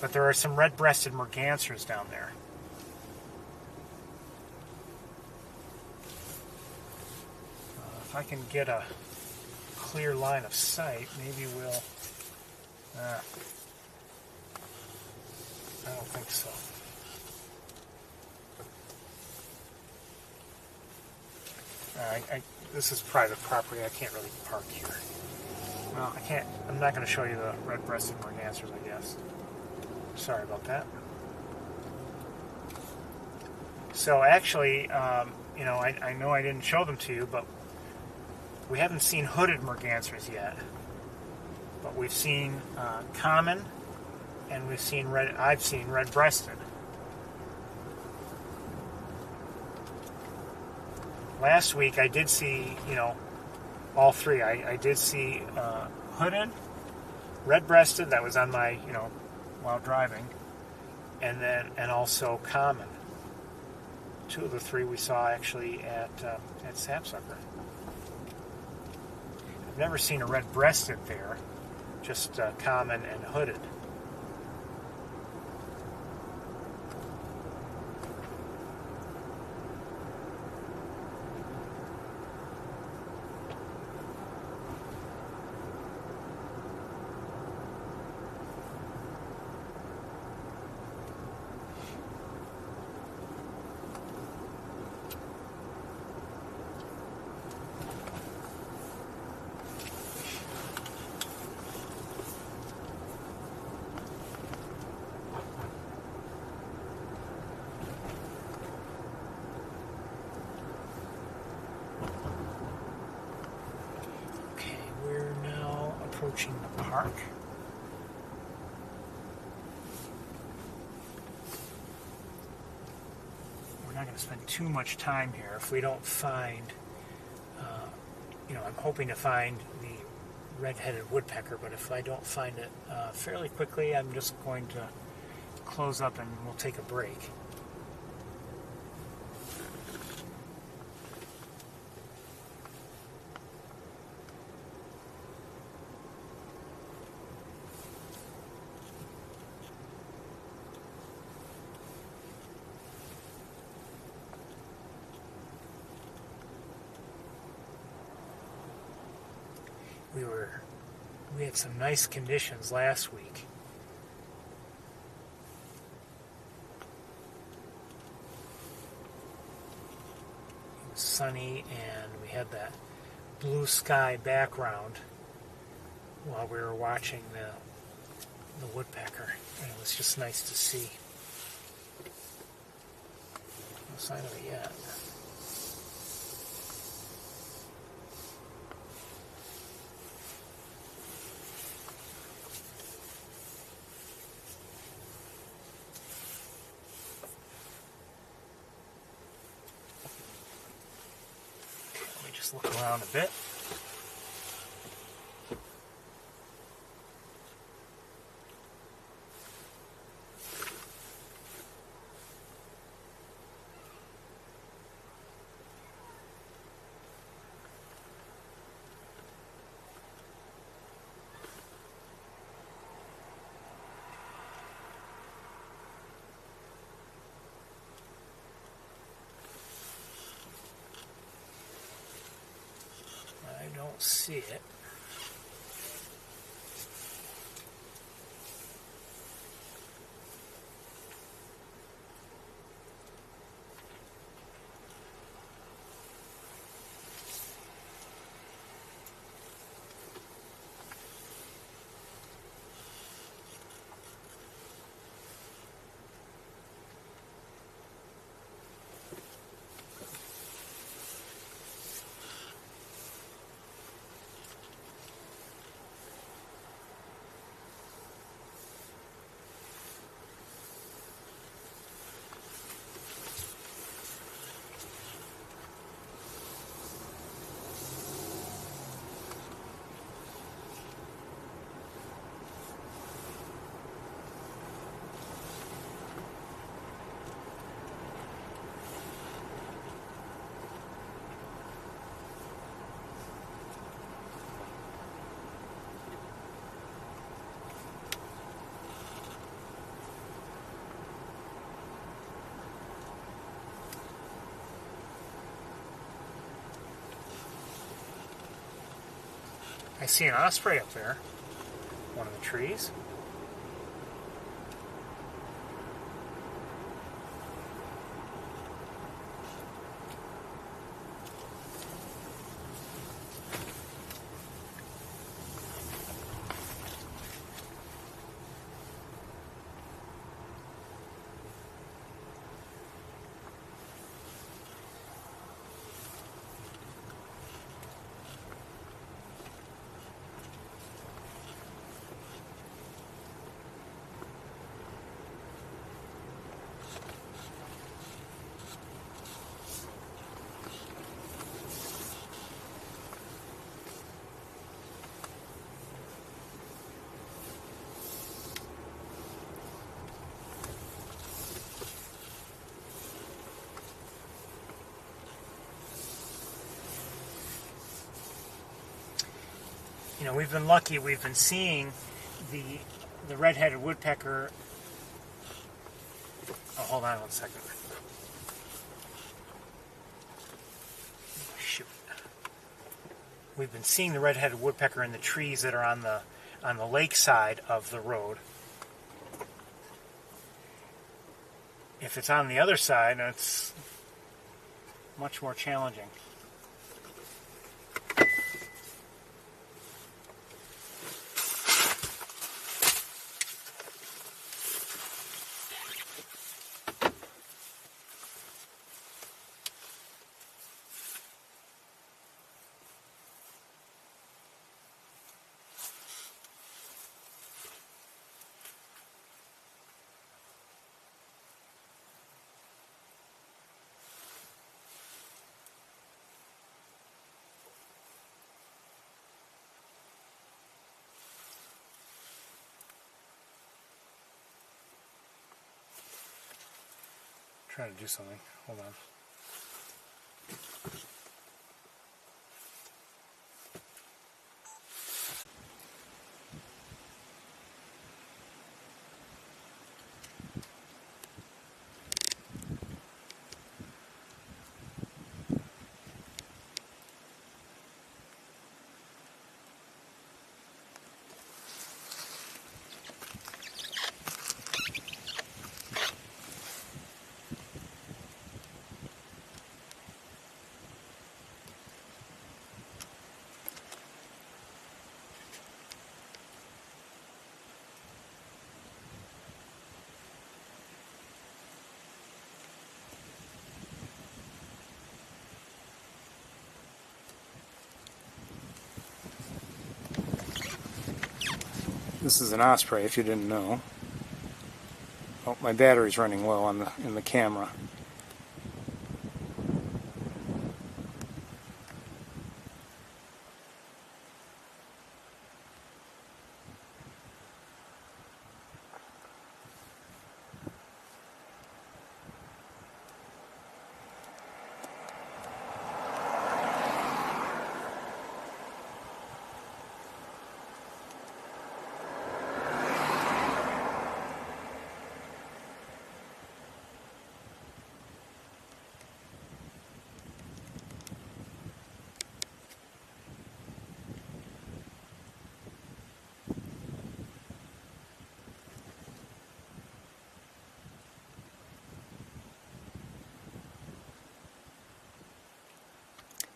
But there are some red-breasted mergansers down there. If I can get a clear line of sight, maybe we'll... I don't think so. This is private property. I can't really park here. Well, I'm not going to show you the red-breasted mergansers, I guess. Sorry about that. So actually, you know, I know I didn't show them to you, but we haven't seen hooded mergansers yet. But we've seen common, and I've seen red-breasted. Last week I did see, you know, all three. I did see hooded, red-breasted, that was on my, you know, while driving, and also common. Two of the three we saw actually at Sapsucker. I've never seen a red-breasted there. Just common and hooded. Approaching the park. We're not going to spend too much time here if we don't find, you know, I'm hoping to find the red-headed woodpecker, but if I don't find it fairly quickly, I'm just going to close up and we'll take a break. We had some nice conditions last week. It was sunny and we had that blue sky background while we were watching the woodpecker, and it was just nice to see. No sign of it yet. Look around a bit. see it. I see an osprey up there, one of the trees. You know, we've been lucky. We've been seeing the red-headed woodpecker. Oh, hold on 1 second. Shoot. We've been seeing the red-headed woodpecker in the trees that are on the lake side of the road. If it's on the other side, it's much more challenging. Try to do something. Hold on. This is an osprey, if you didn't know. Oh, my battery's running low in the camera.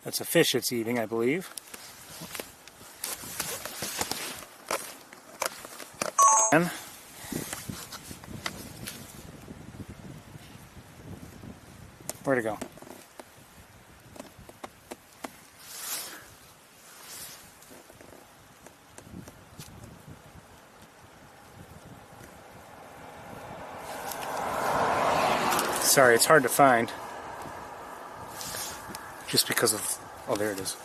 That's a fish it's eating, I believe. And where'd it go? Sorry, it's hard to find. Just because of... oh, there it is.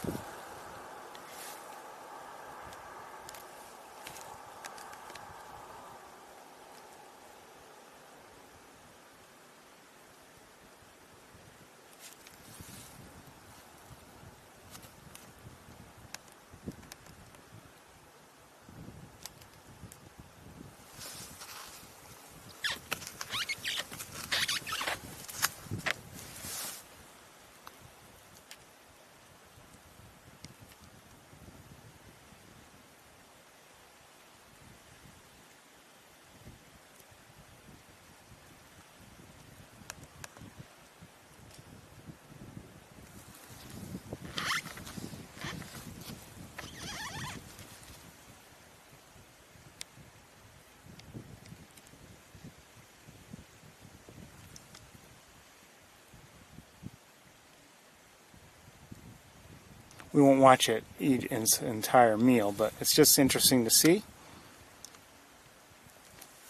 We won't watch it eat its entire meal, but it's just interesting to see.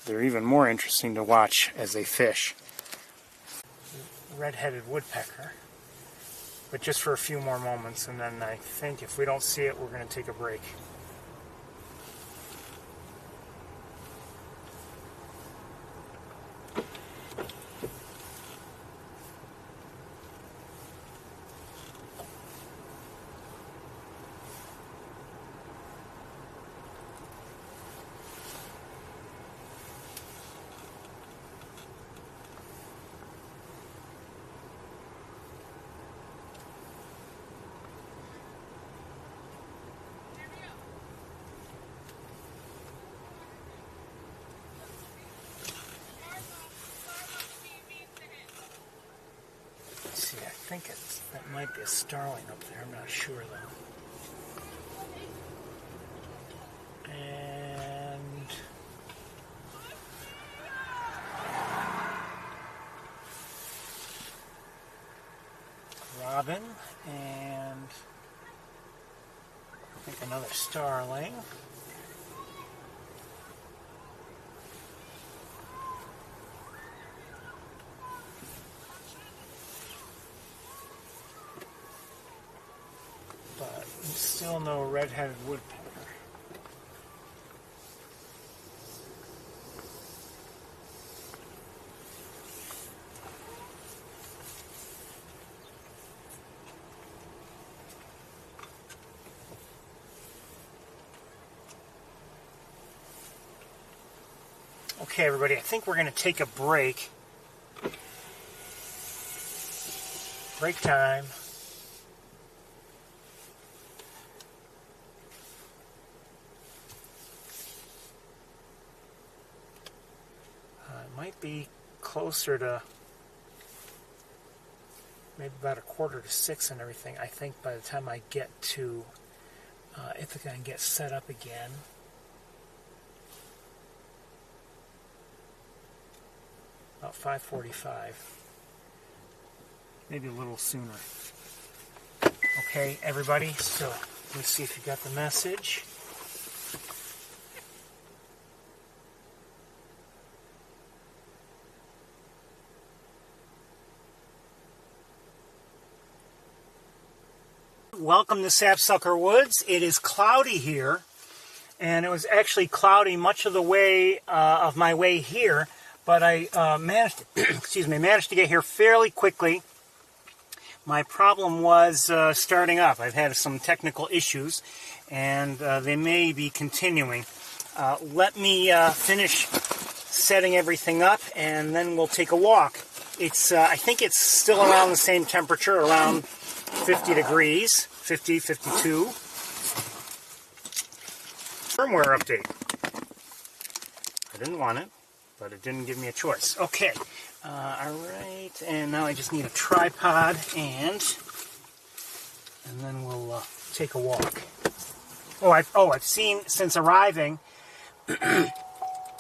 They're even more interesting to watch as they fish. Red-headed woodpecker, but just for a few more moments, and then I think if we don't see it, we're going to take a break. I think that might be a starling up there. I'm not sure though. And robin, and I think another starling. But still no red-headed woodpecker. Okay, everybody, I think we're going to take a break. Break time. It might be closer to maybe about 5:45 and everything, I think, by the time I get to Ithaca and get set up again. About 5:45. Maybe a little sooner. Okay, everybody, so let's see if you got the message. Welcome to Sapsucker Woods. It is cloudy here, and it was actually cloudy much of the way of my way here, but I managed to get here fairly quickly. My problem was starting up. I've had some technical issues, and they may be continuing. Let me finish setting everything up, and then we'll take a walk. It's I think it's still around the same temperature, around 50 degrees, 50, 52. Firmware update. I didn't want it, but it didn't give me a choice. Okay, alright, and now I just need a tripod and and then we'll take a walk. I've seen, since arriving,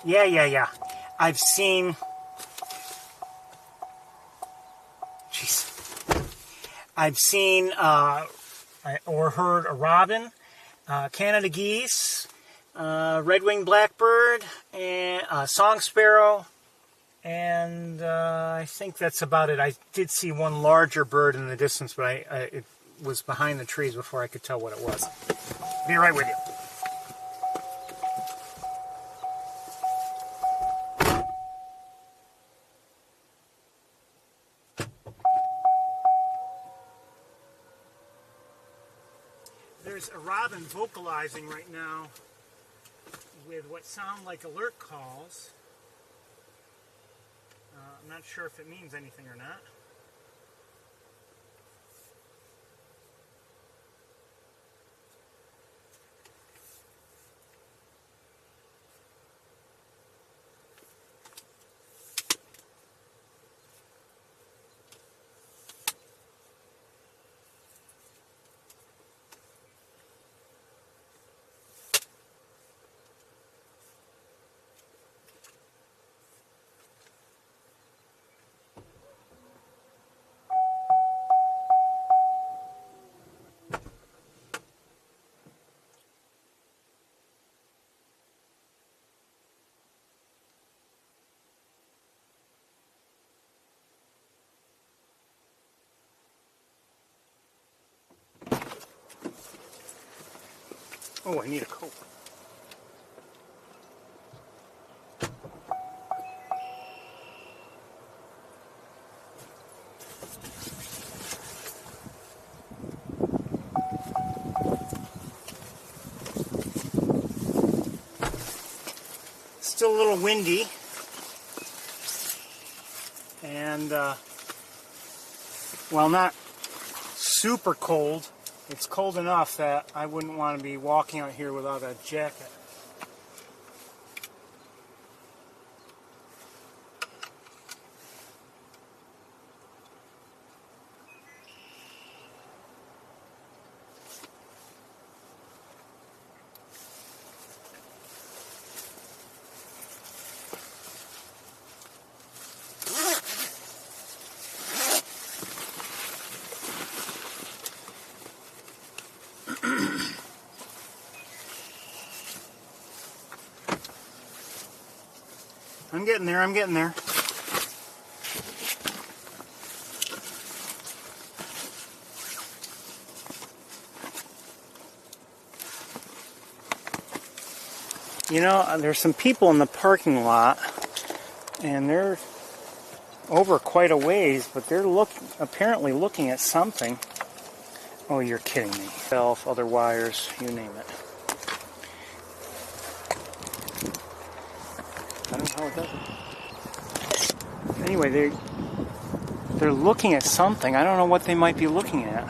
yeah. I've seen, I've seen or heard a robin, Canada geese, red-winged blackbird, and song sparrow, and I think that's about it. I did see one larger bird in the distance, but it was behind the trees before I could tell what it was. Be right with you. There's a robin vocalizing right now with what sound like alert calls. I'm not sure if it means anything or not. Oh, I need a coat. Still a little windy, and while not super cold, it's cold enough that I wouldn't want to be walking out here without a jacket. I'm getting there. You know, there's some people in the parking lot, and they're over quite a ways, but they're apparently looking at something. Oh, you're kidding me. Self, other wires, you name it. I don't know how it does it. Anyway, they're looking at something. I don't know what they might be looking at.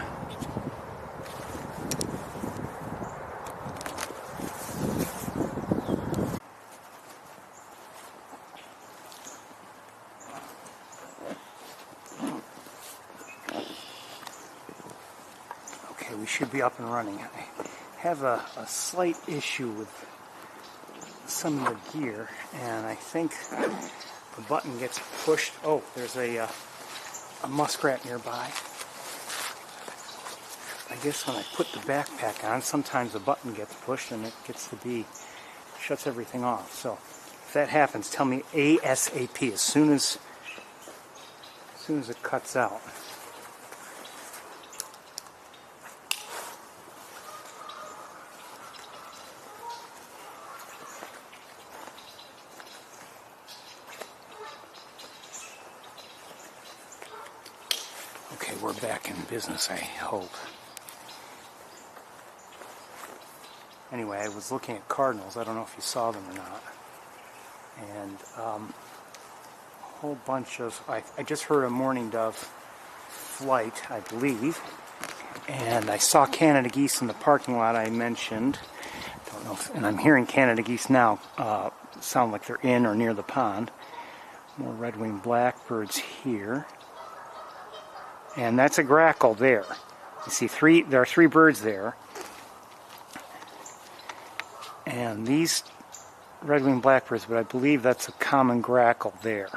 Okay, we should be up and running. I have a slight issue with some of the gear, and I think the button gets pushed. Oh, there's a muskrat nearby. I guess when I put the backpack on, sometimes the button gets pushed and it gets to be, shuts everything off. So if that happens, tell me ASAP, as soon as it cuts out. Okay, we're back in business, I hope. Anyway, I was looking at cardinals. I don't know if you saw them or not. And a whole bunch of... I just heard a mourning dove flight, I believe. And I saw Canada geese in the parking lot I mentioned. Don't know and I'm hearing Canada geese now sound like they're in or near the pond. More red-winged blackbirds here. And that's a grackle there. You see there are three birds there. And these red-winged blackbirds, but I believe that's a common grackle there.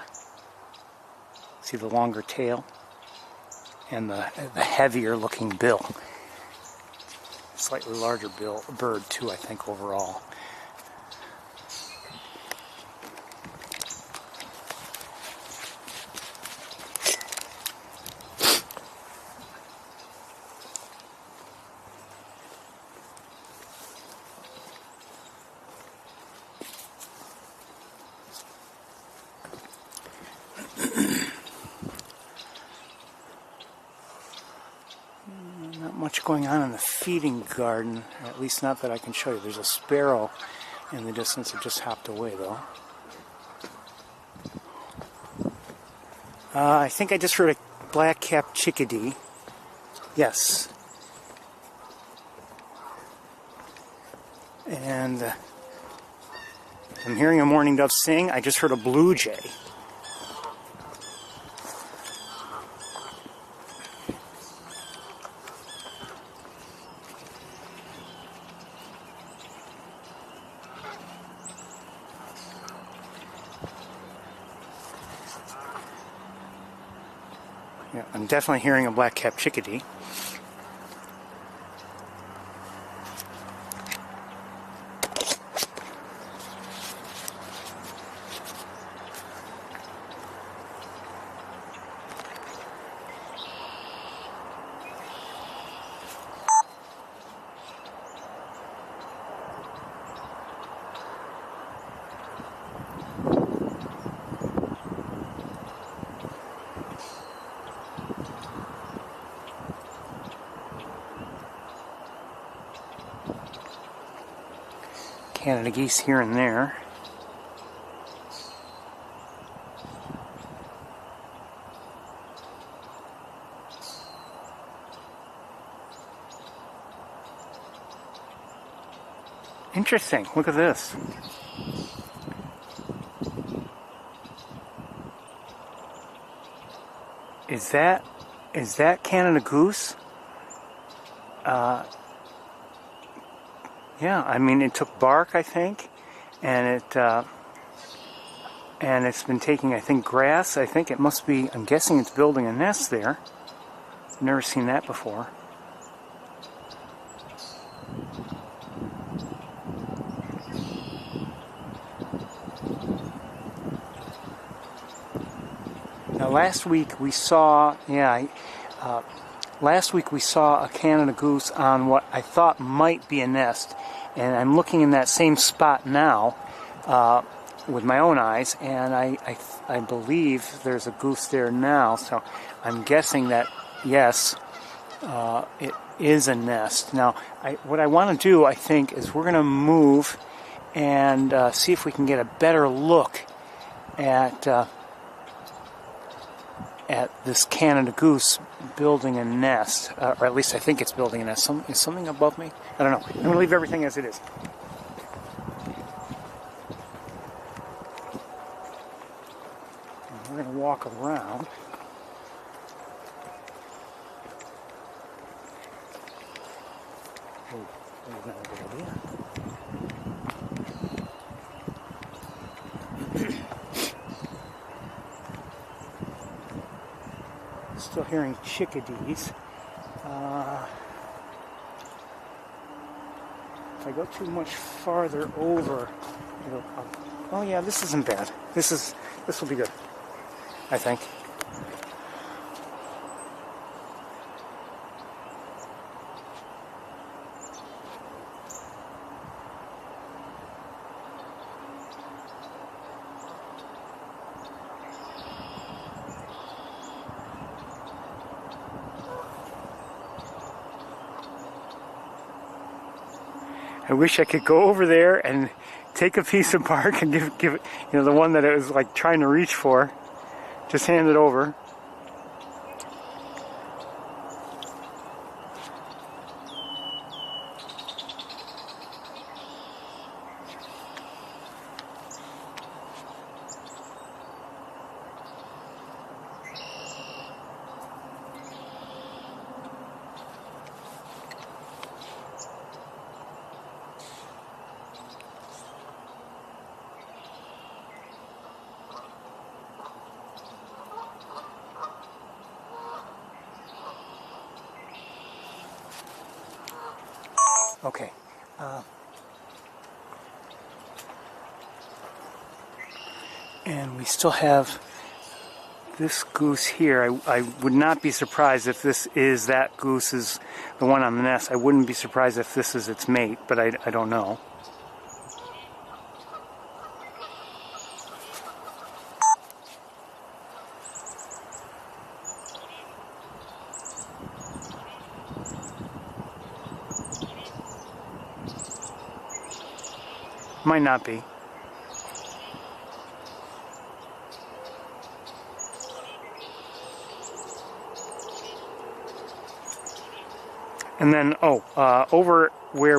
See the longer tail? And the heavier looking bill. Slightly larger bird too, I think, overall. Not much going on in the feeding garden, at least not that I can show you. There's a sparrow in the distance that just hopped away, though. I think I just heard a black-capped chickadee. Yes. And I'm hearing a mourning dove sing. I just heard a blue jay. Yeah, I'm definitely hearing a black-capped chickadee. Canada geese here and there. Interesting. Look at this. Is that Canada goose? Yeah, I mean, it took bark, I think, and it's been taking, I think, grass. I think it must be, I'm guessing it's building a nest there. I've never seen that before. Now, last week we saw a Canada goose on what I thought might be a nest, and I'm looking in that same spot now with my own eyes, and I believe there's a goose there now, so I'm guessing that, yes, it is a nest. Now, what I want to do, I think, is we're going to move and see if we can get a better look at this Canada goose building a nest, or at least I think it's building a nest. Is something above me? I don't know. I'm going to leave everything as it is. And we're going to walk around. Oh, that's not a good idea. Still hearing chickadees. If I go too much farther over, oh yeah, this isn't bad. This will be good, I think. I wish I could go over there and take a piece of bark and give it, the one that it was like trying to reach for, just hand it over. Okay. And we still have this goose here. I would not be surprised if this is that goose is the one on the nest. I wouldn't be surprised if this is its mate, but I don't know. Might not be. And then, over where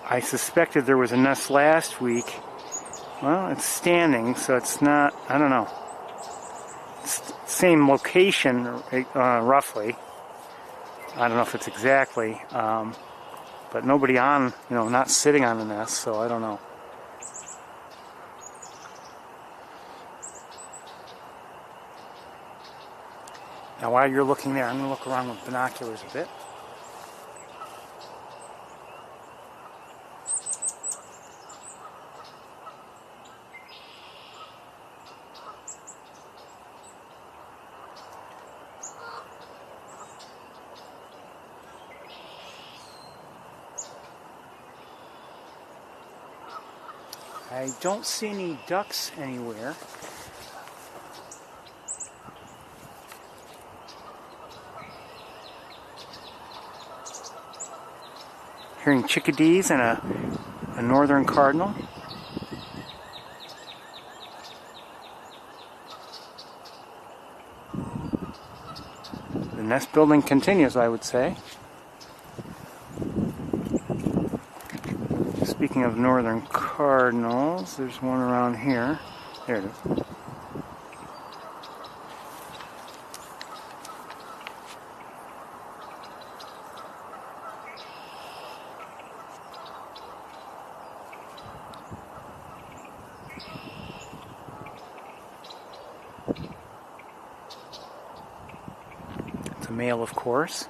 I suspected there was a nest last week, well, it's standing, so it's not, I don't know. It's same location, roughly. I don't know if it's exactly, but nobody on, not sitting on the nest, so I don't know. Now, while you're looking there, I'm going to look around with binoculars a bit. I don't see any ducks anywhere. Hearing chickadees and a northern cardinal. The nest building continues, I would say. Speaking of northern cardinals, there's one around here. There it is. It's a male, of course.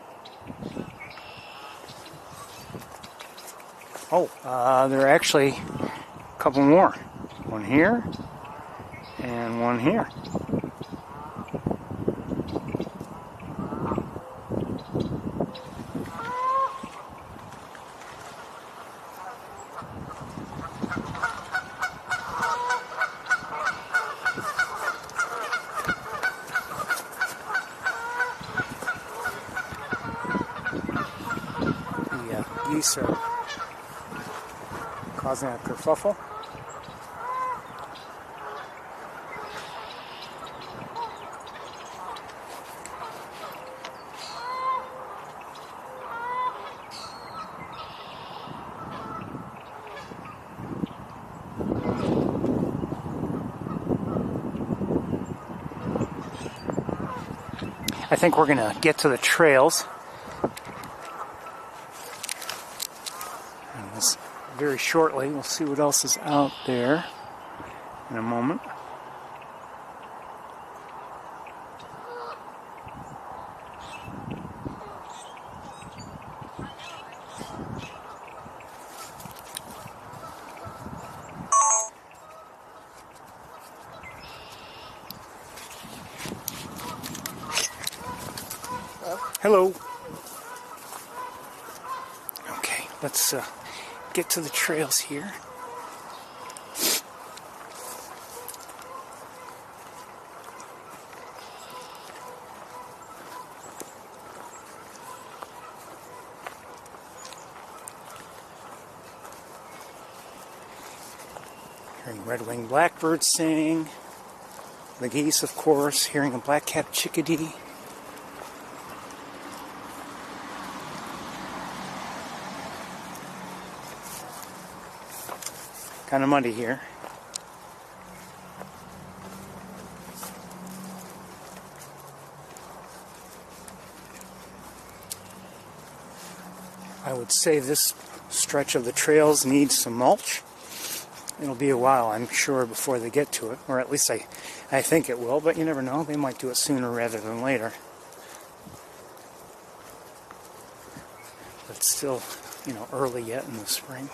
There are actually a couple more. One here and one here. The geese are causing a kerfuffle. I think we're going to get to the trails. And this very shortly. We'll see what else is out there in a moment. Hello. Okay, let's get to the trails here. Hearing red-winged blackbirds sing. The geese, of course. Hearing a black-capped chickadee. Kind of muddy here. I would say this stretch of the trails needs some mulch. It'll be a while, I'm sure, before they get to it, or at least I think it will, but you never know. They might do it sooner rather than later. But still early yet in the spring.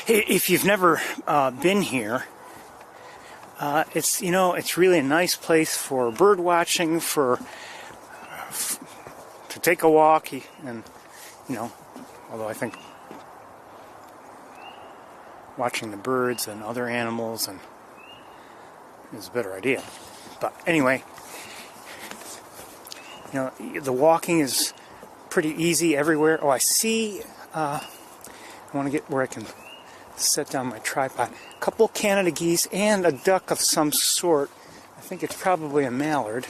If you've never been here, it's really a nice place for bird watching, to take a walk, and although I think watching the birds and other animals is a better idea. But anyway, the walking is pretty easy everywhere. Oh, I see. I want to get where I can set down my tripod. A couple Canada geese and a duck of some sort. I think it's probably a mallard.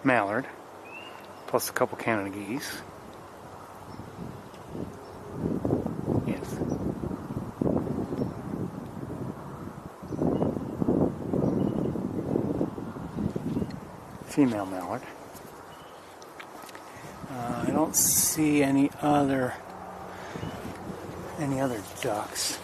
Mallard, plus a couple Canada geese. Yes. Female mallard. I don't see any other ducks.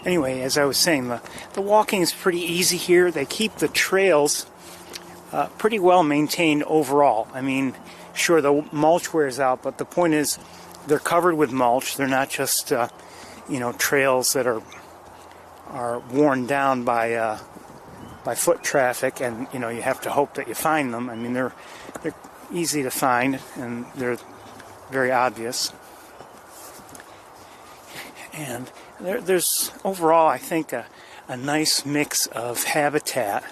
Anyway, as I was saying, the walking is pretty easy here. They keep the trails pretty well maintained overall. I mean, sure, the mulch wears out, but the point is they're covered with mulch. They're not just trails that are worn down by foot traffic, and you have to hope that you find them. I mean, they're easy to find, and they're very obvious. And there's overall, I think, a nice mix of habitat.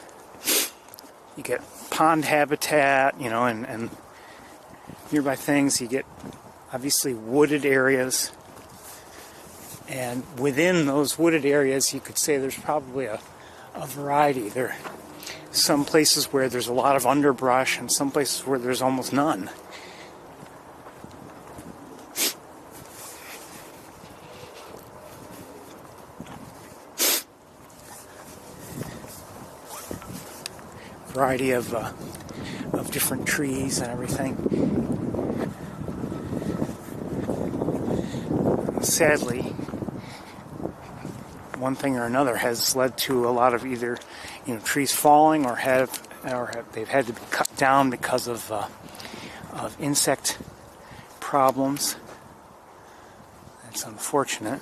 You get pond habitat, and nearby things. You get obviously wooded areas. And within those wooded areas, you could say there's probably a variety. There are some places where there's a lot of underbrush and some places where there's almost none. Variety of different trees and everything. Sadly, one thing or another has led to a lot of either trees falling or they've had to be cut down because of insect problems. That's unfortunate.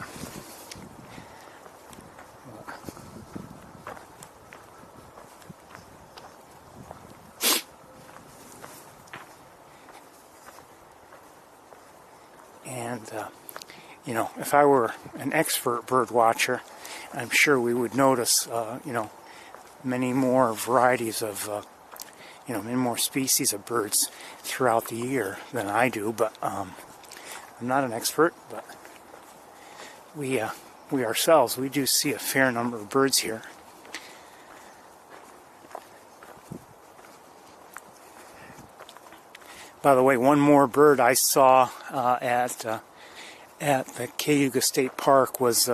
And if I were an expert bird watcher, I'm sure we would notice, many more varieties of, many more species of birds throughout the year than I do. But I'm not an expert, but we ourselves, we do see a fair number of birds here. By the way, one more bird I saw at the Cayuga State Park was,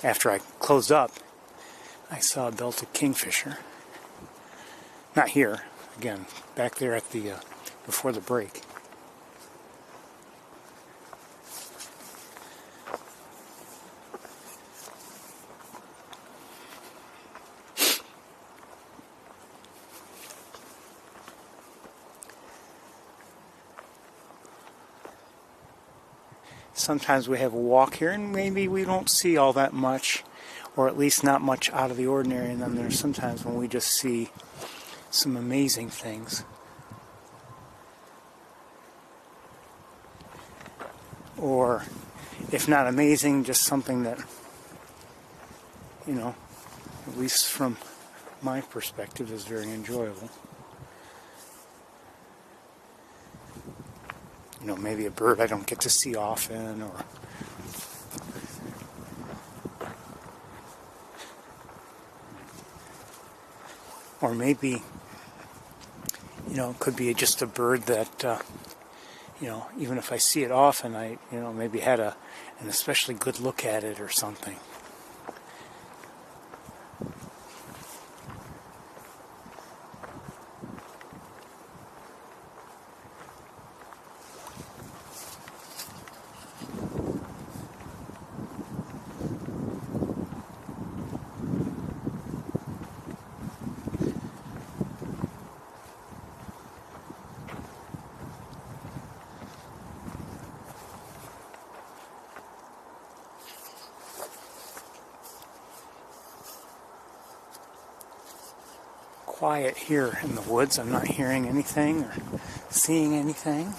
after I closed up, I saw a belted kingfisher. Not here, again, back there at the before the break. Sometimes we have a walk here and maybe we don't see all that much, or at least not much out of the ordinary, and then there's sometimes when we just see some amazing things. Or if not amazing, just something that, at least from my perspective, is very enjoyable. Maybe a bird I don't get to see often, or maybe, it could be just a bird that, even if I see it often, I maybe had an especially good look at it or something. Quiet here in the woods. I'm not hearing anything or seeing anything.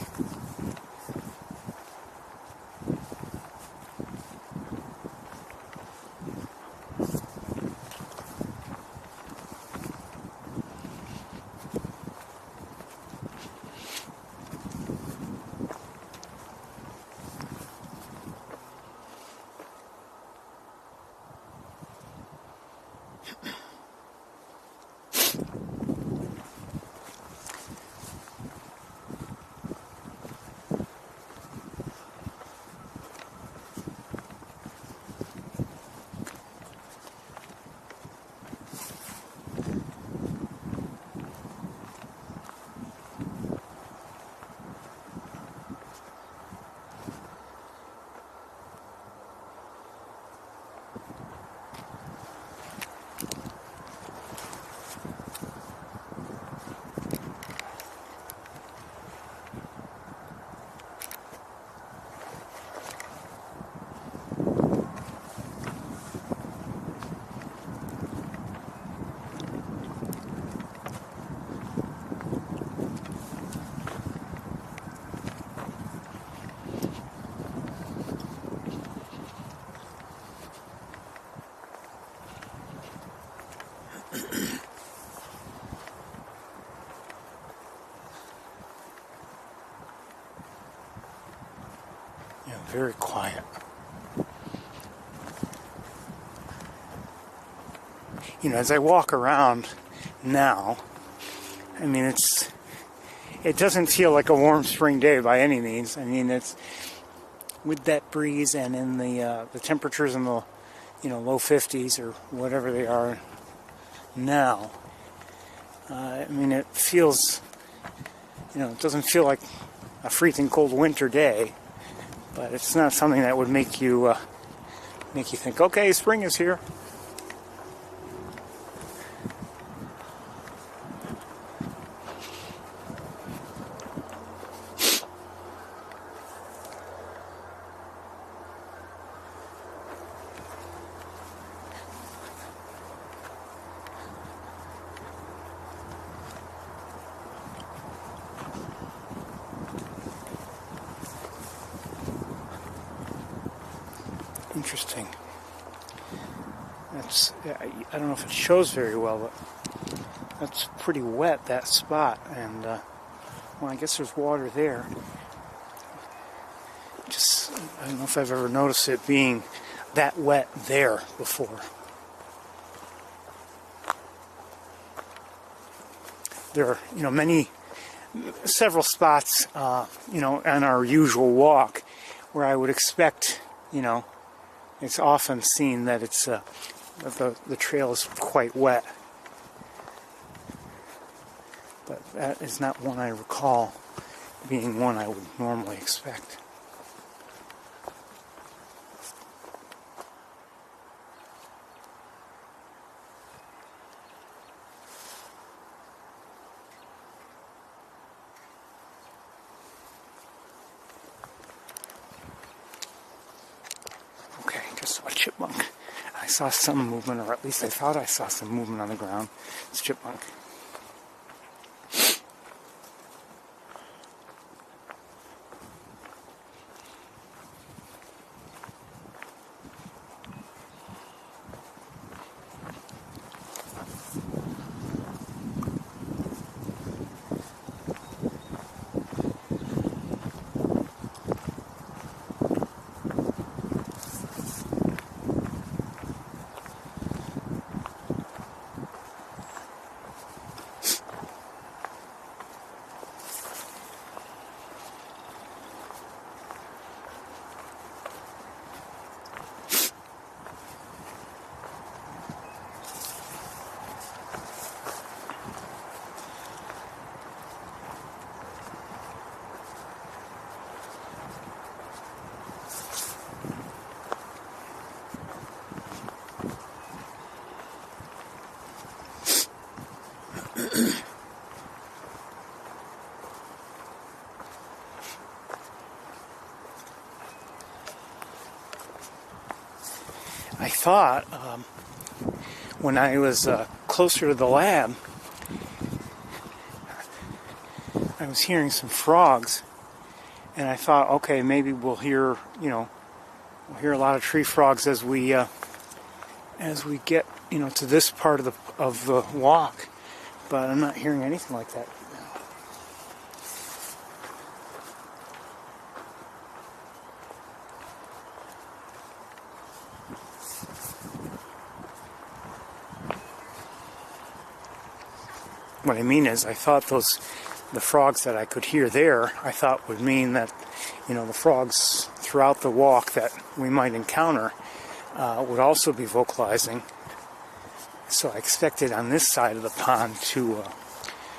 Very quiet. As I walk around now, I mean, it doesn't feel like a warm spring day by any means. I mean, it's with that breeze and in the temperatures in the low 50s or whatever they are now. I mean, it feels, it doesn't feel like a freezing cold winter day. But it's not something that would make you think, okay, spring is here. Interesting. I don't know if it shows very well, but that's pretty wet, that spot. And, I guess there's water there. I don't know if I've ever noticed it being that wet there before. There are, several spots, on our usual walk where I would expect, it's often seen that it's that the trail is quite wet, but that is not one I recall being one I would normally expect. Okay, just a chipmunk. I saw some movement, or at least I thought I saw some movement on the ground. It's chipmunk. thought, when I was closer to the lab, I was hearing some frogs, and I thought, okay, maybe we'll hear, we'll hear a lot of tree frogs as we get, to this part of the walk, but I'm not hearing anything like that. What I mean is, I thought the frogs that I could hear there, I thought would mean that, the frogs throughout the walk that we might encounter would also be vocalizing. So I expected on this side of the pond to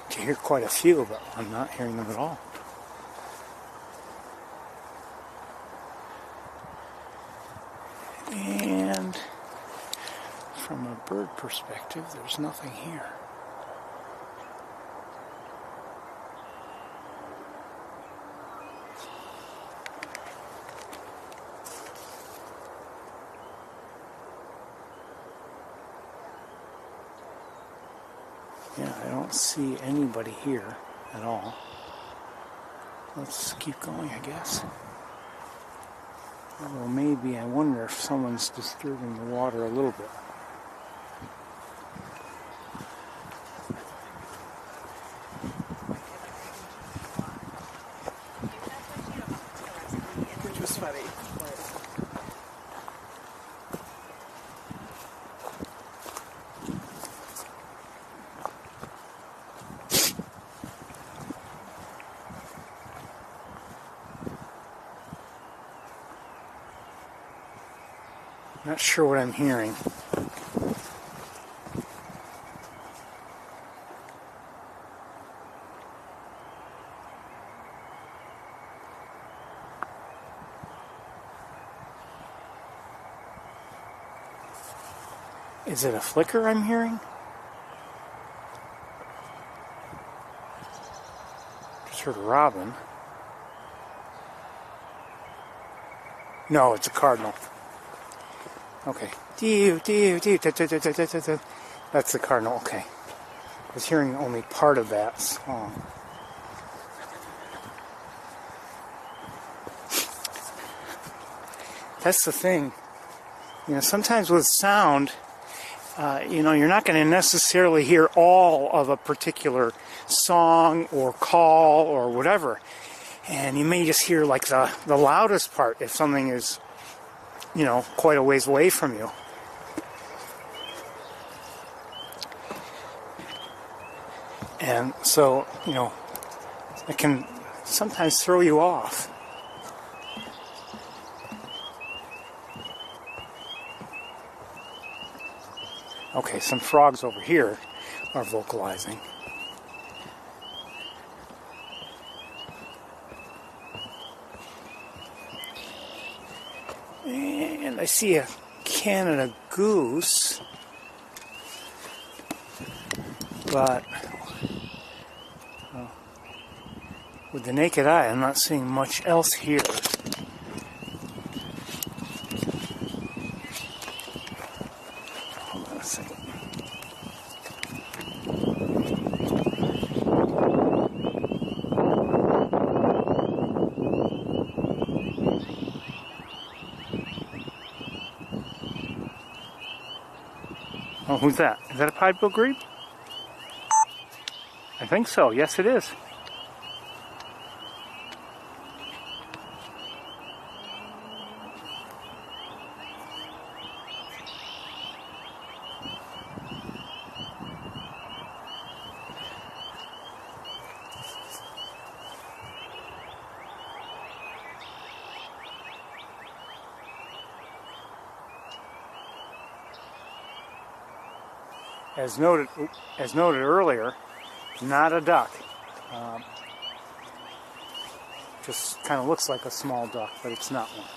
hear quite a few, but I'm not hearing them at all. And from a bird perspective, there's nothing here. Yeah, I don't see anybody here at all. Let's keep going, I guess. Well, maybe, I wonder if someone's disturbing the water a little bit. Which was funny. Not sure what I'm hearing. Is it a flicker I'm hearing? Just heard a robin. No, it's a cardinal. Okay. That's the cardinal, okay. I was hearing only part of that song. That's the thing. Sometimes with sound, you're not going to necessarily hear all of a particular song or call or whatever. And you may just hear like the loudest part if something is, quite a ways away from you. And so, it can sometimes throw you off. Okay, some frogs over here are vocalizing. And I see a Canada goose, but with the naked eye, I'm not seeing much else here. Hold on a second. Oh, who's that? Is that a pied-bill grebe? I think so. Yes, it is. As noted earlier, not a duck. Just kind of looks like a small duck, but it's not one.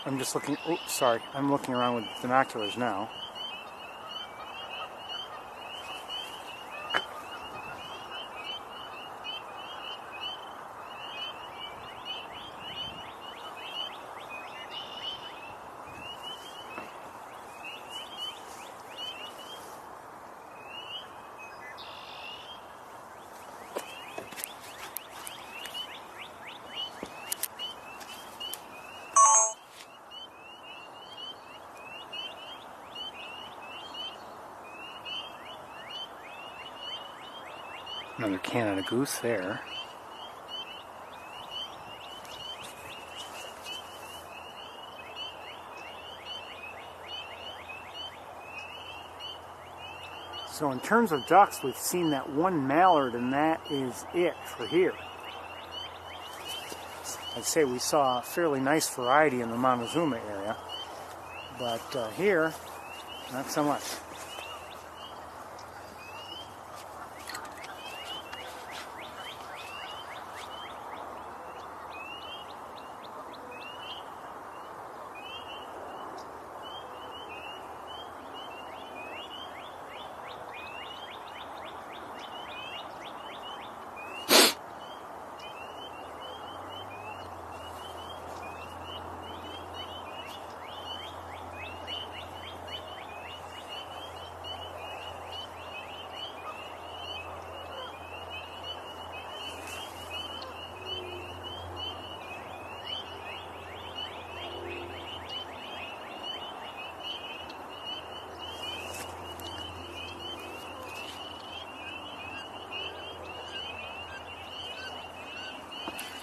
I'm just looking. Oops, sorry. I'm looking around with binoculars now. Another Canada goose there. So in terms of ducks, we've seen that one mallard, and that is it for here. I'd say we saw a fairly nice variety in the Montezuma area, but here, not so much.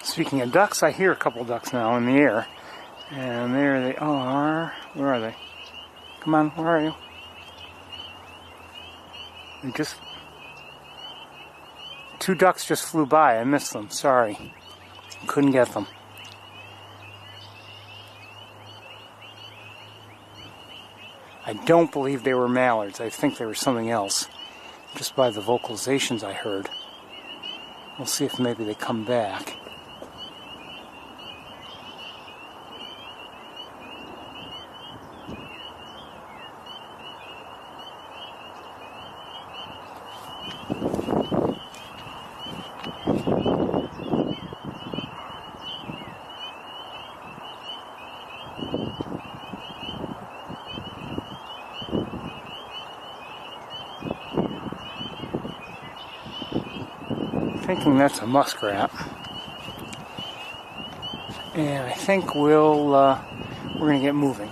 Speaking of ducks, I hear a couple ducks now in the air. And there they are. Where are they? Come on, where are you? They just... Two ducks just flew by. I missed them. Sorry. Couldn't get them. I don't believe they were mallards. I think they were something else. Just by the vocalizations I heard. We'll see if maybe they come back. Thinking that's a muskrat, and I think we're gonna get moving.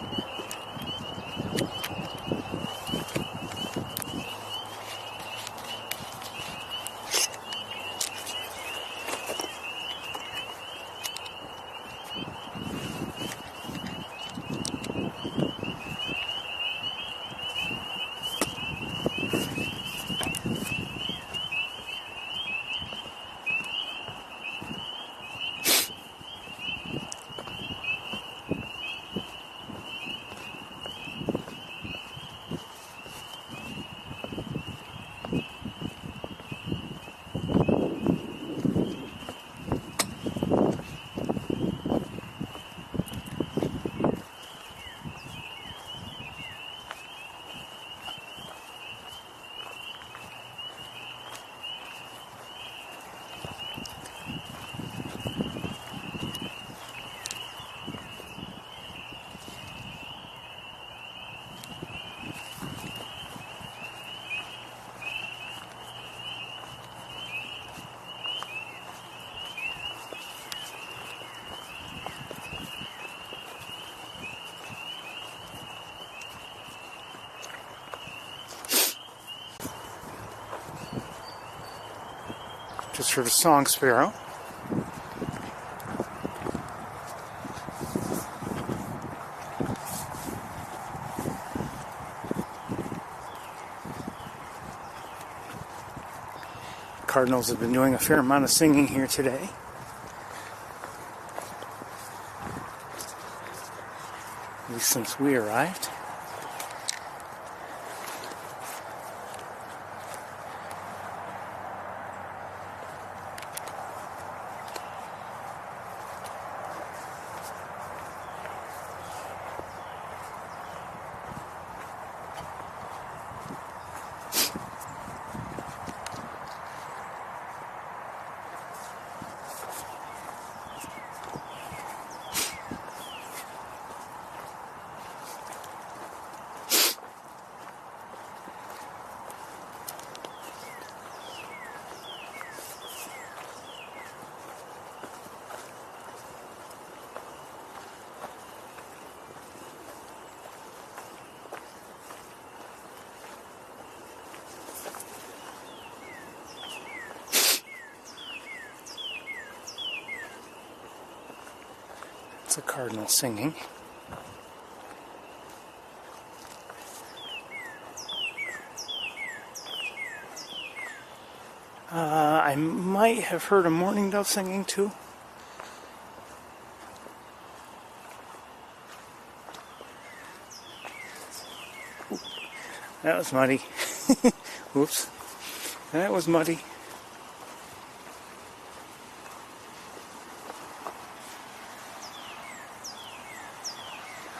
Just heard a song sparrow. Cardinals have been doing a fair amount of singing here today. At least since we arrived. That's a cardinal singing. I might have heard a mourning dove singing too. Ooh, that was muddy. Whoops. That was muddy.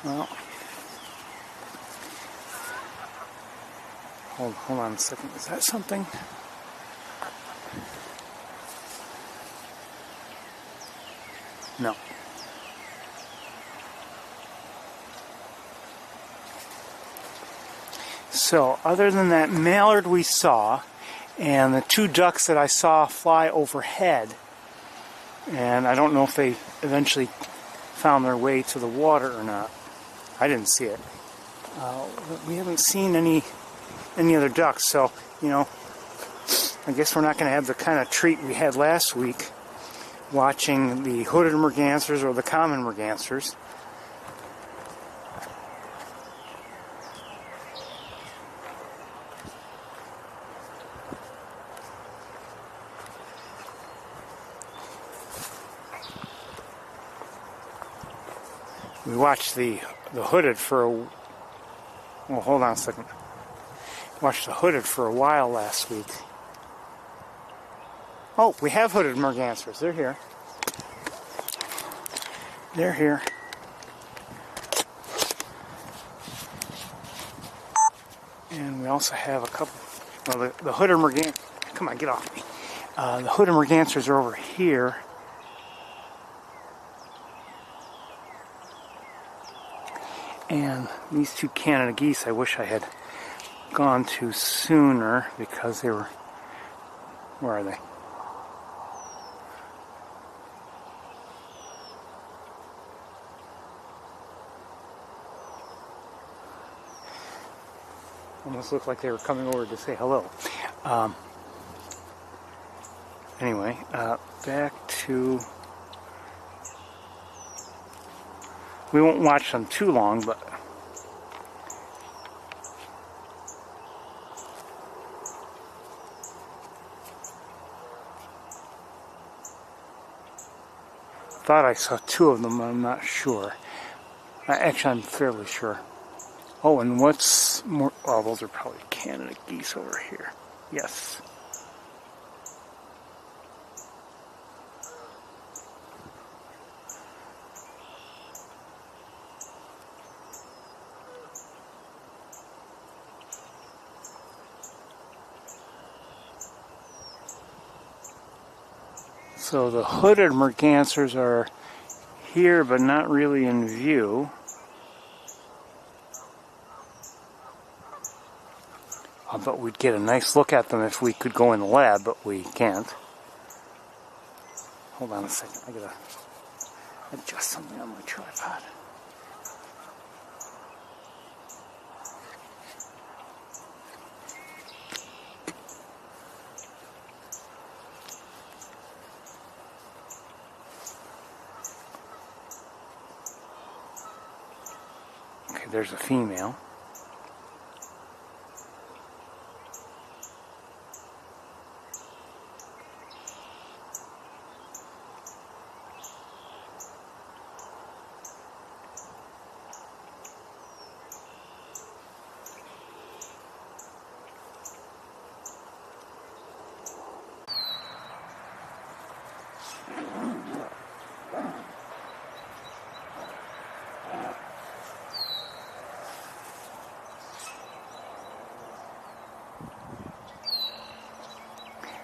Well, hold on a second. Is that something? No. So, other than that mallard we saw, and the two ducks that I saw fly overhead, and I don't know if they eventually found their way to the water or not. I didn't see it. We haven't seen any other ducks, so, you know, I guess we're not going to have the kind of treat we had last week, watching the hooded mergansers or the common mergansers. We watched the hooded for a... Well, hold on a second. Watched the hooded for a while last week. Oh, we have hooded mergansers. They're here. They're here. And we also have a couple... Well, the hooded mergansers... Come on, get off me. The hooded mergansers are over here. And these two Canada geese, I wish I had gone to sooner because they were... Where are they? Almost looked like they were coming over to say hello. Anyway, back to... We won't watch them too long, but... Thought I saw two of them, I'm not sure. Actually, I'm fairly sure. Oh, and what's more... Oh, those are probably Canada geese over here. Yes. So the hooded mergansers are here, but not really in view. I bet we'd get a nice look at them if we could go in the lab, but we can't. Hold on a second, I gotta adjust something on my tripod. Okay, there's a female.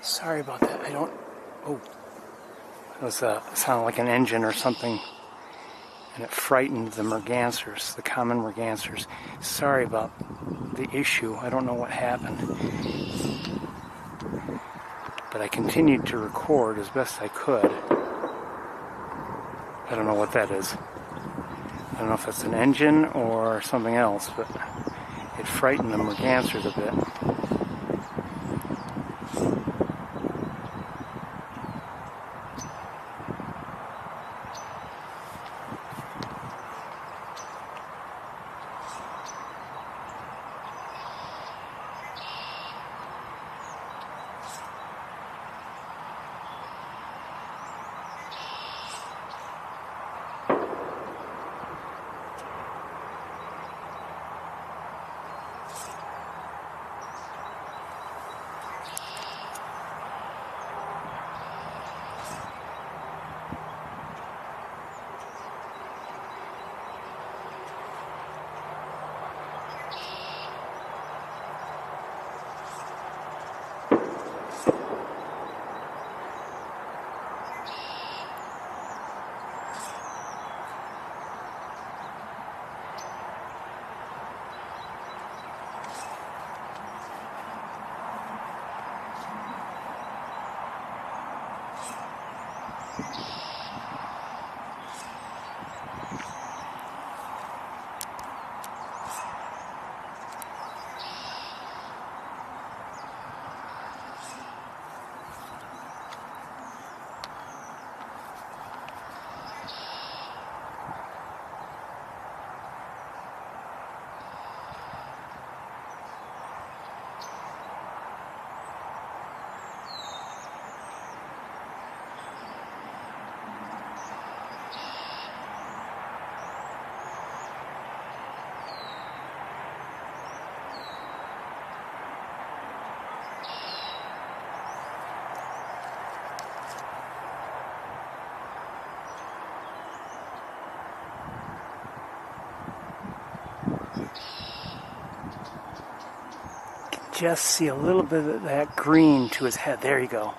Sorry about that. I don't... Oh. It was sounded like an engine or something. And it frightened the mergansers, the common mergansers. Sorry about the issue. I don't know what happened. But I continued to record as best I could. I don't know what that is. I don't know if it's an engine or something else, but it frightened the mergansers a bit. just see a little bit of that green to his head. There you go.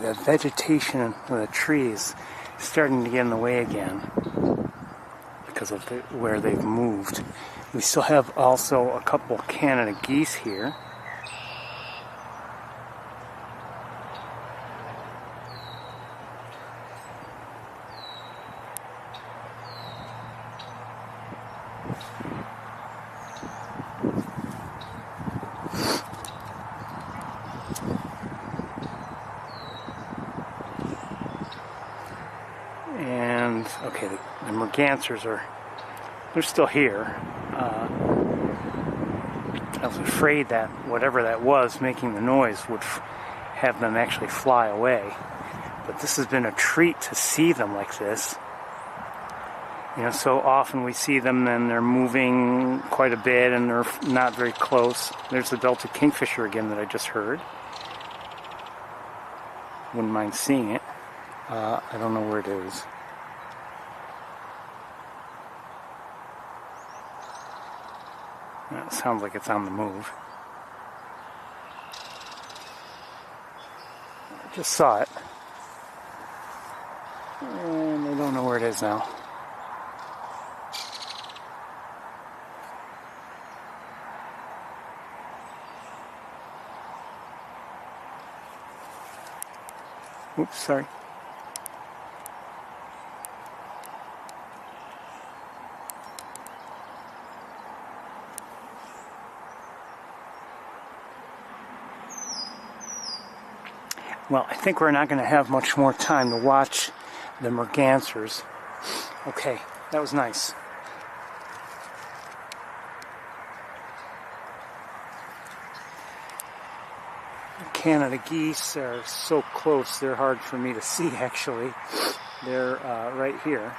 The vegetation of the trees is starting to get in the way again because of where they've moved. We still have also a couple Canada geese here. And okay, the Mergansers they're still here. I was afraid that whatever that was making the noise would have them actually fly away. But this has been a treat to see them like this. You know, so often we see them and they're moving quite a bit and they're not very close. There's the belted kingfisher again that I just heard. Wouldn't mind seeing it. I don't know where it is. It sounds like it's on the move. I just saw it. And I don't know where it is now. Oops, sorry. Well, I think we're not going to have much more time to watch the Mergansers. Okay, that was nice. The Canada geese are so close, they're hard for me to see actually. They're right here.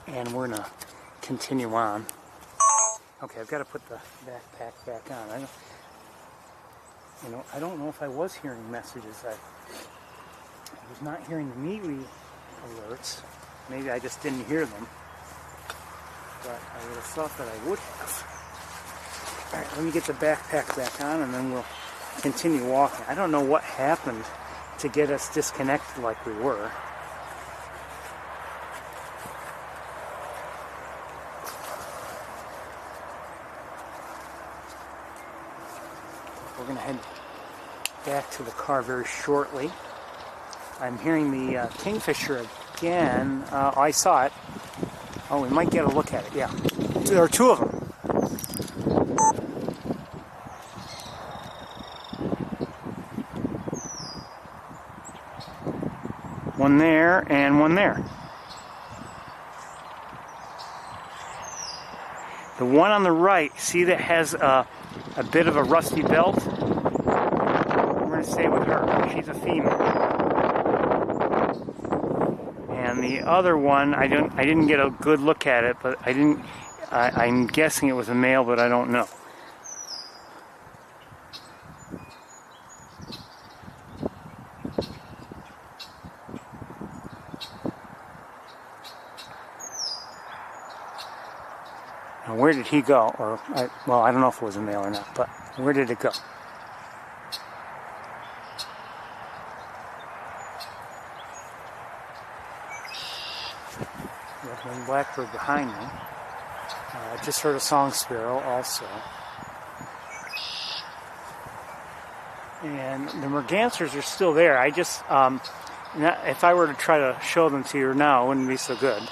And we're gonna continue on. Okay, I've got to put the backpack back on. I don't know if I was hearing messages. I was not hearing the MeWe alerts. Maybe I just didn't hear them. But I would have thought that I would have. All right, let me get the backpack back on, and then we'll continue walking. I don't know what happened to get us disconnected like we were. We're going to head back to the car very shortly. I'm hearing the Kingfisher again. I saw it. Oh, we might get a look at it, yeah. There are two of them. One there and one there. The one on the right, see that has a bit of a rusty belt? We're going to stay with her. She's a female. And the other one, I didn't get a good look at it, but I'm guessing it was a male, but I don't know. Now, where did he go? Well, I don't know if it was a male or not, but where did it go? One blackbird behind me. I just heard a song sparrow also. And the mergansers are still there. I just, if I were to try to show them to you now, it wouldn't be so good.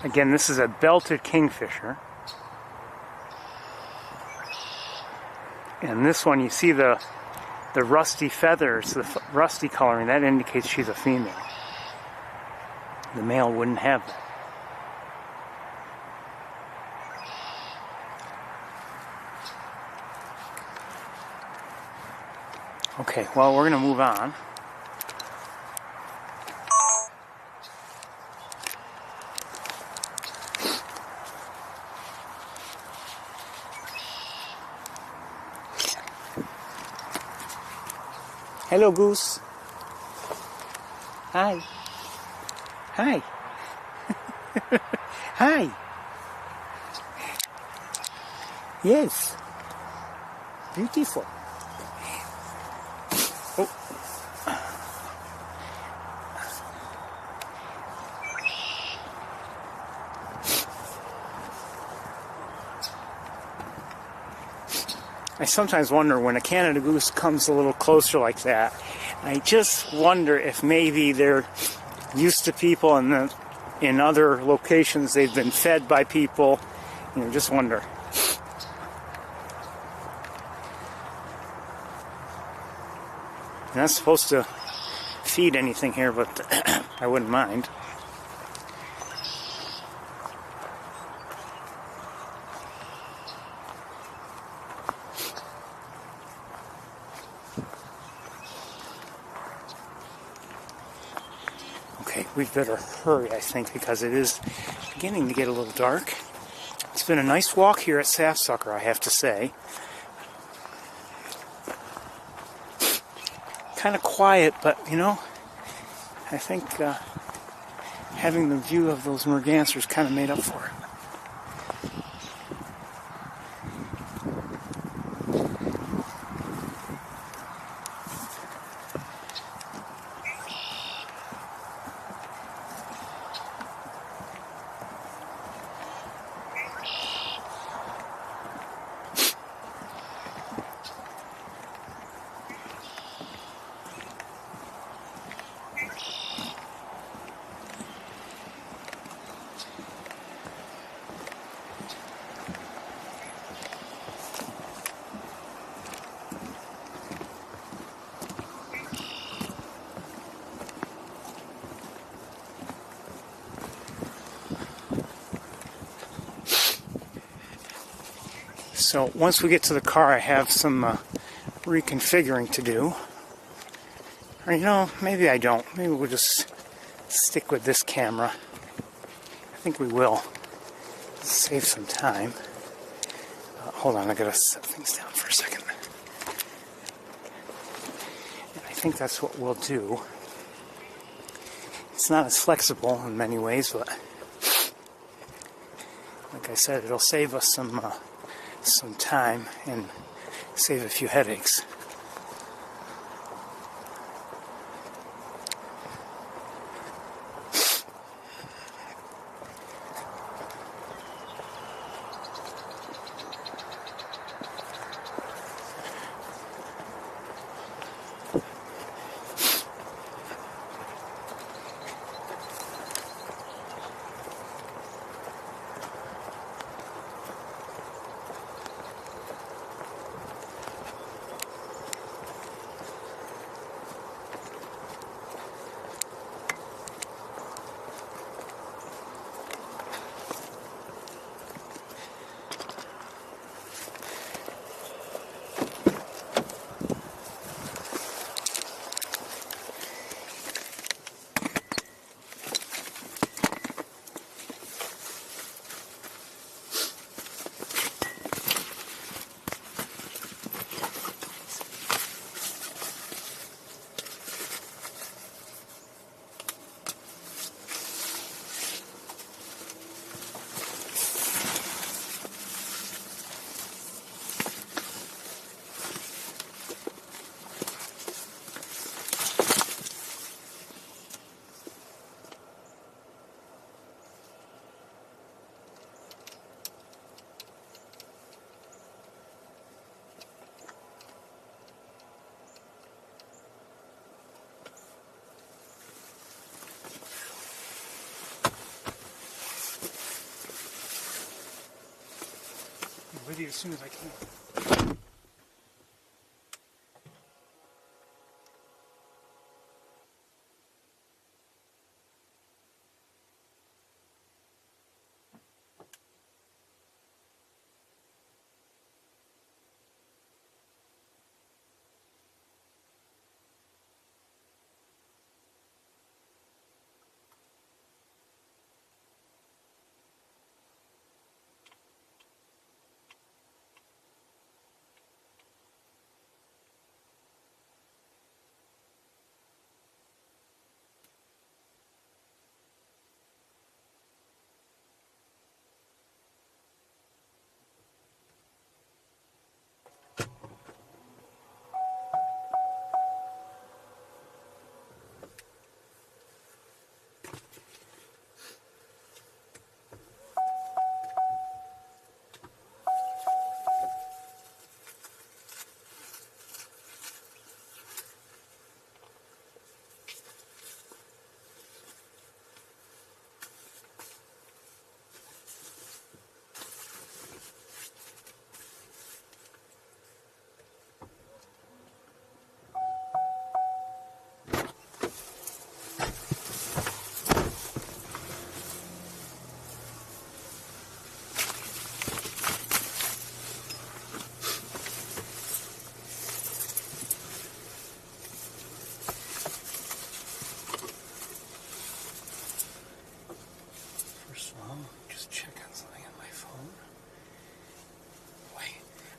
Again, this is a belted kingfisher. And this one, you see the rusty feathers, the rusty coloring, that indicates she's a female. The male wouldn't have that. Okay, well, we're going to move on. Hello, goose. Hi. Hi. Hi. Yes. Beautiful. Oh. I sometimes wonder when a Canada goose comes a little closer like that, I just wonder if maybe they're used to people and in other locations they've been fed by people. You know, just wonder. You're not supposed to feed anything here, but I wouldn't mind. Okay, we'd better hurry, I think, because it is beginning to get a little dark. It's been a nice walk here at Sapsucker, I have to say. Kind of quiet, but, you know, I think having the view of those mergansers kind of made up for it. So once we get to the car, I have some reconfiguring to do. Or, you know, maybe I don't. Maybe we'll just stick with this camera. I think we will. Save some time. Hold on, I gotta set things down for a second. And I think that's what we'll do. It's not as flexible in many ways, but like I said, it'll save us some time and save a few headaches. with you as soon as I can.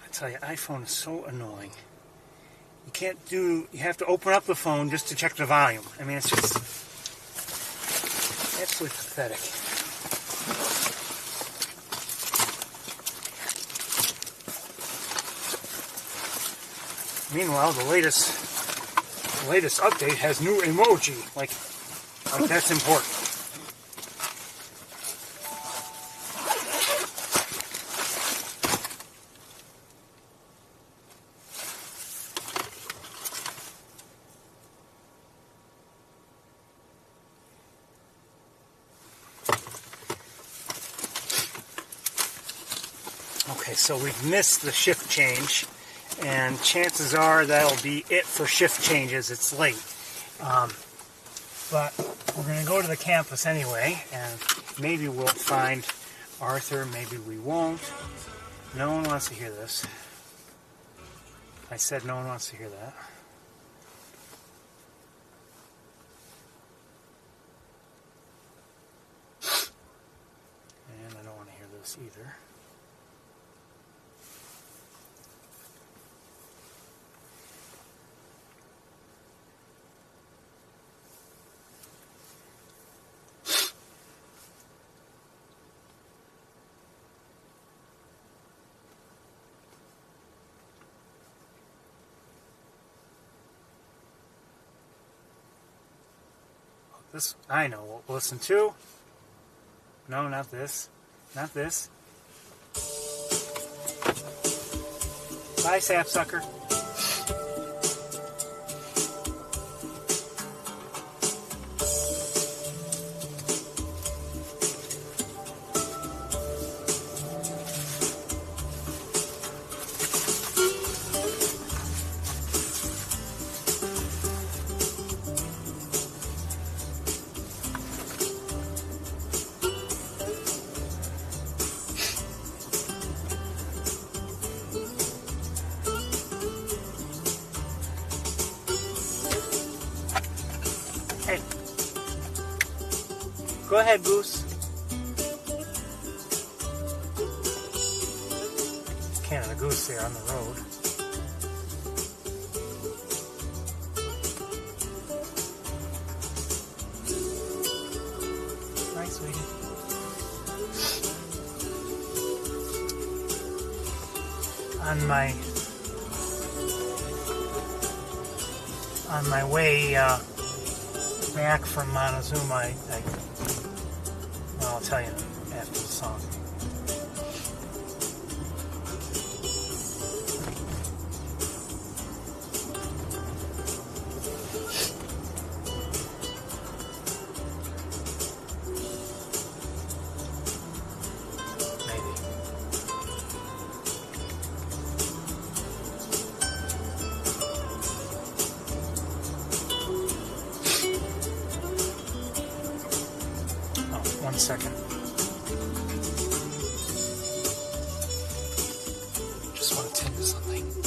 I tell you, iPhone is so annoying. You have to open up the phone just to check the volume. I mean, it's just absolutely pathetic. Meanwhile, the latest update has new emoji. Like that's important. Okay, so we've missed the shift change, and chances are that'll be it for shift changes. It's late. But we're going to go to the campus anyway, and maybe we'll find Arthur, maybe we won't. No one wants to hear this. I said no one wants to hear that. And I don't want to hear this either. This, I know what we'll listen to. No, not this. Not this. Bye, Sapsucker. Hey. Go ahead, Goose. Canada goose there on the road. Hi, sweetie. On my way back from Montezuma, well, I'll tell you after the song. second. Just want to tend to something.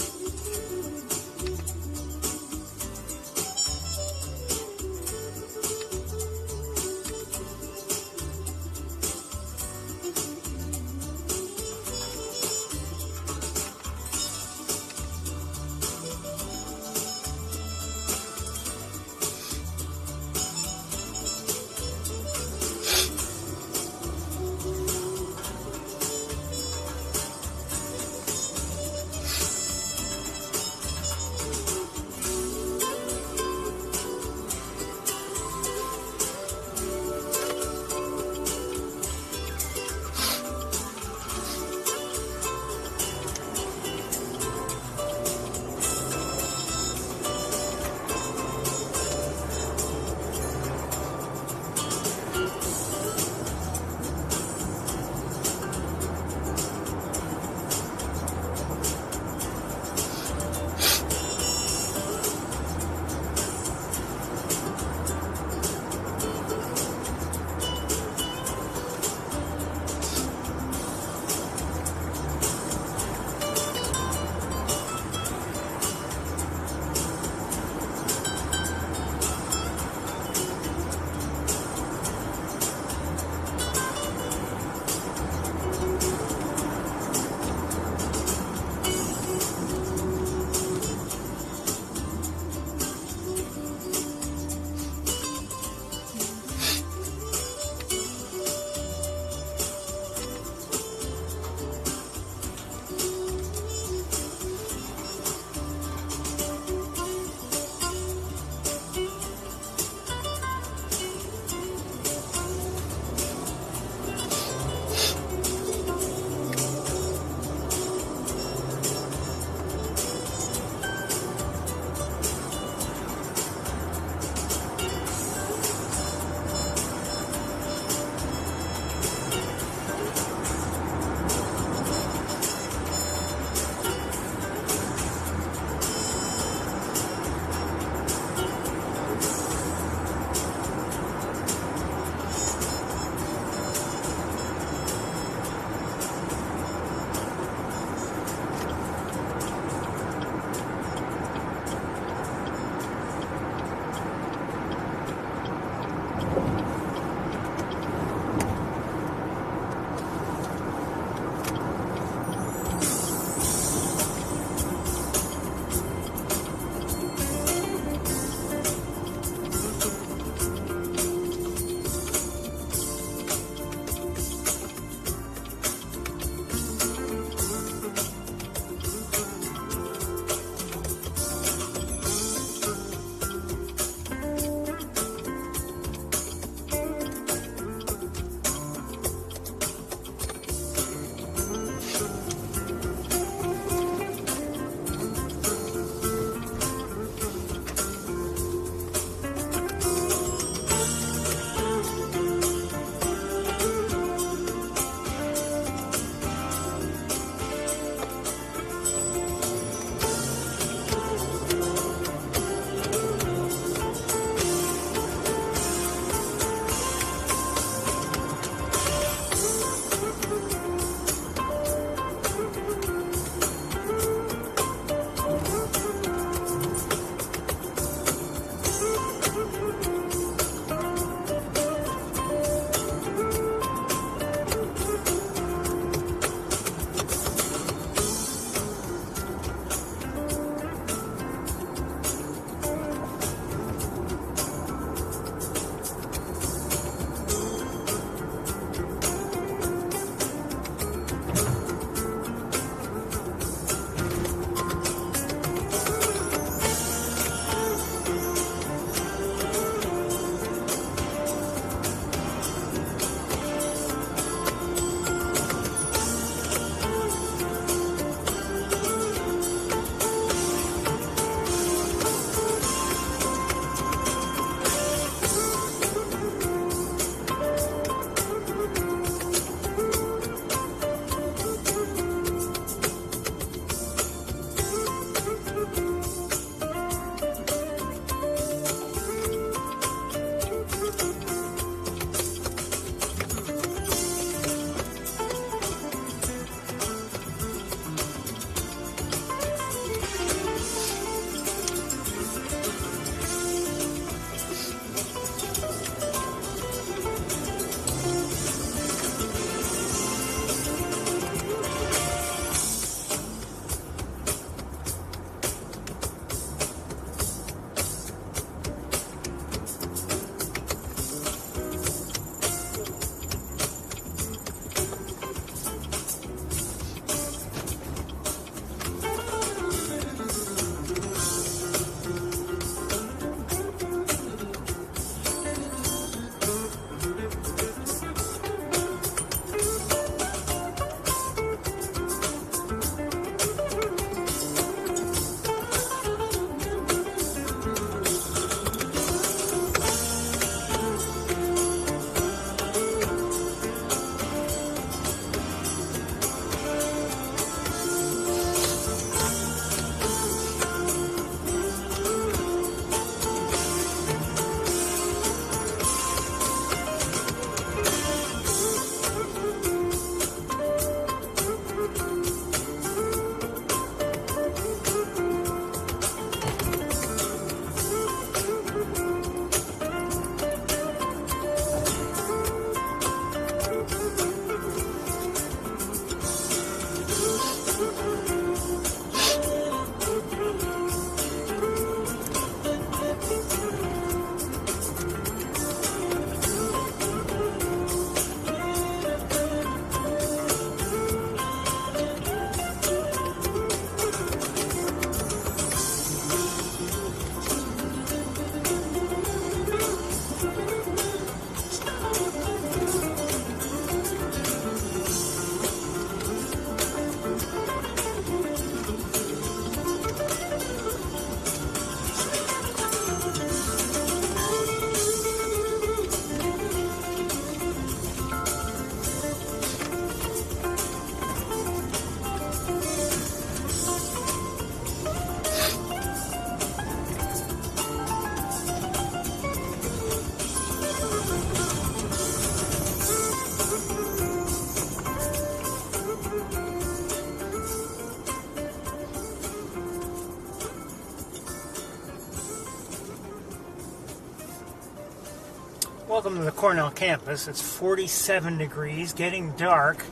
Welcome to the Cornell campus. It's 47 degrees, getting dark.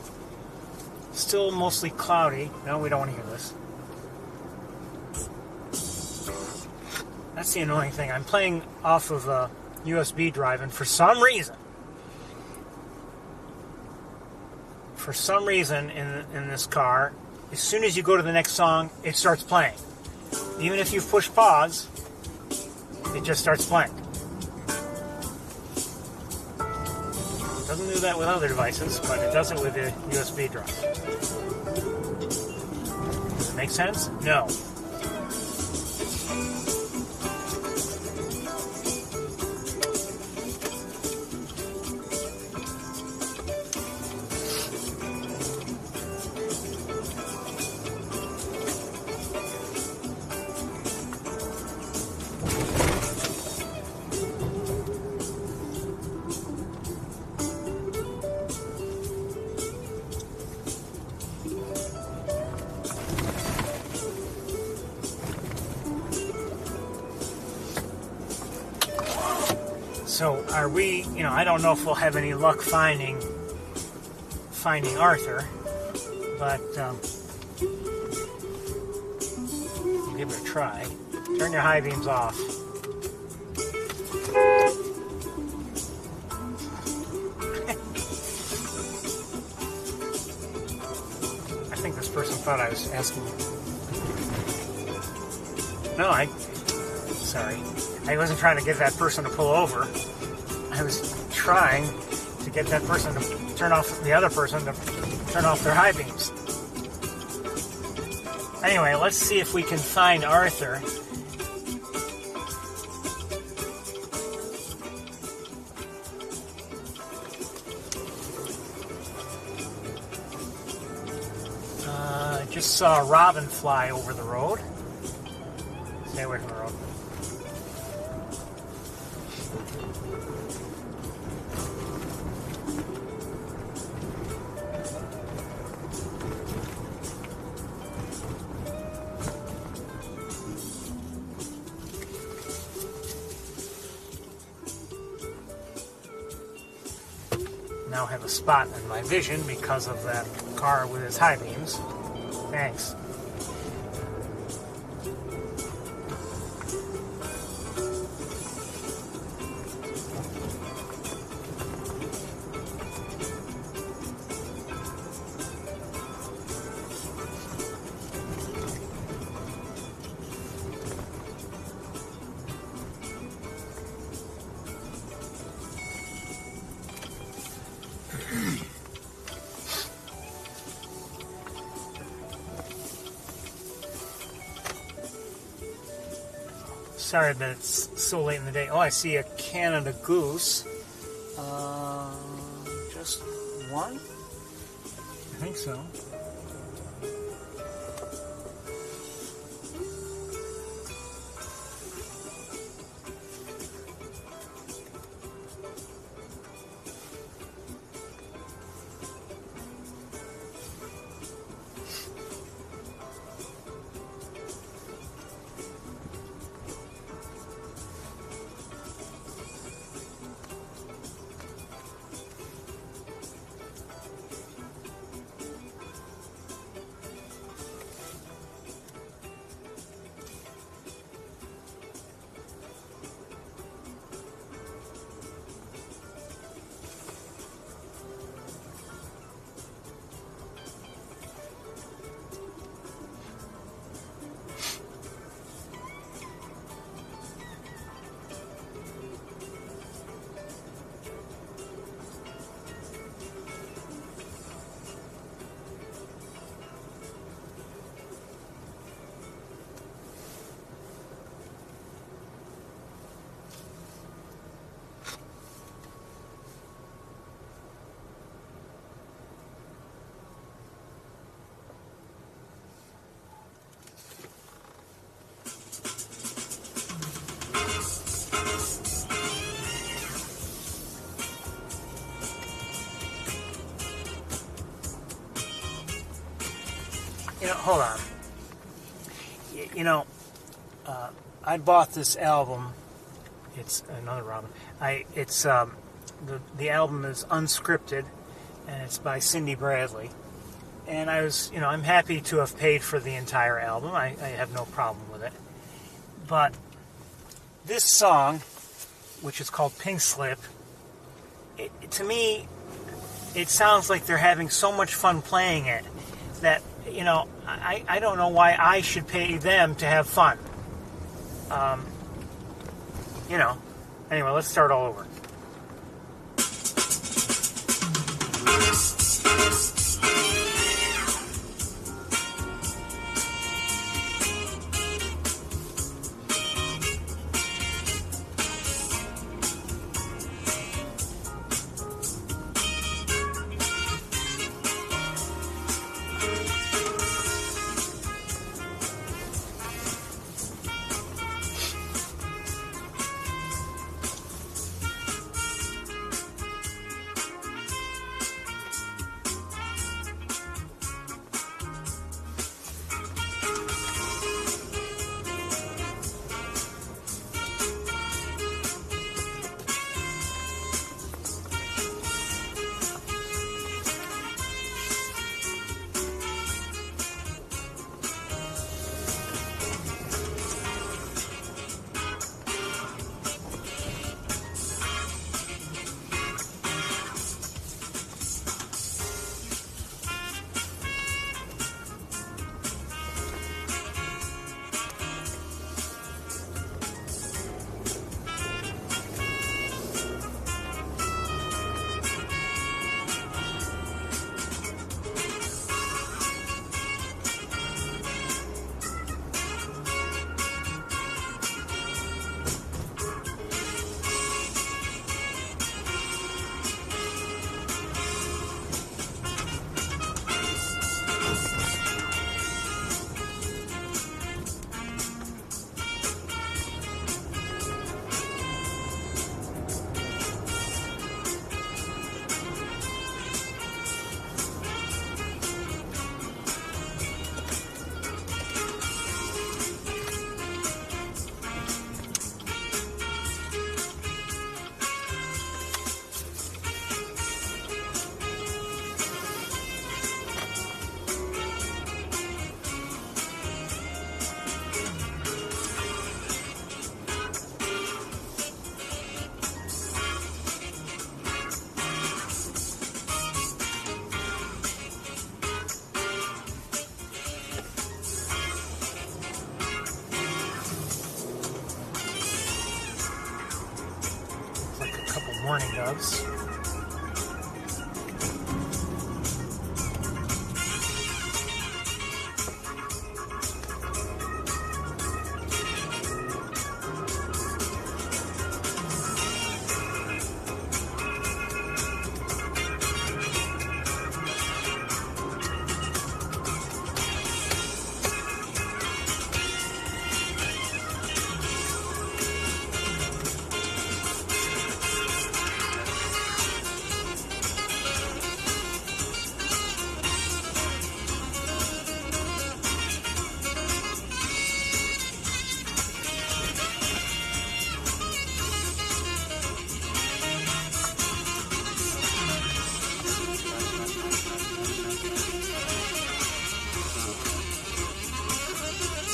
Still mostly cloudy. No, we don't want to hear this. That's the annoying thing. I'm playing off of a USB drive, and for some reason in this car, as soon as you go to the next song, it starts playing. Even if you push pause, it just starts playing. It doesn't do that with other devices, but it does it with the USB drive. Does it make sense? No. So are we, I don't know if we'll have any luck finding Arthur, but we'll give it a try. Turn your high beams off. I think this person thought I was asking. No, sorry. I wasn't trying to get that person to pull over. I was trying to get that person to turn off the other person to turn off their high beams. Anyway, let's see if we can find Arthur. I just saw a robin fly over the road. Stay away from the road. Now have a spot in my vision because of that car with its high beams. Thanks. Sorry that it's so late in the day. Oh, I see a Canada goose. Just one? I think so. Hold on. I bought this album. It's another Robin. It's the album is unscripted, and it's by Cindy Bradley. And I was, I'm happy to have paid for the entire album. I have no problem with it. But this song, which is called Pink Slip, to me, it sounds like they're having so much fun playing it that, I don't know why I should pay them to have fun. Anyway, let's start all over. Morning doves.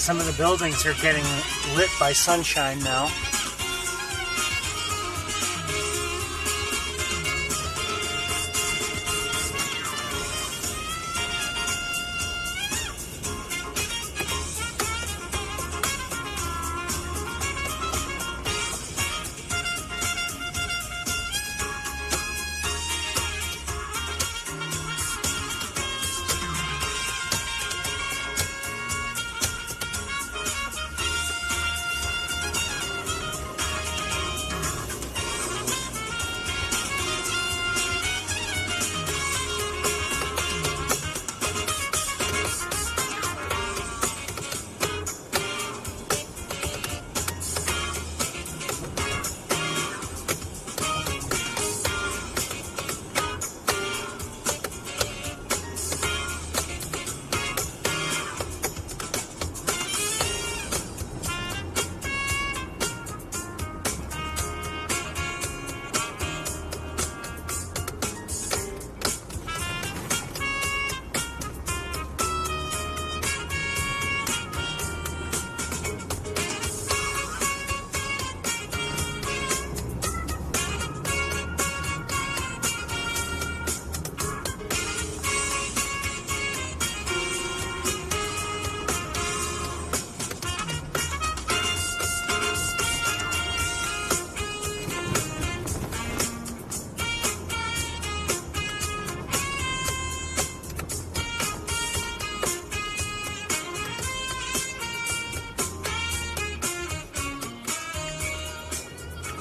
Some of the buildings are getting lit by sunshine now.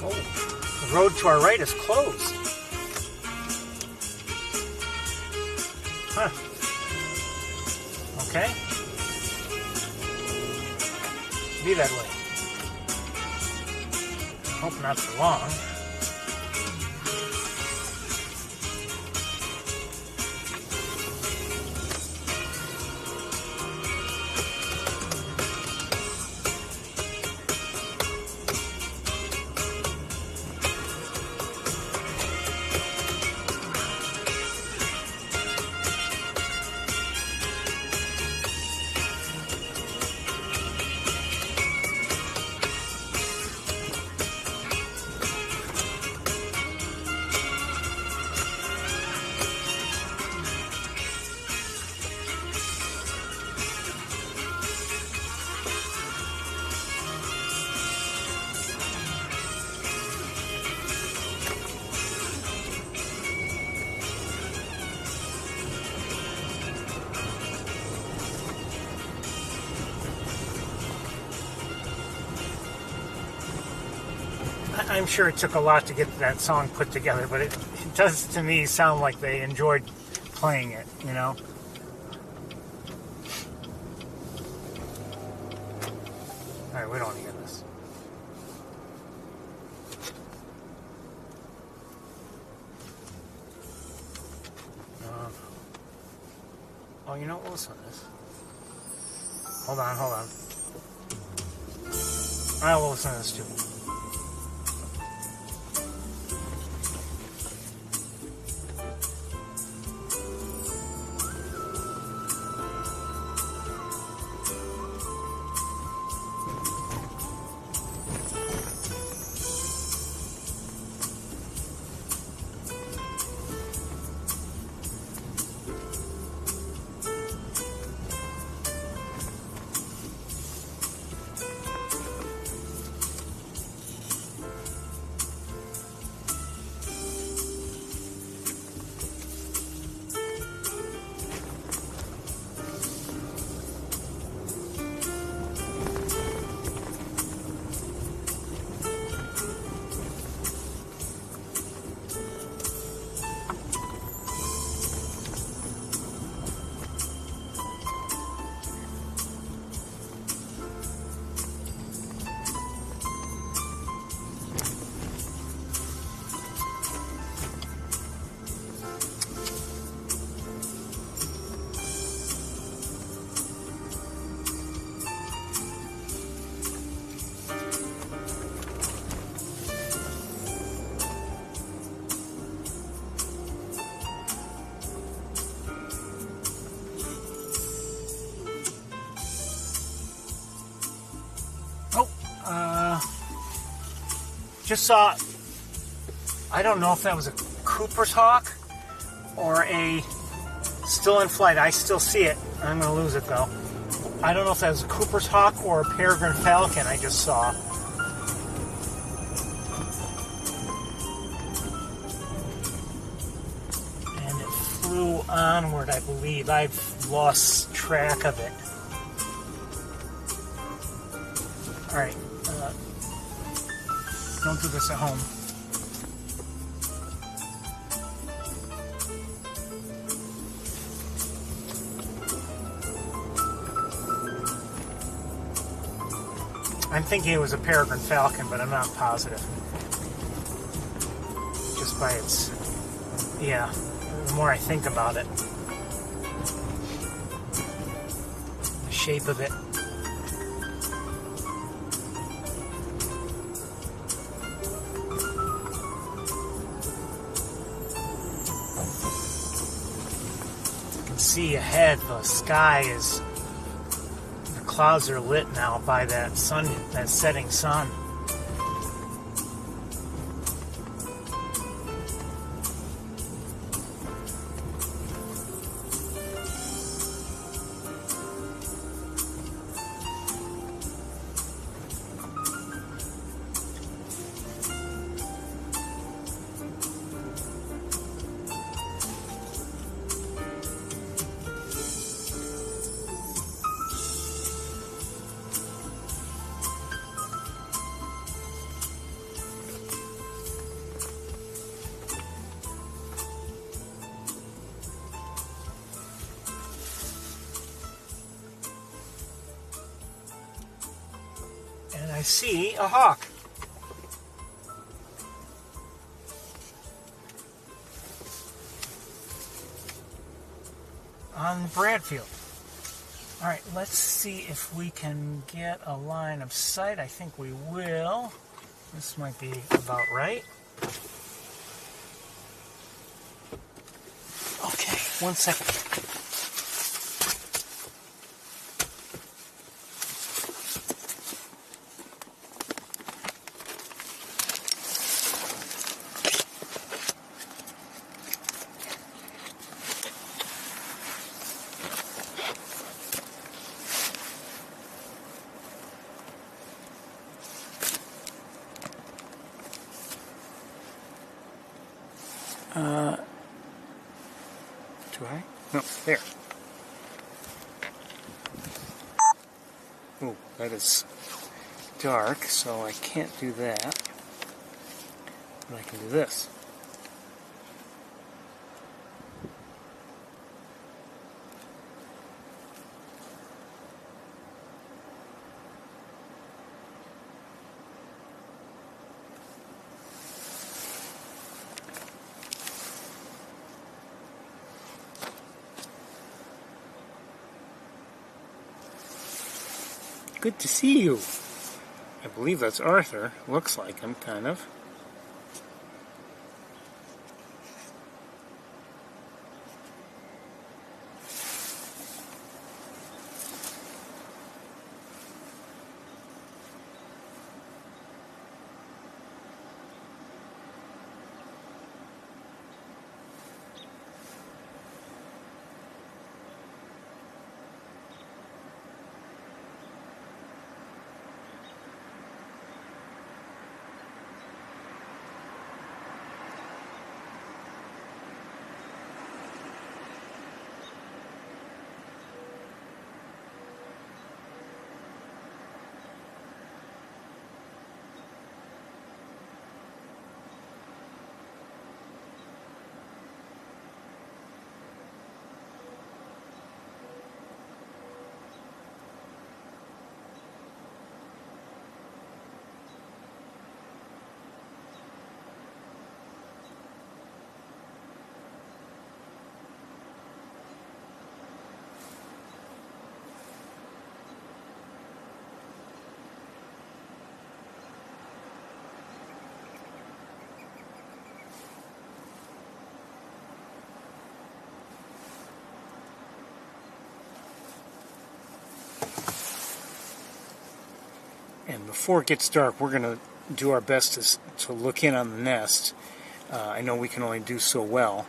Oh, the road to our right is closed. Huh. Okay. Be that way. Hope not for long. I'm sure it took a lot to get that song put together, but it does to me sound like they enjoyed playing it, you know? Alright, we don't want to get this. Oh, you know what? We'll listen to this. Hold on. I will listen to this too. Just saw, I don't know if that was a Cooper's hawk or a still in flight. I still see it. I'm going to lose it though. I don't know if that was a Cooper's hawk or a peregrine falcon I just saw. And it flew onward, I believe. I've lost track of it. Alright. Don't do this at home. I'm thinking it was a peregrine falcon, but I'm not positive. Just by its, yeah, the more I think about it. The shape of it. See ahead, the sky is, the clouds are lit now by that sun, that setting sun. I see a hawk. On Bradfield. Alright, let's see if we can get a line of sight. I think we will. This might be about right. Okay, 1 second. Do I? No, there. Oh, that is dark, so I can't do that. But I can do this. Good to see you. I believe that's Arthur. Looks like him, kind of. And before it gets dark, we're going to do our best to look in on the nest. I know we can only do so well,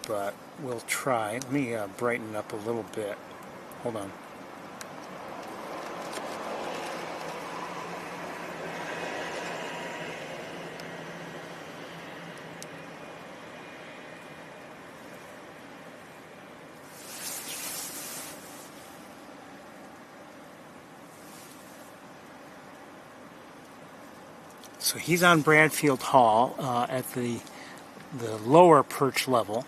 but we'll try. Let me brighten it up a little bit. Hold on. So he's on Bradfield Hall at the lower perch level,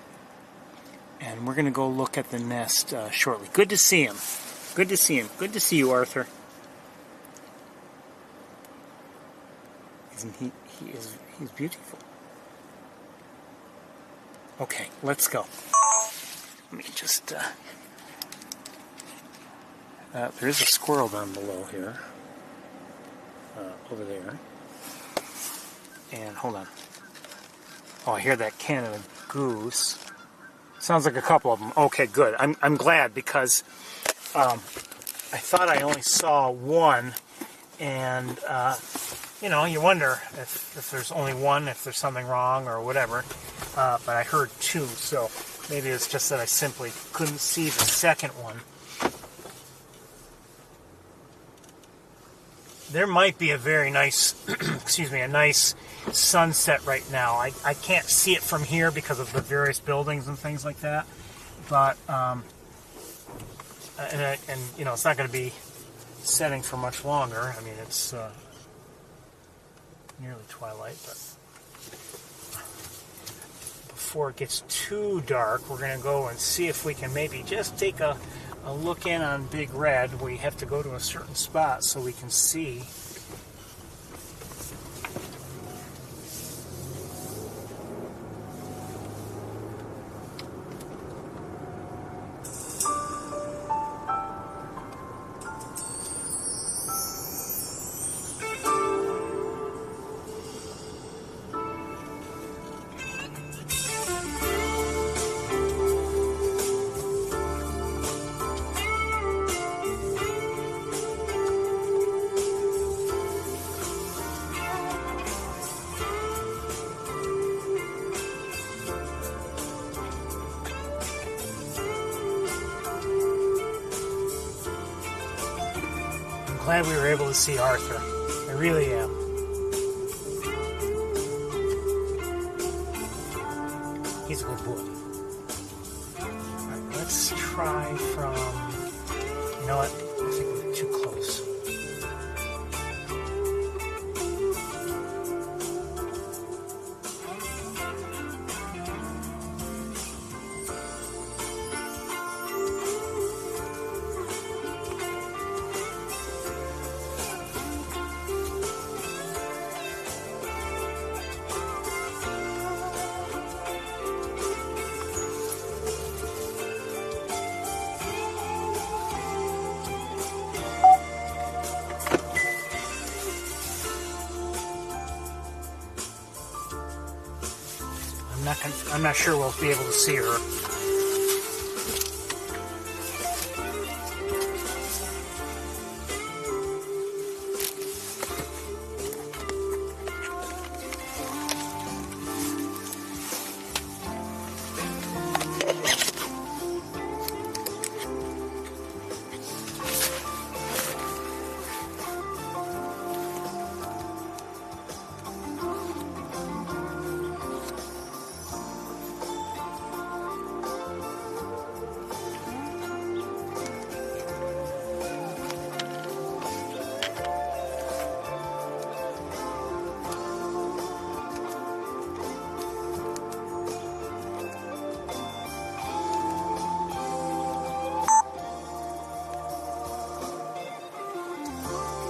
and we're going to go look at the nest shortly. Good to see him. Good to see him. Good to see you, Arthur. Isn't he? He's beautiful. Okay, let's go. Let me just. There is a squirrel down below here. Over there. And hold on. Oh, I hear that Canada goose. Sounds like a couple of them. Okay, good. I'm glad because I thought I only saw one, and you know, you wonder if there's only one, if there's something wrong or whatever. But I heard two, so maybe it's just that I simply couldn't see the second one. There might be a very nice, excuse me, a nice sunset right now. I can't see it from here because of the various buildings and things like that. But, and you know, it's not going to be setting for much longer. I mean, it's nearly twilight, but before it gets too dark, we're going to go and see if we can maybe just take a look in on Big Red. We have to go to a certain spot so we can see glad we were able to see Arthur. I really am. He's a good boy. Alright, let's try from... You know what? I think we're too close. I'm not sure we'll be able to see her.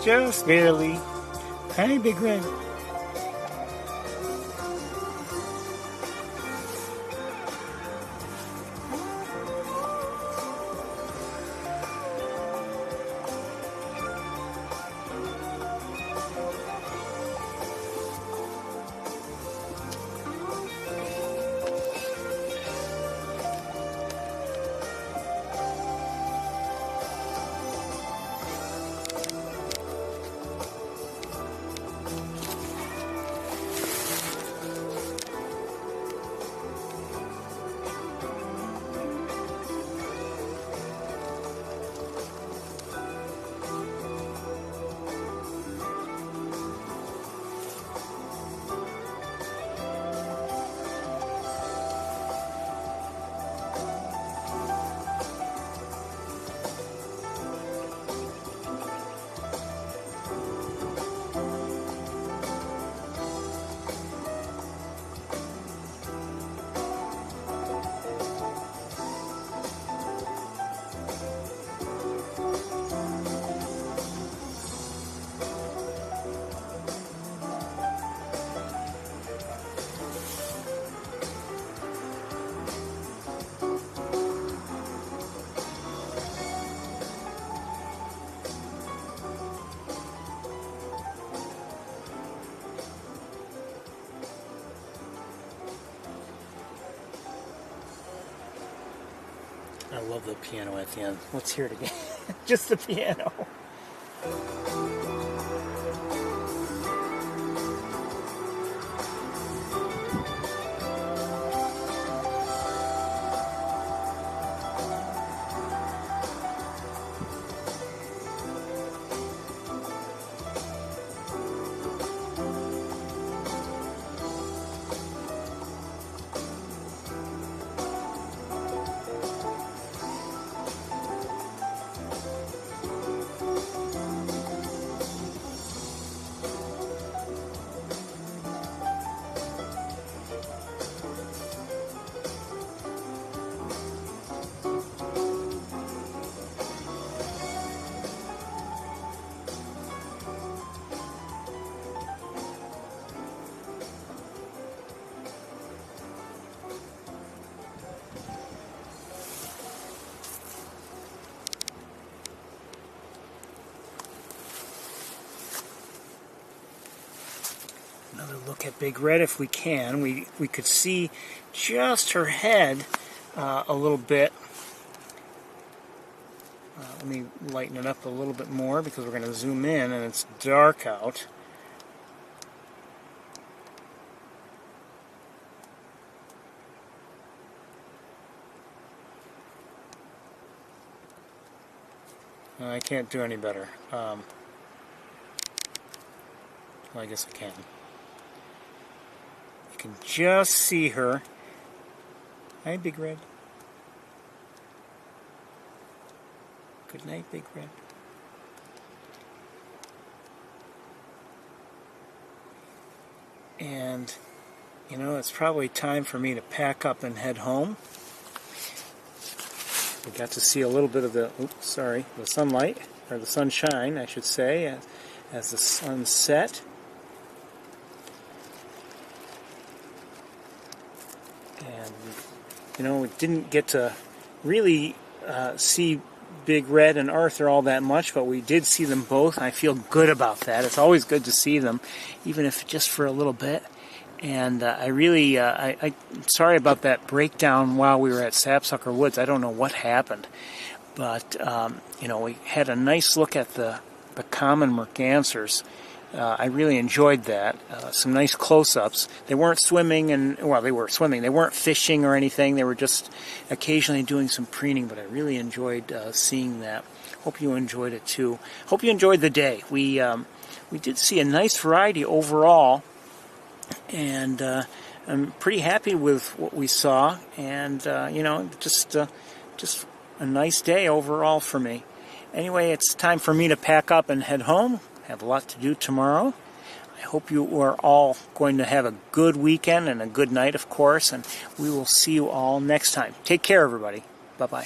Just barely. Tiny big red. I love the piano at the end. Let's hear it again. Just the piano. Another look at Big Red if we can. We could see just her head a little bit. Let me lighten it up a little bit more because we're going to zoom in and it's dark out. I can't do any better. Well, I guess I can. You can just see her. Hi, Big Red. Good night, Big Red. And, you know, it's probably time for me to pack up and head home. We got to see a little bit of the, the sunlight, or the sunshine, I should say, as the sun set. And, you know, we didn't get to really see Big Red and Arthur all that much, but we did see them both. I feel good about that. It's always good to see them, even if just for a little bit. And I really, I'm sorry about that breakdown while we were at Sapsucker Woods. I don't know what happened, but you know, we had a nice look at the common Mergansers. I really enjoyed that. Some nice close-ups. They weren't swimming, well, they were swimming. They weren't fishing or anything. They were just occasionally doing some preening, but I really enjoyed seeing that. Hope you enjoyed it too. Hope you enjoyed the day. We did see a nice variety overall, and I'm pretty happy with what we saw. And you know, just a nice day overall for me. Anyway, it's time for me to pack up and head home. I have a lot to do tomorrow. I hope you are all going to have a good weekend and a good night, of course, and we will see you all next time. Take care, everybody. Bye-bye.